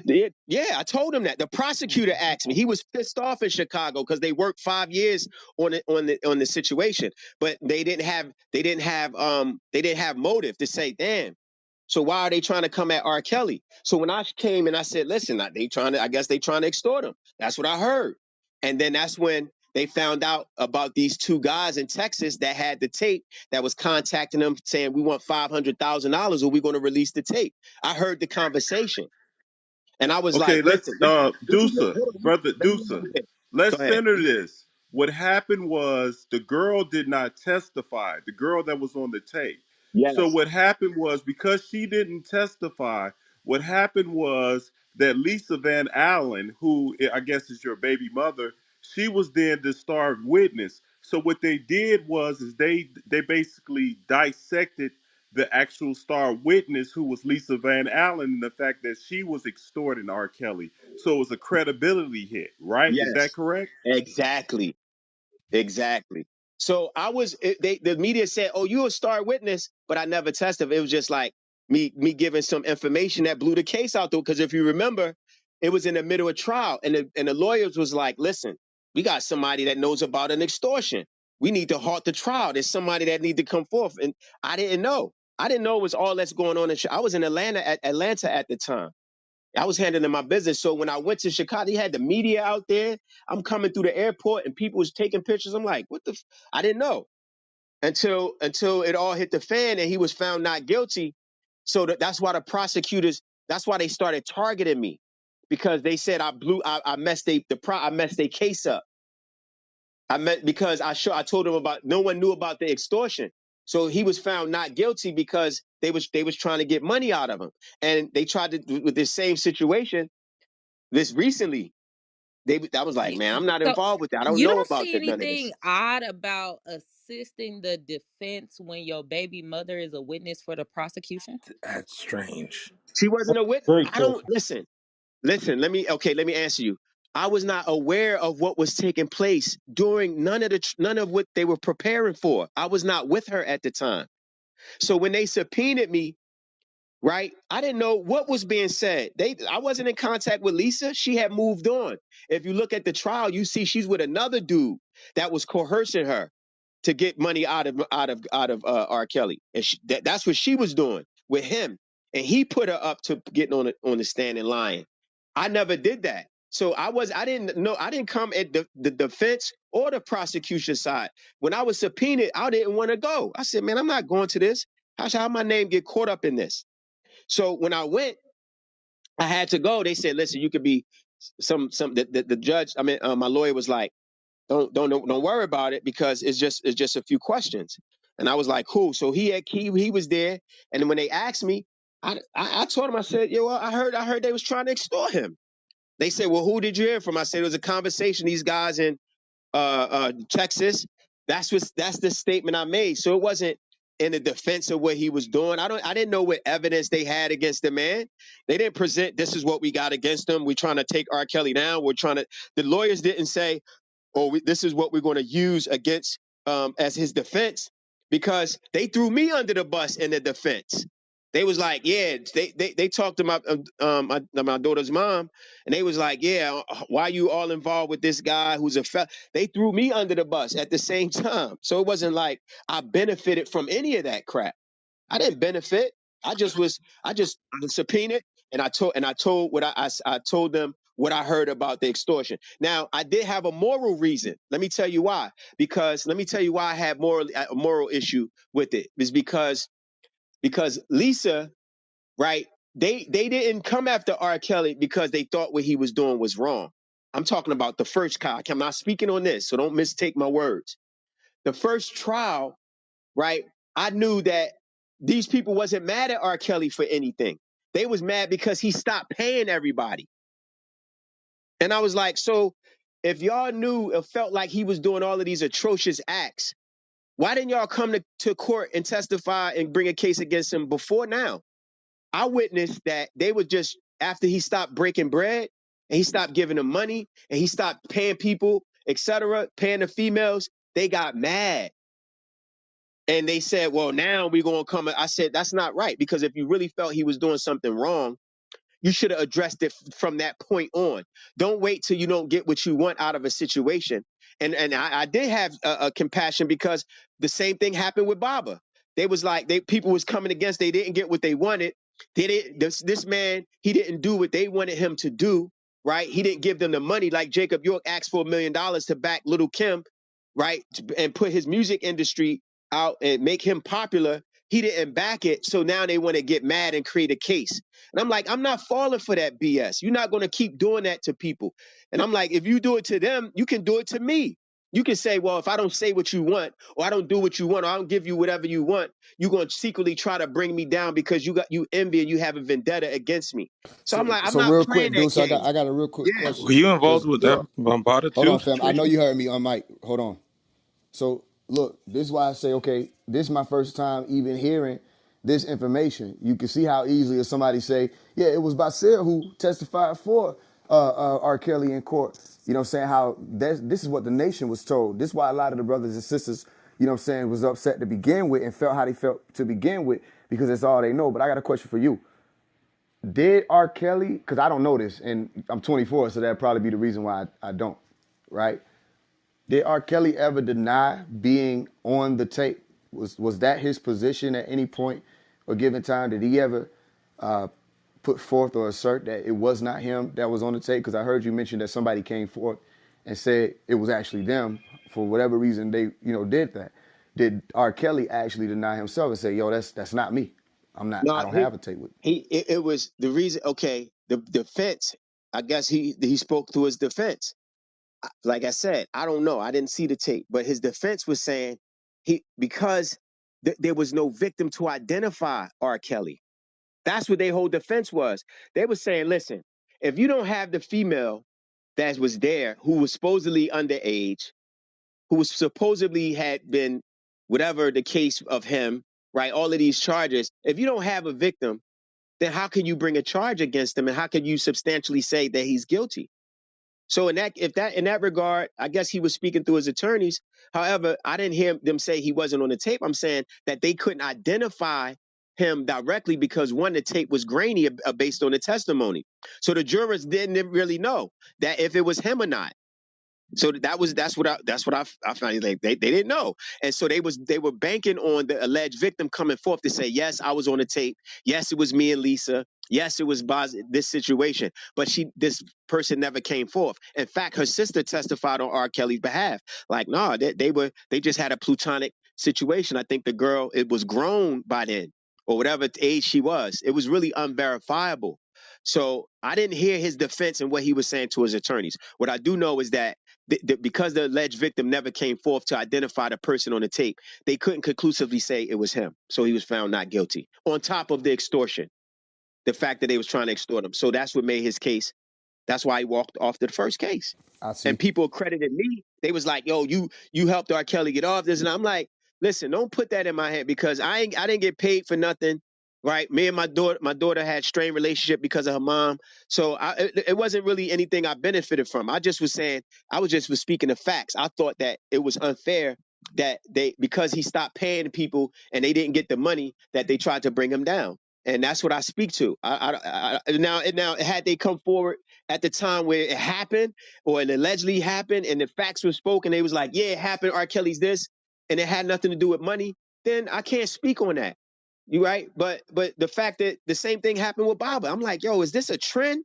Yeah, I told him that. The prosecutor asked me. He was pissed off in Chicago because they worked 5 years on the situation, but they didn't have motive to say, damn. So why are they trying to come at R. Kelly? So when I came and I said, listen, I guess they trying to extort him. That's what I heard. And then that's when they found out about these two guys in Texas that had the tape that was contacting them saying, we want $500,000 or we're going to release the tape. I heard the conversation. And I was like, Okay, let's listen, this is Dusa, hold on, brother let me Dusa. go Let's ahead. center this. What happened was the girl did not testify. The girl that was on the tape. So Yes, what happened was because she didn't testify, what happened was that Lisa Van Allen, who I guess is your baby mother, she was then the star witness. So what they did was is they basically dissected the actual star witness who was Lisa Van Allen and the fact that she was extorting R. Kelly. So it was a credibility hit, right? Is that yes, correct? exactly. Exactly. So the media said, "Oh, you a star witness," but I never testified. It was just like me giving some information that blew the case out though. Because if you remember, it was in the middle of trial, and the lawyers was like, "Listen, we got somebody that knows about an extortion. We need to halt the trial. There's somebody that need to come forth." And I didn't know. I didn't know it was all that's going on I was in Atlanta at the time. I was handling my business. So when I went to Chicago, he had the media out there. I'm coming through the airport and people was taking pictures. I'm like, what the? I didn't know until it all hit the fan and he was found not guilty. So that's why the prosecutors, that's why they started targeting me because they said I messed I messed their case up. Because I told them about, no one knew about the extortion. So he was found not guilty because they was trying to get money out of him. And they tried to, with this same situation, this recently, I was like, You, man, I'm not so involved with that. I don't you know don't about see none of anything this. odd about assisting the defense when your baby mother is a witness for the prosecution? That's strange. She wasn't a witness. Great I don't question. listen. Let me answer you. I was not aware of what was taking place during none of what they were preparing for. I was not with her at the time. So when they subpoenaed me, right? I didn't know what was being said. I wasn't in contact with Lisa. She had moved on. If you look at the trial, you see she's with another dude that was coercing her to get money out of R. Kelly, and that's what she was doing with him, and he put her up to getting on the stand and lying. I never did that. So I didn't know. I didn't come at the defense or the prosecution side. When I was subpoenaed, I didn't want to go. I said, man, I'm not going to this. How my name get caught up in this? So when I went, I had to go. They said, listen, you could be the judge. I mean, my lawyer was like, don't worry about it because it's just a few questions. And I was like, cool. So he was there, and then when they asked me, I told him, I said, yeah, well, I heard they was trying to extort him. They said, well, who did you hear from? I said it was a conversation. These guys in Texas. That's the statement I made. So it wasn't in the defense of what he was doing. I didn't know what evidence they had against the man. They didn't present this is what we got against him. We're trying to take R. Kelly down. The lawyers didn't say, this is what we're going to use against as his defense, because they threw me under the bus in the defense. They was like, yeah, they talked to my daughter's mom, and they was like, yeah, why you all involved with this guy who's they threw me under the bus at the same time. So it wasn't like I benefited from any of that crap. I didn't benefit. I just subpoenaed, and I told what I told them what I heard about the extortion. Now, I did have a moral reason. Let me tell you why. Because let me tell you why I had a moral issue with it. Is because Lisa, right? They didn't come after R. Kelly because they thought what he was doing was wrong. I'm talking about the first trial. I'm not speaking on this, so don't mistake my words. The first trial, right? I knew that these people wasn't mad at R. Kelly for anything. They was mad because he stopped paying everybody. And I was like, so if y'all knew or felt like he was doing all of these atrocious acts, why didn't y'all come to court and testify and bring a case against him before now? I witnessed that they were just, after he stopped breaking bread and he stopped giving them money and he stopped paying people, etc., paying the females, they got mad. And they said, well, now we're going to come. I said, that's not right. Because if you really felt he was doing something wrong, you should have addressed it from that point on. Don't wait till you don't get what you want out of a situation. And I did have a compassion because the same thing happened with Baba. They was like, people was coming against, they didn't get what they wanted. This man, he didn't do what they wanted him to do, right? He didn't give them the money like Jacob York asked for $1 million to back Little Kim, right? And put his music industry out and make him popular. He didn't back it. So now they want to get mad and create a case. And I'm like, I'm not falling for that BS. You're not going to keep doing that to people. And I'm like, if you do it to them, you can do it to me. You can say, well, if I don't say what you want, or I don't do what you want, or I don't give you whatever you want, you're going to secretly try to bring me down because you envy and you have a vendetta against me. So I'm like, I'm So not real playing quick, that Deuce, I game. got a real quick Yeah. Were question. you involved Because with look, that Bombada hold 2 on, fam. I know situation? you heard me on mic. Hold on. So look, this is why I say, okay, this is my first time even hearing this information. You can see how easily if somebody say, yeah, it was Basir who testified for R. Kelly in court. You know what I'm saying? How this is what the nation was told. This is why a lot of the brothers and sisters, you know what I'm saying, was upset to begin with and felt how they felt to begin with because that's all they know. But I got a question for you. Did R. Kelly, because I don't know this, and I'm 24, so that'd probably be the reason why I don't, right? Did R. Kelly ever deny being on the tape? Was that his position at any point or given time? Did he ever put forth or assert that it was not him that was on the tape? Because I heard you mention that somebody came forth and said it was actually them for whatever reason they did that. Did R. Kelly actually deny himself and say, "Yo, that's not me. I No, don't have a tape with." it was the reason. Okay, the defense. I guess he spoke to his defense. Like I said, I don't know. I didn't see the tape, but his defense was saying because there was no victim to identify R. Kelly. That's what their whole defense was. They were saying, listen, if you don't have the female that was there who was supposedly underage, who was supposedly had been whatever the case of him, right? All of these charges. If you don't have a victim, then how can you bring a charge against him, and how can you substantially say that he's guilty? So in that regard, I guess he was speaking through his attorneys. However, I didn't hear them say he wasn't on the tape. I'm saying that they couldn't identify him directly because one, the tape was grainy based on the testimony. So the jurors didn't really know that if it was him or not. So that's what I found. Like they didn't know, and so they were banking on the alleged victim coming forth to say, yes, I was on the tape. Yes, it was me and Lisa. Yes, it was this situation. But this person never came forth. In fact, her sister testified on R. Kelly's behalf. Like, no, they just had a plutonic situation. I think the girl, it was grown by then, or whatever age she was. It was really unverifiable. So I didn't hear his defense and what he was saying to his attorneys. What I do know is that because the alleged victim never came forth to identify the person on the tape, they couldn't conclusively say it was him. So he was found not guilty. On top of the extortion, the fact that they was trying to extort him. So that's what made his case. That's why he walked off the first case. I see. And people credited me. They was like, "Yo, you helped R. Kelly get off this," and I'm like, "Listen, don't put that in my head because I didn't get paid for nothing, right? Me and my daughter had strained relationship because of her mom, so it wasn't really anything I benefited from. I just was saying, was speaking the facts. I thought that it was unfair that because he stopped paying people and they didn't get the money that they tried to bring him down." And that's what I speak to. Now, had they come forward at the time where it happened or it allegedly happened and the facts were spoken, they was like, yeah, it happened, R. Kelly's this, and it had nothing to do with money, then I can't speak on that. You right? But the fact that the same thing happened with Baba, I'm like, yo, is this a trend?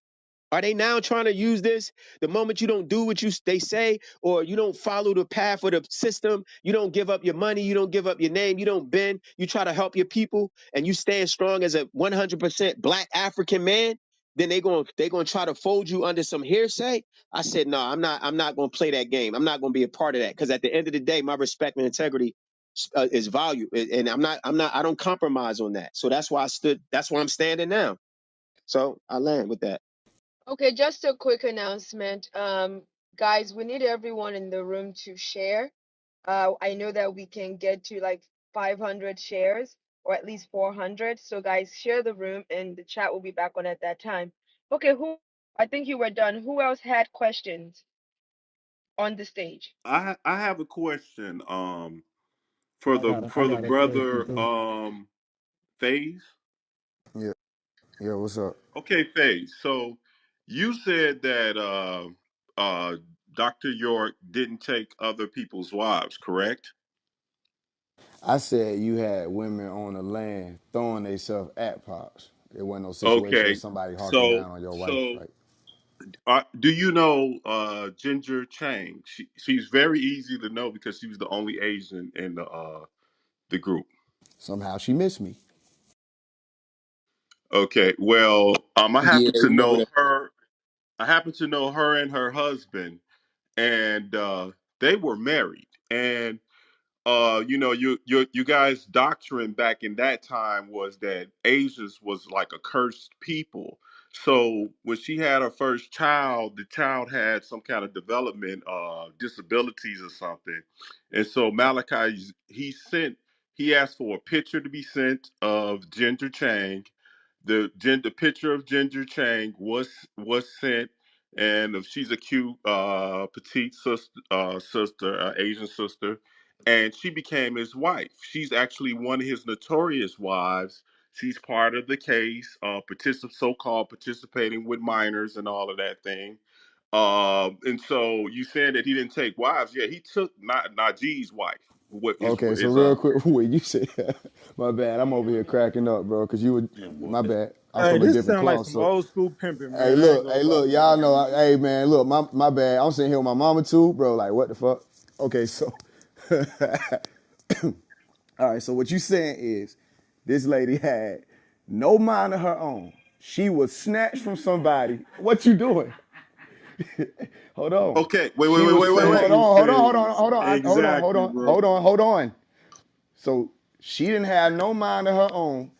Are they now trying to use this? The moment you don't do what they say, or you don't follow the path of the system, you don't give up your money, you don't give up your name, you don't bend, you try to help your people, and you stand strong as a 100% Black African man, then they gonna try to fold you under some hearsay. I said, no, I'm not gonna play that game. I'm not gonna be a part of that because at the end of the day, my respect and integrity is value, and I don't compromise on that. So that's why I stood. That's why I'm standing now. So I land with that. Okay, just a quick announcement. Guys, we need everyone in the room to share. I know that we can get to like 500 shares or at least 400. So guys, share the room and the chat will be back on at that time. Okay, I think you were done. Who else had questions on the stage? I have a question. I got For the a question brother, too. Faze. Yeah. Yeah. What's up? Okay, Faze. So you said that Dr. York didn't take other people's wives, correct? I said you had women on the land throwing themselves at Pops. It wasn't no situation where Okay. somebody harking So down on your wife, so right? do you know Ginger Chang? She's very easy to know because she was the only Asian in the group. Somehow she missed me. Okay. Well, I Yeah, happen to remember know that. her. I happen to know her and her husband, and they were married. And you guys' doctrine back in that time was that Asians was like a cursed people. So when she had her first child, the child had some kind of development disabilities or something, and so Malachi he asked for a picture to be sent of Ginger Chang. The picture of Ginger Chang was sent, and if she's a cute petite sister, Asian sister, and she became his wife. She's actually one of his notorious wives. She's part of the case, so-called participating with minors and all of that thing. And so you saying that he didn't take wives? Yeah, he took Najee's wife. What is Okay, so is real quick, wait, you said, my bad, I'm over here cracking up, bro, because you would, my bad, I'm Hey, from a this different sound like cloth, some so, old school pimping, man. I ain't gonna hey, lie. look, y'all know, hey, man, look, my bad, I'm sitting here with my mama too, bro, like, what the fuck? Okay, so, all right, so what you saying is, this lady had no mind of her own. She was snatched from somebody. What you doing? Hold on. okay. Wait, wait, She wait, was, wait, wait, hold wait. Exactly, on, hold on, hold on, Faze. hold on, hold Exactly, on, bro. hold on. So she didn't have no mind of her own.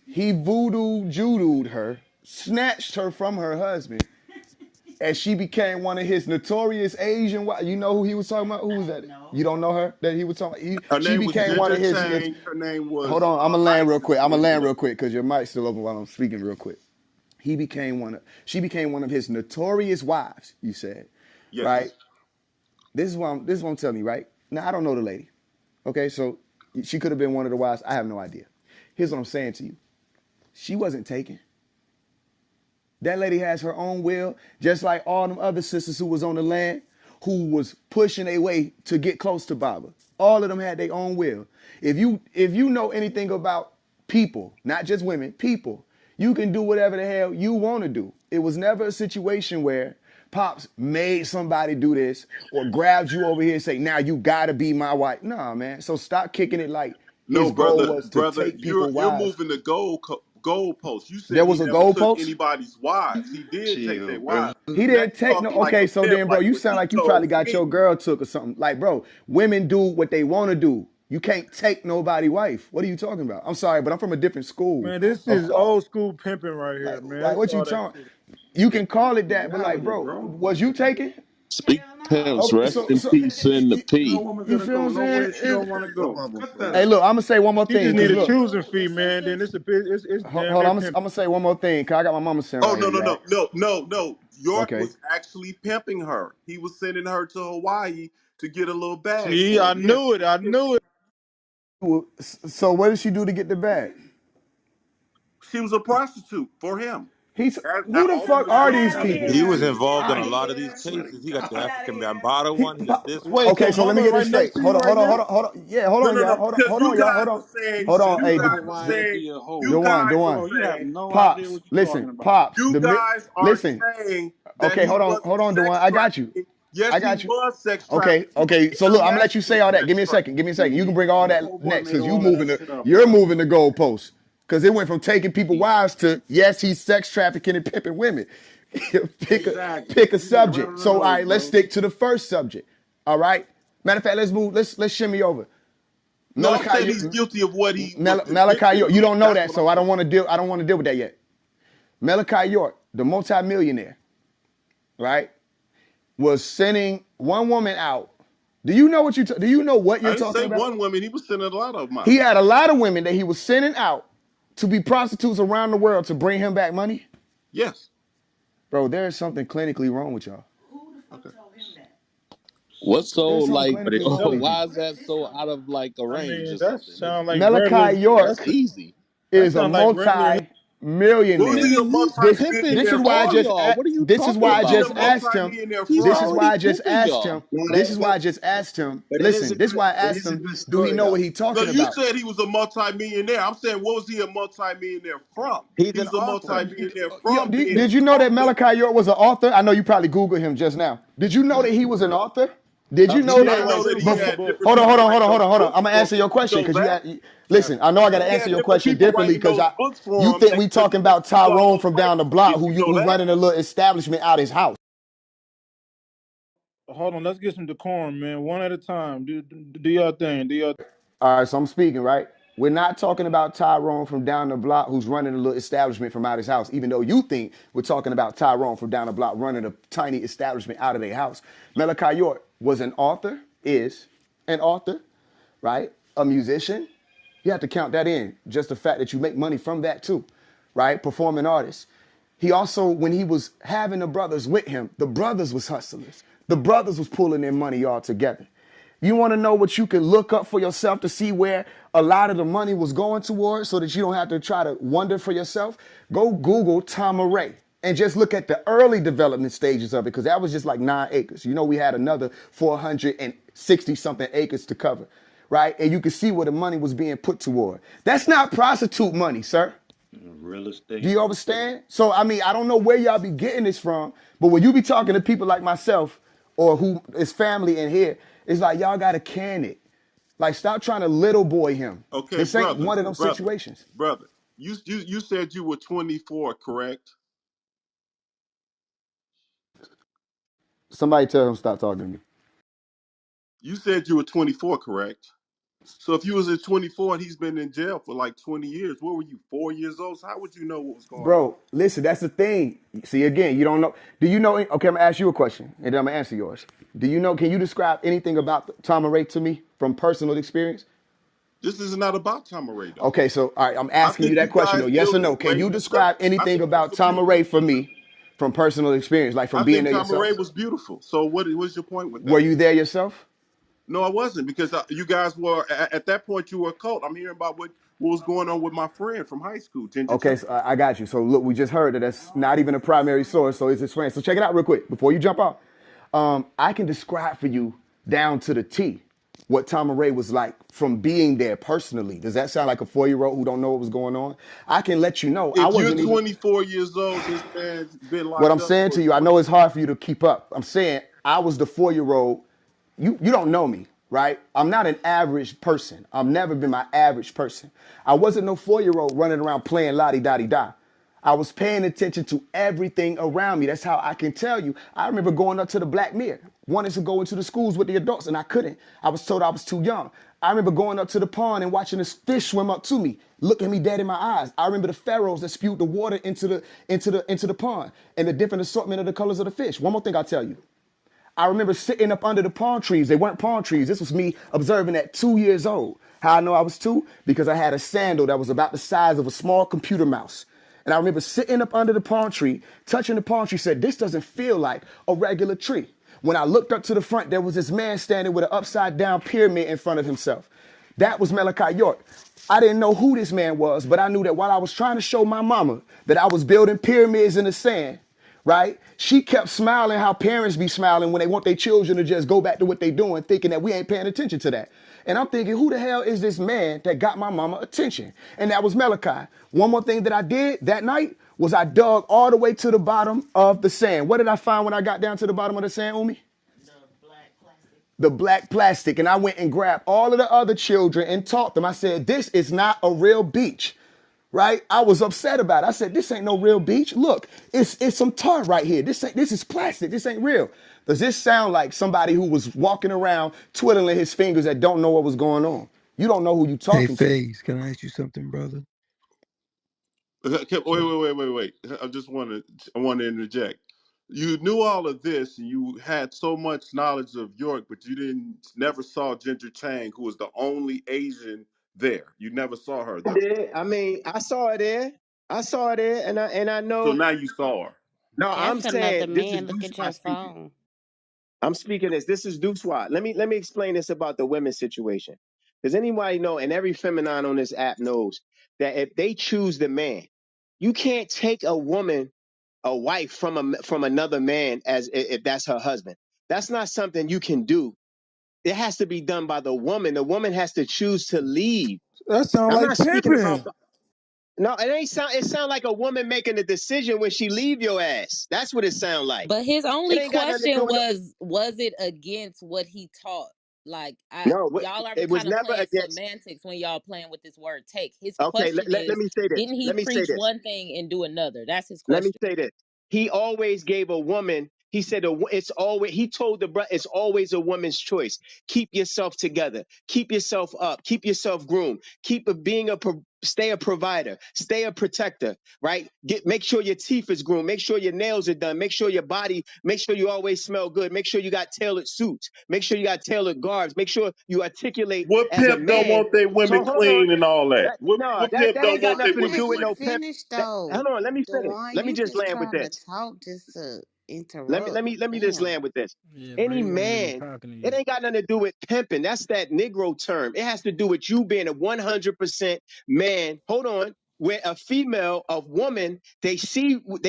He voodoo judooed her, snatched her from her husband, and she became one of his notorious Asian wives. You know who he was talking about? Who was that? You don't know her that he was talking about? Her She name was became one Ginger of his. Chang. Her name Hold was on, I'm gonna land real Isis quick. I'm gonna land Elizabeth. real quick because your mic's still open while I'm speaking real quick. She became one of his notorious wives. You said, right? Yes. This is what I'm telling you, right? Now I don't know the lady. Okay, so she could have been one of the wives. I have no idea. Here's what I'm saying to you. She wasn't taken. That lady has her own will, just like all them other sisters who was on the land, who was pushing their way to get close to Baba. All of them had their own will. If you know anything about people, not just women, people, you can do whatever the hell you want to do. It was never a situation where Pops made somebody do this or grabbed you over here and say, now you gotta be my wife. Nah, man. So stop kicking it like No, his goal brother, was to brother, take people you're wives. moving the goalpost. You There said was he a never took goalpost. anybody's wives. He did take their Chill, bro. wives. He Now didn't you take no. talking like Okay, a so pimp, then, bro, like you what sound you like you probably told got me. your girl took or something. Like, bro, women do what they want to do. You can't take nobody wife. What are you talking about? I'm sorry, but I'm from a different school Man, this of is thought. old school pimping right here, man. Like That's what you all that talking? shit. You can call it that, but like, Reality, bro, bro. was you taking? Speak pimps, Okay, rest in peace in the No P. woman you gonna feel go what I'm saying? nowhere she don't want to go. Cut that Hey, out. look, I'm gonna say one more She thing, just cause need a look, choosing fee, man. Then it's hold damn on, near I'm pimping. gonna say one more thing, cause I got my mama sitting Oh right no here, no no y'all. no no no! York Okay. was actually pimping her. He was sending her to Hawaii to get a little bag See, for I him. Yes, knew it. I knew it. So what did she do to get the bag? she was a prostitute for him. He's As who the fuck ultimately are what these happened. people? He was involved in a lot of these cases. He got the African Bambaataa He, one. He got this one. Wait, okay, so so let me Mama get this right next straight. to you right now? Hold on. Yeah, hold No on, no y'all. no because Hold on, y'all. He Hold on. said, you Hey, guys Hawaiian are to saying be a hoe. you Dewan, guys are Dewan. Bro, you have saying no idea Pops, what you're listen, talking about. Pops. you guys are Listen. saying that Okay, he hold wasn't on, Dewan. sex I got you. trafficking. Yes, I he got you. was sex Okay, trafficking, but okay. So look, I'm gonna let you say international all that. sex Give me a second. Give me a second. You can bring all that Homeboy next made because all of that shit up, you're bro. moving the goalposts. Because it went from taking people wives to yes, he's sex trafficking and pimping women. Exactly. Pick a You hit it right subject. on the So all nose, right, let's bro. stick to the first subject. All right. Matter of fact, let's move. Let's shimmy over. No, I'm saying Malachi, he's guilty of what he was Malachi convicted York. of. You don't know That's that, what I'm so I don't saying. want to deal. I don't want to deal with that yet. Malachi York, the multimillionaire, right, was sending one woman out. Do you know what do you know what I you're didn't talking say about? one woman. He was sending a lot of them He out. had a lot of women that he was sending out to be prostitutes around the world to bring him back money. Yes. Bro, there's something clinically wrong with y'all. Okay. What's so There's something like? But it clinically wrong with shows. you. Why is that so out of like a I range mean, or that something? sound like regular. Malachi That's York easy. That is a sound like regular. What was multi-millionaire. he Nigga, a he's This pimping is multi-millionaire why I all for? just y'all. What are you this is talking why What I was he about? a just asked him. multi-millionaire He's This is from? why already I just pimping asked y'all. him. No, This that, is but why I just asked him. but it is a Listen, this is good why I it asked is a him, good do he story know what though. he No, talking you about? said he was a multi-millionaire. I'm saying, what was he a multi-millionaire from? He's He an was a author. multi-millionaire Yo, from being did you know that extorted. Malachi York was an author? I know you probably Googled him just now. Did you know that he was an author? Did you He know did I that? know write that two he fucking Before, had books. different people writing those hold on. I'm books gonna for him. answer your You question know because that? listen. I know I gotta He answer had your different question people differently writing because those books you for him think we because he talking was about he saw Tyrone those from type down the of block movies. You know who's that? running a little establishment out his house. Hold on, let's get some decorum, man. One at a time. Do your thing. Do your. All right, so I'm speaking, right? We're not talking about Tyrone from down the block who's running a little establishment from out his house, even though you think we're talking about Tyrone from down the block running a tiny establishment out of their house. Malachi York was an author, is an author, right? A musician. You have to count that in. Just the fact that you make money from that too, right? Performing artist. He also, when he was having the brothers with him, the brothers was hustlers. The brothers was pulling their money all together. You want to know what you can look up for yourself to see where a lot of the money was going towards so that you don't have to try to wonder for yourself? Go Google Tom Ray and just look at the early development stages of it because that was just like 9 acres. You know, we had another 460 something acres to cover, right? And you can see where the money was being put toward. That's not prostitute money, sir. Real Do estate. you understand? So, I mean, I don't know where y'all be getting this from, but when you be talking to people like myself or who is family in here, it's like y'all got to can it. Like, stop trying to little boy him. Okay, This ain't brother, one of them brother, situations. brother. You said you were 24, correct? Somebody tell him stop talking to me. You said you were 24, correct? So if you was at 24 and he's been in jail for like 20 years, what were you, 4 years old? So how would you know what was going on? Bro, listen, that's the thing. See, again, you don't know. Do you know? Okay, I'm gonna ask you a question, and then I'm gonna answer yours. Do you know? Can you describe anything about Tom Ray to me from personal experience? This is not about Tom Ray, though. Okay, so all right, I'm I asking you think that you question though. guys Yes deal or with no? Can you blatant describe sex. I anything think he's about a Tom beautiful Ray for person. me from personal experience, like from I being think there Tom yourself? Ray was beautiful. So what's your point with Were that? you there yourself? No, I wasn't because you guys were at that point. You were a cult. I'm hearing about what was going on with my friend from high school, Ginger Okay, Church. so I got you. So look, we just heard that that's not even a primary source, so it's his friend. So check it out real quick before you jump out. I can describe for you down to the T what Tom Ray was like from being there personally. Does that sound like a 4-year-old who don't know what was going on? I can let you know. I If you're wasn't even. 24 years old, this man's been What I'm locked up saying for to you, I 20 know it's years. hard for you to keep up. I'm saying I was the 4-year-old. You don't know me. right? I'm not an average person. I've never been my average person. I wasn't no 4-year-old running around playing la-di-da-di-da. I was paying attention to everything around me. That's how I can tell you. I remember going up to the Black Mirror, wanted to go into the schools with the adults, and I couldn't. I was told I was too young. I remember going up to the pond and watching this fish swim up to me, looking me dead in my eyes. I remember the pharaohs that spewed the water into the pond and the different assortment of the colors of the fish. One more thing I'll tell you. I remember sitting up under the palm trees. They weren't palm trees. This was me observing at 2 years old. How I know I was 2? Because I had a sandal that was about the size of a small computer mouse. And I remember sitting up under the palm tree, touching the palm tree, said, this doesn't feel like a regular tree. When I looked up to the front, there was this man standing with an upside down pyramid in front of himself. That was Malachi York. I didn't know who this man was, but I knew that while I was trying to show my mama that I was building pyramids in the sand, right? She kept smiling how parents be smiling when they want their children to just go back to what they doing, thinking that we ain't paying attention to that. And I'm thinking, who the hell is this man that got my mama attention? And that was Malachi. One more thing that I did that night was I dug all the way to the bottom of the sand. What did I find when I got down to the bottom of the sand, Umi? The black plastic. And I went and grabbed all of the other children and taught them. I said, this is not a real beach, right? I was upset about it. I said, this ain't no real beach. Look, it's some tar right here. This is plastic. This ain't real. Does this sound like somebody who was walking around twiddling his fingers that don't know what was going on? You don't know who you Hey, talking to. FaZe, can I ask you something, brother? Wait. I want to interject. You knew all of this, and you had so much knowledge of York, but you never saw Ginger Chang, who was the only Asian there. You never saw her I though. did. I mean, I saw it there. I saw it there, and I So know. now you saw her. No, I'm That's another saying this is man. Look Deuce at Spot your speaking. phone. I'm speaking this. This is Deuce Spot. Let me explain this about the women's situation. Does anybody know? And every feminine on this app knows that if they choose the man, you can't take a woman, a wife from another man as if that's her husband. That's not something you can do. It has to be done by the woman. The woman has to choose to leave. That sound I'm like not speaking about. pimping. No, it ain't sound. It sound like a woman making a decision when she leave your ass. That's what it sound like. But his It only ain't got nothing to do question with. was it against what he taught? Like No, y'all are it was kind of never playing against. semantics when y'all playing with this word take. His Okay, question let is, me say this. didn't he Let me say preach this. one thing and do another? That's his Let me question. say this. He always gave a woman. He said it's always. He told the brother it's always a woman's choice. Keep yourself together. Keep yourself up. Keep yourself groomed. Stay a provider. Stay a protector. Right. Make sure your teeth is groomed. Make sure your nails are done. Make sure your body. Make sure you always smell good. Make sure you got tailored suits. Make sure you got tailored garbs. Make sure you articulate What as a pimp don't man. want their women So hold on. clean and all that? No, What that pimp ain't don't got want their nothing to women do Let with him no clean? pimp. finish That, though. hold on, let me finish. Dewan, Let me you just just land with trying to this. talk just to Let me let interrupt. me let me just Damn. land with this. Yeah, bro, Any he wasn't even man, talking to it you. ain't got nothing to do with pimping. That's that Negro term. It has to do with you being a 100% man. Hold on. Where a female, a woman, they see what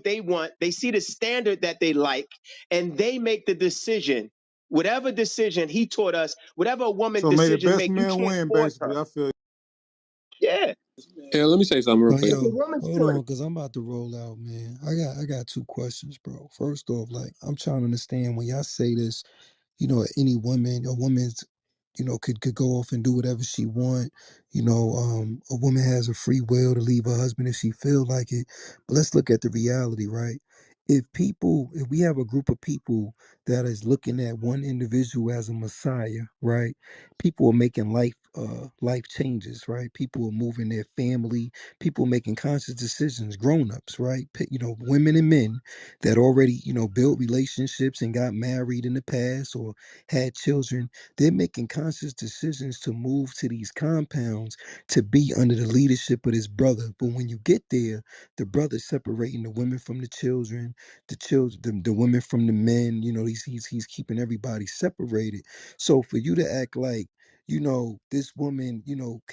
they want. They see the standard that they like, and they make the decision. Whatever decision he taught us, whatever a woman So may the decision best make, you man can't win, force her. basically. I feel Yeah, Yeah, let me say something real Oh, quick. it's a yo, woman's hold choice. on, cause I'm about to roll out, man. I got two questions, bro. First off, like I'm trying to understand when y'all say this, any woman, a woman's, could go off and do whatever she want. A woman has a free will to leave her husband if she feel like it. But let's look at the reality, right? If we have a group of people that is looking at one individual as a messiah, right? People are making life changes, right? People are moving their family, people making conscious decisions, grown-ups, right? Women and men that already, built relationships and got married in the past or had children, they're making conscious decisions to move to these compounds to be under the leadership of this brother. But when you get there, the brother's separating the women from the children, the children, the women from the men. He's keeping everybody separated. So for you to act like, this woman,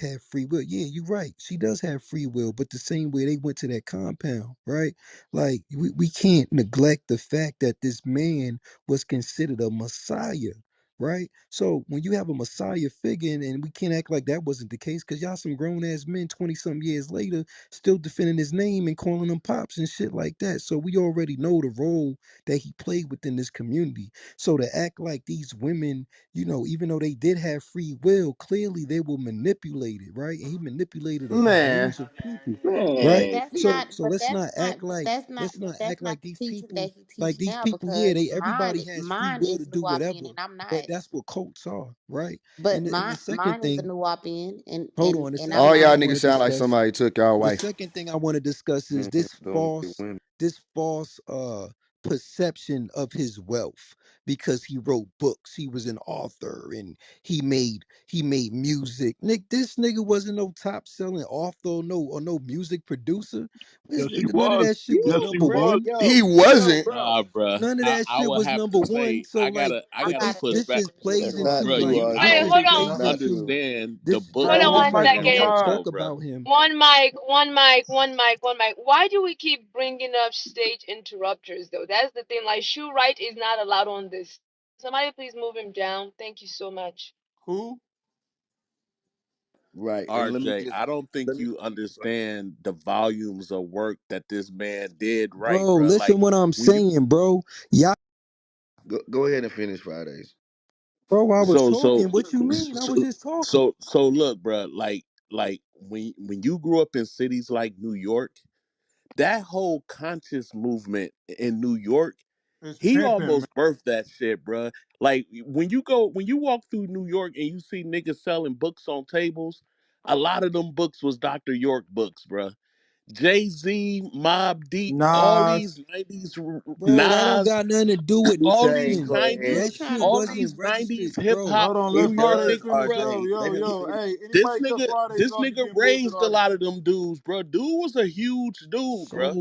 have free will. Yeah, you're right. She does have free will, but the same way they went to that compound, right? Like we can't neglect the fact that this man was considered a messiah. right? So when you have a Messiah figure, and we can't act like that wasn't the case, because y'all some grown ass men 20 some years later still defending his name and calling them pops and shit like that. So we already know the role that he played within this community. So to act like these women, even though they did have free will, clearly they were manipulated, right? And he manipulated a Man, range of people, right? But man. that's So not. so But let's not act but like that's not. let's not That's act not like the these teaching people that he teach now yeah, because everybody has free mine will to is do Nuwapian whatever, and I'm not. but that's what cults are, right? But And the second mine is a thing, Nuwapian hold on, the and I'm All second thing not. I y'all want niggas to sound like discuss, somebody took y'all the wife. second thing I want to discuss is Don't get women. this false perception of his wealth, because he wrote books, he was an author, and he made music. Nick, this nigga wasn't no top selling author or no music producer. Yes, he None of was. that shit was Yes, You he number was. one. he wasn't. Nah, bruh. None of that I shit would was have number to one. say So I I but gotta gotta. push this back. just plays That's not into Bruh, like nuanced. this Wait, just hold plays on. Not into true. understand the this book Hold y'all on that just one this like man when second. y'all wrote, talk though, bruh. about him. One mic, one mic, one mic, one mic. Why do we keep bringing up stage interrupters, though? That's the thing. Like, Shoe Right is not allowed on this. Somebody please move him down. Thank you so much. Who? Right. And let me RJ, just I don't think let me you understand the volumes of work that this man did right, Bro, bruh. listen Like what I'm when you saying, bro. Y'all, go ahead and finish Fridays. bro, I was so talking. so What you mean? I was so just talking. so look, bruh, like when you grew up in cities like New York, that whole conscious movement in New York, It's he pimping, man. almost birthed that shit, bruh. Like when you walk through New York and you see niggas selling books on tables, a lot of them books was Dr. York books, bruh. Jay-Z, Mob Deep, all Nas. these 90s Bro, that don't Nas, got nothing to do with all Okay, these nothing. go ahead. 90s, That You shit trying to? all wasn't these 90s registered, hip bro. hop Hold on, let He Fridays music, does, finish. bruh. Yo, RJ. yo, Let him yo. finish. Hey, anybody cut Fridays This off? You nigga getting raised a bullshit lot of them dudes, bro. Dude was a huge dude, So bro,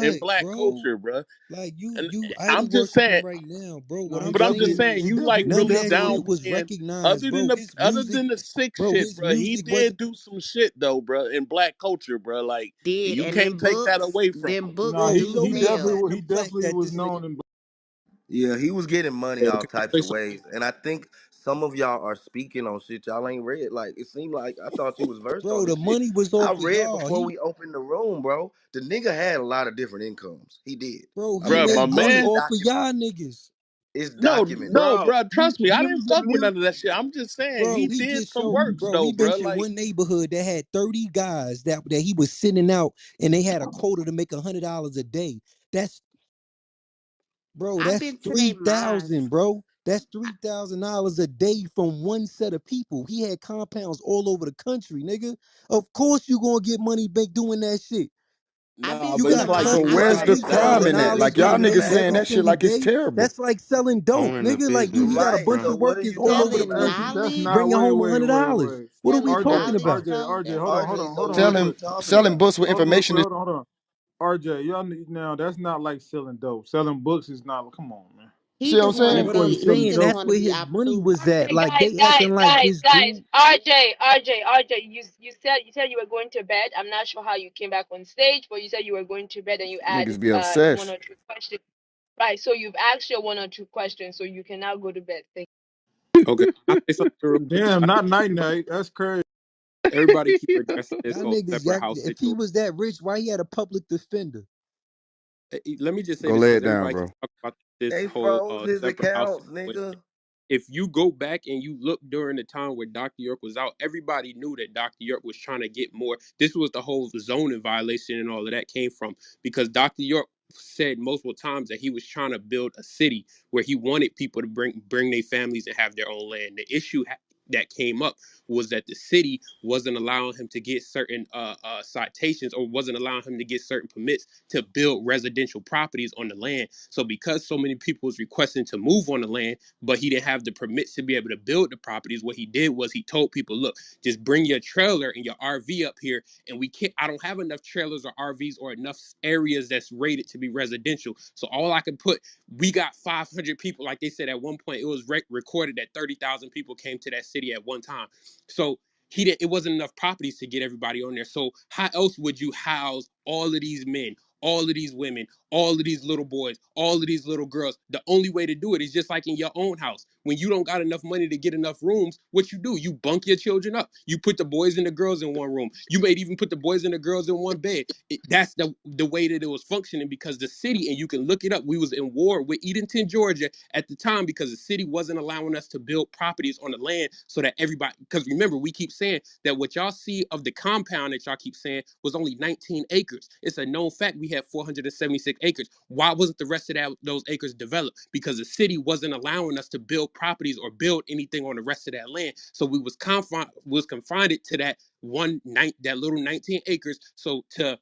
in what, black bro? culture, bro. Like you And you idol I'm just saying, worshiping right now, bro. What No, he I'm but I'm just saying definitely, saying, is he you like definitely, he none of really that definitely shit was. was downplaying. recognized, bro. His Other music, than the sick bro, shit, his bro, he music wasn't, did do some shit though, bro, in black culture, bro. Like Did you and can't take that away from him. them books Nah, bro. do Show he me a sell. definitely, he platinum plaque definitely that was this nigga, known in. Yeah, he was getting money Yo, all can I types say of something? ways. And I think some of y'all are speaking on shit y'all ain't read. Like, it seemed like I thought you was versed on bro. The this shit. money was I off of read y'all. before we opened the room, bro. The nigga had a lot of different incomes. He did. Bro, I he mean, Bro, my made money man. off of documented. y'all niggas, It's No, documented. no, Bro, bro. Trust me, I You, didn't fuck with you, none of that shit. I'm just saying bro. he He did just some showed, works bro. He though, bro. mentioned Like one neighborhood that had 30 guys that he was sending out, and they had a quota to make $100 a day. That's Bro, I've that's been to their minds. 3,000, bro. That's $3,000 a day from one set of people. He had compounds all over the country, nigga. Of course you gonna get money back doing that shit. I've nah, been You but to it's the got like So mine. I've compounds been for where's to the three the crime thousand in that? dollars Like, getting y'all money niggas back saying a that shit single like it's day. terrible. That's like selling dope, Owning a nigga. Like you business, got a Right. bunch So of bro. what are workers you all over talking the selling about? country that's knowledge. not. bringing Wait, home wait, wait, $100. wait. What are we Selling RJ, talking knowledge about? though. RJ, That's hold on, RJ, so hold what on, are real we quick. talking selling about? books with Hold on, real information quick. is Hold on. RJ, y'all need now. That's not like selling dope. Selling books is not. Come on, man. see he what I'm just want to saying? What I'm be. He saying, just that's want to where be his money obtuse. was at. RJ, Like guys, they guys, acting like guys, this guys. dude, RJ. You said you were going to bed. I'm not sure how you came back on stage, but you said you were going to bed and you Niggas added be one obsessed. or two questions. Right. So you've asked your one or two questions, so you can now go to bed. Thank Okay, can I say something real quick? Damn, not night night. That's crazy. Everybody keep addressing this y'all whole niggas, separate y'all, house if he situation. was that rich, why he had a public defender? Let me just say Go this lay because it down, everybody keep bro. talking about this They whole froze his separate house accounts, situation. nigga. If you go back and you look during the time where Dr. York was out, everybody knew that Dr. York was trying to get more. This was the whole zoning violation and all of that came from because Dr. York said multiple times that he was trying to build a city where he wanted people to bring their families and have their own land. The issue that came up was that the city wasn't allowing him to get certain citations or wasn't allowing him to get certain permits to build residential properties on the land. So because so many people was requesting to move on the land, but he didn't have the permits to be able to build the properties. What he did was he told people, look, just bring your trailer and your RV up here. And I don't have enough trailers or RVs or enough areas that's rated to be residential. So all I can put, we got 500 people. Like they said at one point, it was recorded that 30,000 people came to that city at one time. So it wasn't enough properties to get everybody on there. So how else would you house all of these men, all of these women, all of these little boys, all of these little girls. The only way to do it is just like in your own house. When you don't got enough money to get enough rooms, what you do? You bunk your children up. You put the boys and the girls in one room. You may even put the boys and the girls in one bed. That's the way that it was functioning, because the city, and you can look it up, we was in war with Edenton, Georgia at the time, because the city wasn't allowing us to build properties on the land so that everybody, because remember, we keep saying that what y'all see of the compound that y'all keep saying was only 19 acres. It's a known fact we had 476 acres. Why wasn't the rest of those acres developed? Because the city wasn't allowing us to build properties or build anything on the rest of that land. So we was confined to that that little 19 acres. So to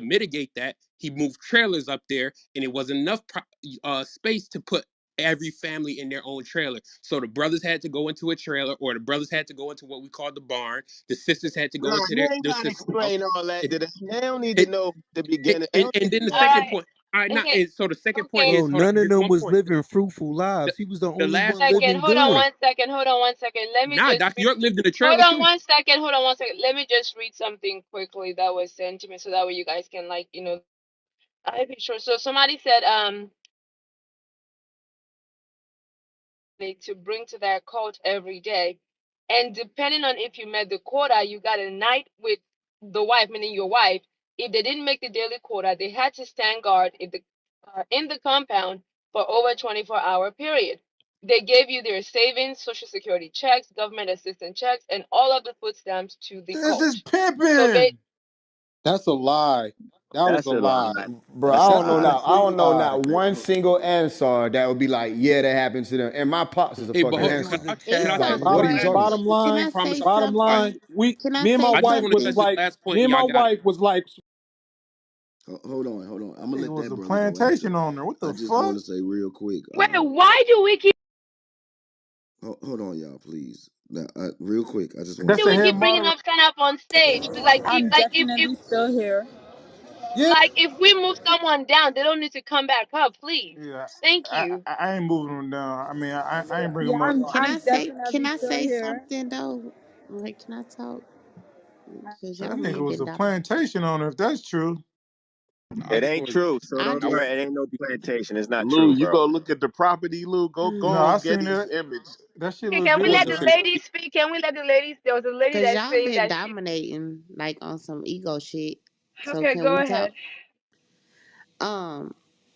mitigate that, he moved trailers up there, and it wasn't enough space to put every family in their own trailer. So the brothers had to go into a trailer, or the brothers had to go into what we call the barn. The sisters had to Nah, go into you their ain't gotta sister's house. explain all that It, to them. They don't need to it, know the beginning. They don't and need then to the know second that. Alright, point. All right, not okay, and so the second point okay. is, Bro, hold on, none of just them one was point. living fruitful The, lives. He was the the only last one point. Second, living hold on good. one second, hold on one second. Let me Nah, just Dr. read. York lived in a Hold trailer on too. one second, hold on one second. Let me just read something quickly that was sent to me so that way you guys can, like, I'll be sure. So somebody said, to bring to their court every day. And depending on if you met the quota, you got a night with the wife, meaning your wife. If they didn't make the daily quota, they had to stand guard in the compound for over 24-hour period. They gave you their savings, social security checks, government assistance checks, and all of the food stamps to the This is court. So pimping. That's a lie. That was That's a a lie. lie. Bro, That's a That's a lie. I complete don't know lie. not one single answer that would be like, yeah, that happened to them. And my pops is a Hey, but fucking Bro, hold, it answer. was a can It's I child. say Like, so this what are one you last crazy. talking point? about? Bottom Can line, I Promise say I'll be bottom quiet. line, something? we, Can I me and say my I just wife want to was touch something? this like, last point, me and and y'all my got it. wife was like, Hold on, hold on. I'm gonna let nigga was that a brother go after. plantation owner. What I the just want fuck? to say real quick. wait, why do we keep Hold on, y'all, please. Now, real quick, I just want to That's do the we say head keep something. bringing moderator. up stand up on stage? Like if I'm like if definitely still here. Yeah, like if we move someone down, they don't need to come back up, please. yeah. Thank you. I ain't moving them down. I mean, I ain't bring Yeah, them up. I'm Can definitely I still say here. something though? Like, can I talk? Because That y'all nigga men was been a dominating. plantation owner. If that's true, I It just ain't want. true. So I don't I just want. worry. It ain't no plantation. It's not Lou, true, you bro. go look at the property, Lou. Go no, on I seen Getty's it. image. That shit Okay, look can I we let good wasn't the though. finished ladies speaking. speak? Can we let the ladies? There was a lady Cause that y'all saying been that she. dominating like on some ego shit. So Okay, can go we ahead. talk? Um,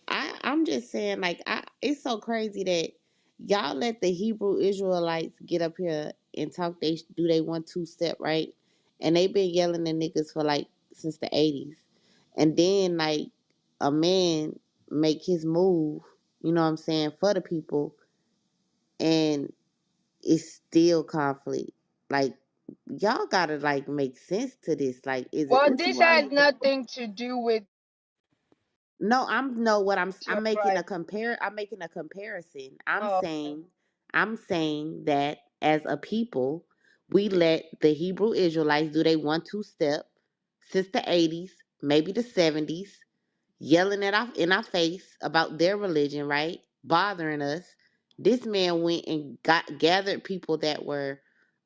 I'm just saying, like, it's so crazy that y'all let the Hebrew Israelites get up here and talk. They do they 1-2 step, right? And they been yelling at niggas for like since the '80s, and then like a man make his move. You know what I'm saying, for the people, and it's still conflict. Like, y'all gotta like make sense to this. Like, is it Well, what you this want? has nothing to do with No, your I'm making right. a I'm making a comparison. Oh, I'm saying that as a people, we let the Hebrew Israelites do they 1-2 step since the 80s, maybe the 70s, yelling at in our face about their religion, right? Bothering us. This man went and gathered people that were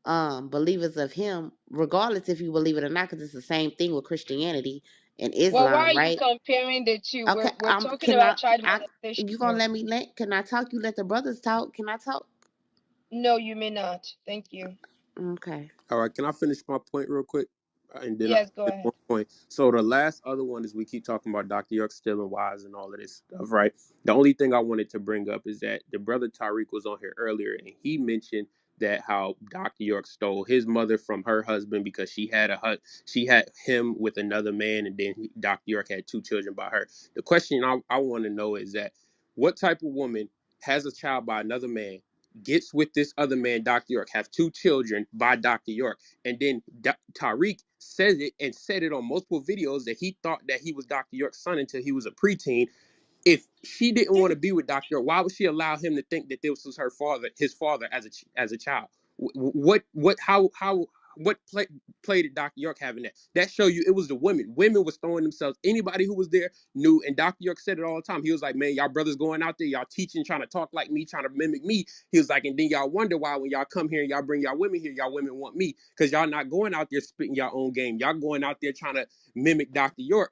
believers of him, regardless if you believe it or not, because it's the same thing with Christianity and well, why are Islam, you right? comparing the two? Okay, We're talking can about child I molestation you gonna here. let me can I talk? You let the brothers talk. Can I talk? No, you may not. Thank you. Okay. All right, can I finish my point real quick? And then I Yes, go just ahead. one point. So the last other one is we keep talking about Dr. York stealing wives and all of this stuff, right? The only thing I wanted to bring up is that the brother Tariq was on here earlier, and he mentioned that how Dr. York stole his mother from her husband because she had him with another man, and then Dr. York had 2 children by her. The question I want to know is that what type of woman has a child by another man, gets with this other man, Dr. York, have 2 children by Dr. York, and then Tariq says it and said it on multiple videos that he thought that he was Dr. York's son until he was a preteen. If she didn't want to be with Dr. York, why would she allow him to think that this was her father, his father as a child? What play did Dr. York have in that? That show you it was the women. Women was throwing themselves. Anybody who was there knew, and Dr. York said it all the time. He was like, man, y'all brothers going out there, y'all teaching, trying to talk like me, trying to mimic me. He was like, and then y'all wonder why when y'all come here and y'all bring y'all women here, y'all women want me, because y'all not going out there spitting your own game. Y'all going out there trying to mimic Dr. York.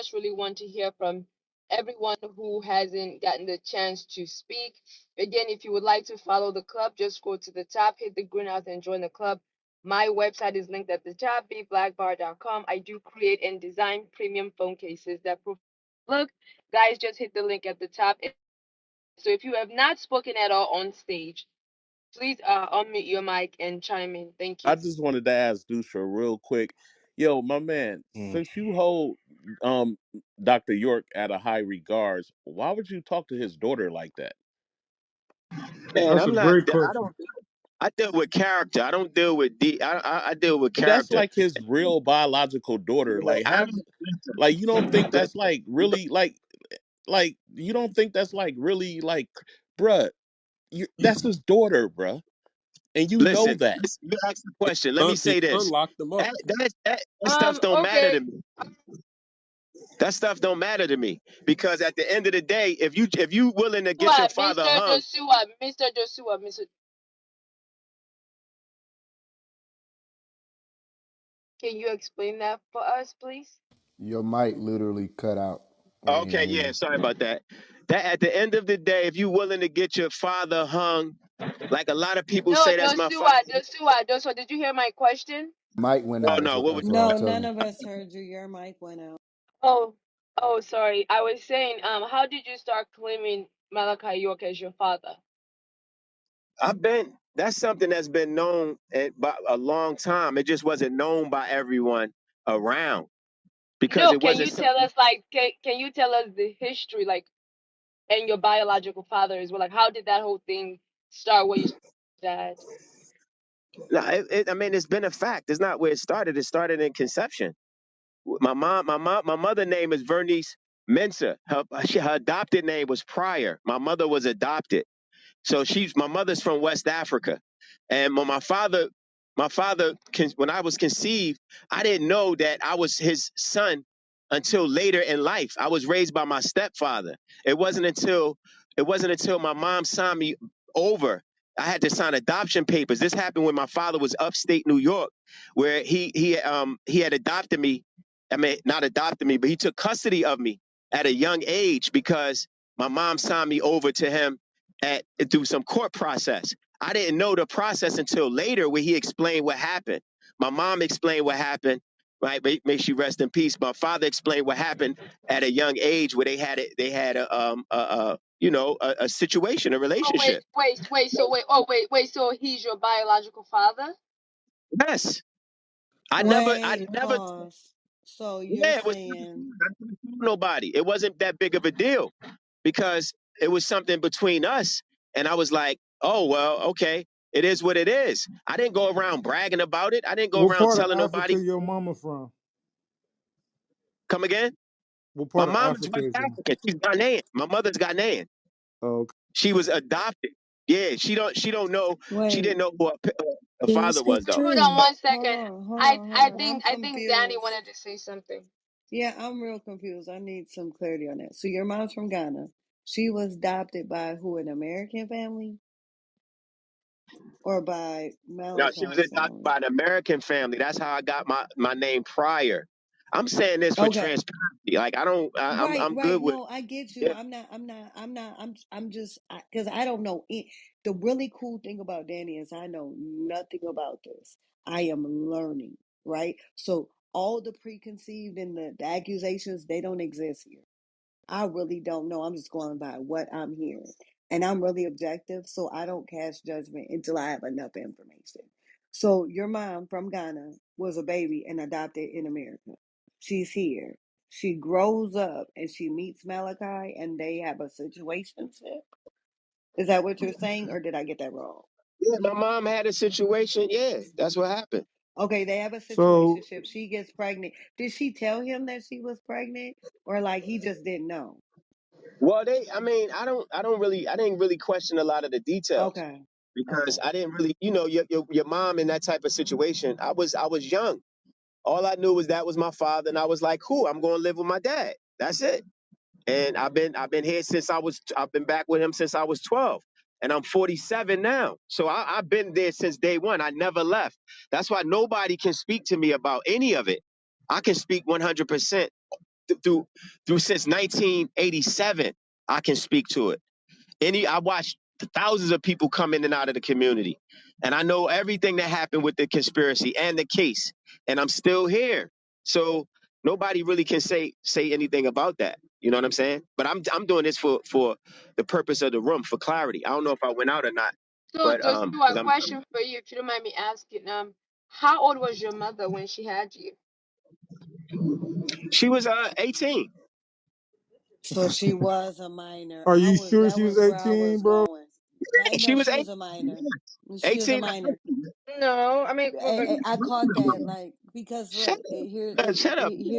just really want to hear from everyone who hasn't gotten the chance to speak. Again, if you would like to follow the club, just go to the top, hit the green house, and join the club. My website is linked at the top, bblackbar.com. I do create and design premium phone cases that look, guys, just hit the link at the top. So if you have not spoken at all on stage, please unmute your mic and chime in. Thank I you. just wanted to ask Dusha real quick. Yo, my man, since you hold um Dr. York at a high regards, why would you talk to his daughter like that? Man, That's a I'm not. great I question. don't. I deal with character. I don't deal with I deal with But that's character. like his real biological daughter. Like I have don't. like you don't think that's like really like you don't think that's like really like bruh, that's his daughter, bruh. And you know Listen. that. You asked the question. Let me His say son this. locked him up. That stuff don't matter Okay. to me. That stuff don't matter to me because at the end of the day, if you willing to get your What, father Mr. hung, Joshua, Mr. Joshua, Mr. Can you explain that for us, please? Your mic literally cut out. We ain't okay, hear yeah, you. sorry about that. That at the end of the day, if you willing to get your father hung, like a lot of people No, say, that's my father. Joshua, did you hear my question? Mic went Oh out. no, what was? That's all I'm No, telling none you. of us heard you. Your mic went out. Oh, sorry. I was saying, how did you start claiming Malachi York as your father? I've been. That's something that's been known by a long time. It just wasn't known by everyone around because No, it can wasn't you tell something. us like can you tell us the history like and your biological father as well? Like how did that whole thing start where you dad? No, I mean, it's been a fact. It's not where it started. It started in conception. My mother name is Vernice Mensa. Her adopted name was Pryor. My mother was adopted. So my mother's from West Africa, and when when I was conceived, I didn't know that I was his son until later in life. I was raised by my stepfather. It wasn't until my mom signed me over. I had to sign adoption papers. This happened when my father was upstate New York, where he had adopted me. I mean, not adopted me, but he took custody of me at a young age because my mom signed me over to him through some court process. I didn't know the process until later where he explained what happened. My mom explained what happened, right? May she rest in peace. My father explained what happened at a young age where they had a situation, a Oh relationship. so he's your biological father? Yes. I Wait, never, pause. So you're yeah, it was saying, I never told nobody. It wasn't that big of a deal because it was something between us. And I was like, oh, well, okay, it is what it is. I didn't go around bragging about it. I didn't go What around part of telling nobody. Africa your mama from? Come again? What My part of mom is Africa West is your mom? African. She's Ghanaian. My mother's Ghanaian. Oh, She was adopted. Yeah, she don't know. She wait, didn't know who her Can you father was speak though. Hold on true? one second. hold on. I'm I think Danny confused. wanted to say something. Yeah, I'm real confused. I need some clarity on that. So your mom's from Ghana. She was adopted by who, an American family or by No, she was Malachi's adopted family? by an American family. That's how I got my name Pryor. I'm saying this for Okay. transparency. Like I don't. Right, I'm right. good with. No, I get you. Yeah. I'm just, because I don't know. The really cool thing about Danny is I know nothing about this. I am learning, right? So all the preconceived and the accusations, they don't exist here. I really don't know. I'm just going by what I'm hearing. And I'm really objective, so I don't cast judgment until I have enough information. So your mom from Ghana was a baby and adopted in America. She's here. She grows up and she meets Malachi and they have a situationship. Is that what you're saying, or did I get that wrong? Yeah, my mom had a situation. Yeah, that's what happened. Okay, they have a so situationship. She gets pregnant. Did she tell him that she was pregnant, or like he just didn't know? Well, I mean, I didn't really question a lot of the details Okay, because okay. I didn't really, your mom in that type of situation. I was young. All I knew was that was my father, and I was like, cool, I'm going to live with my dad. That's it. And I've been here since I've been back with him since I was 12. And I'm 47 now. So I've been there since day one. I never left. That's why nobody can speak to me about any of it. I can speak 100% through since 1987. I can speak to it. I watched thousands of people come in and out of the community, and I know everything that happened with the conspiracy and the case, and I'm still here. So nobody really can say anything about that. You know what I'm saying? But I'm doing this for the purpose of the room, for clarity. I don't know if I went out or not, So, but just because a question for you, if you don't mind me asking. How old was your mother when she had you? she was 18. So she was a minor. Are you sure That she was was where I 18, was bro? going. I She know was she 18. was a minor. She was a 18. minor. No, I mean, I caught that, like, because Shut look, up. Shut up. here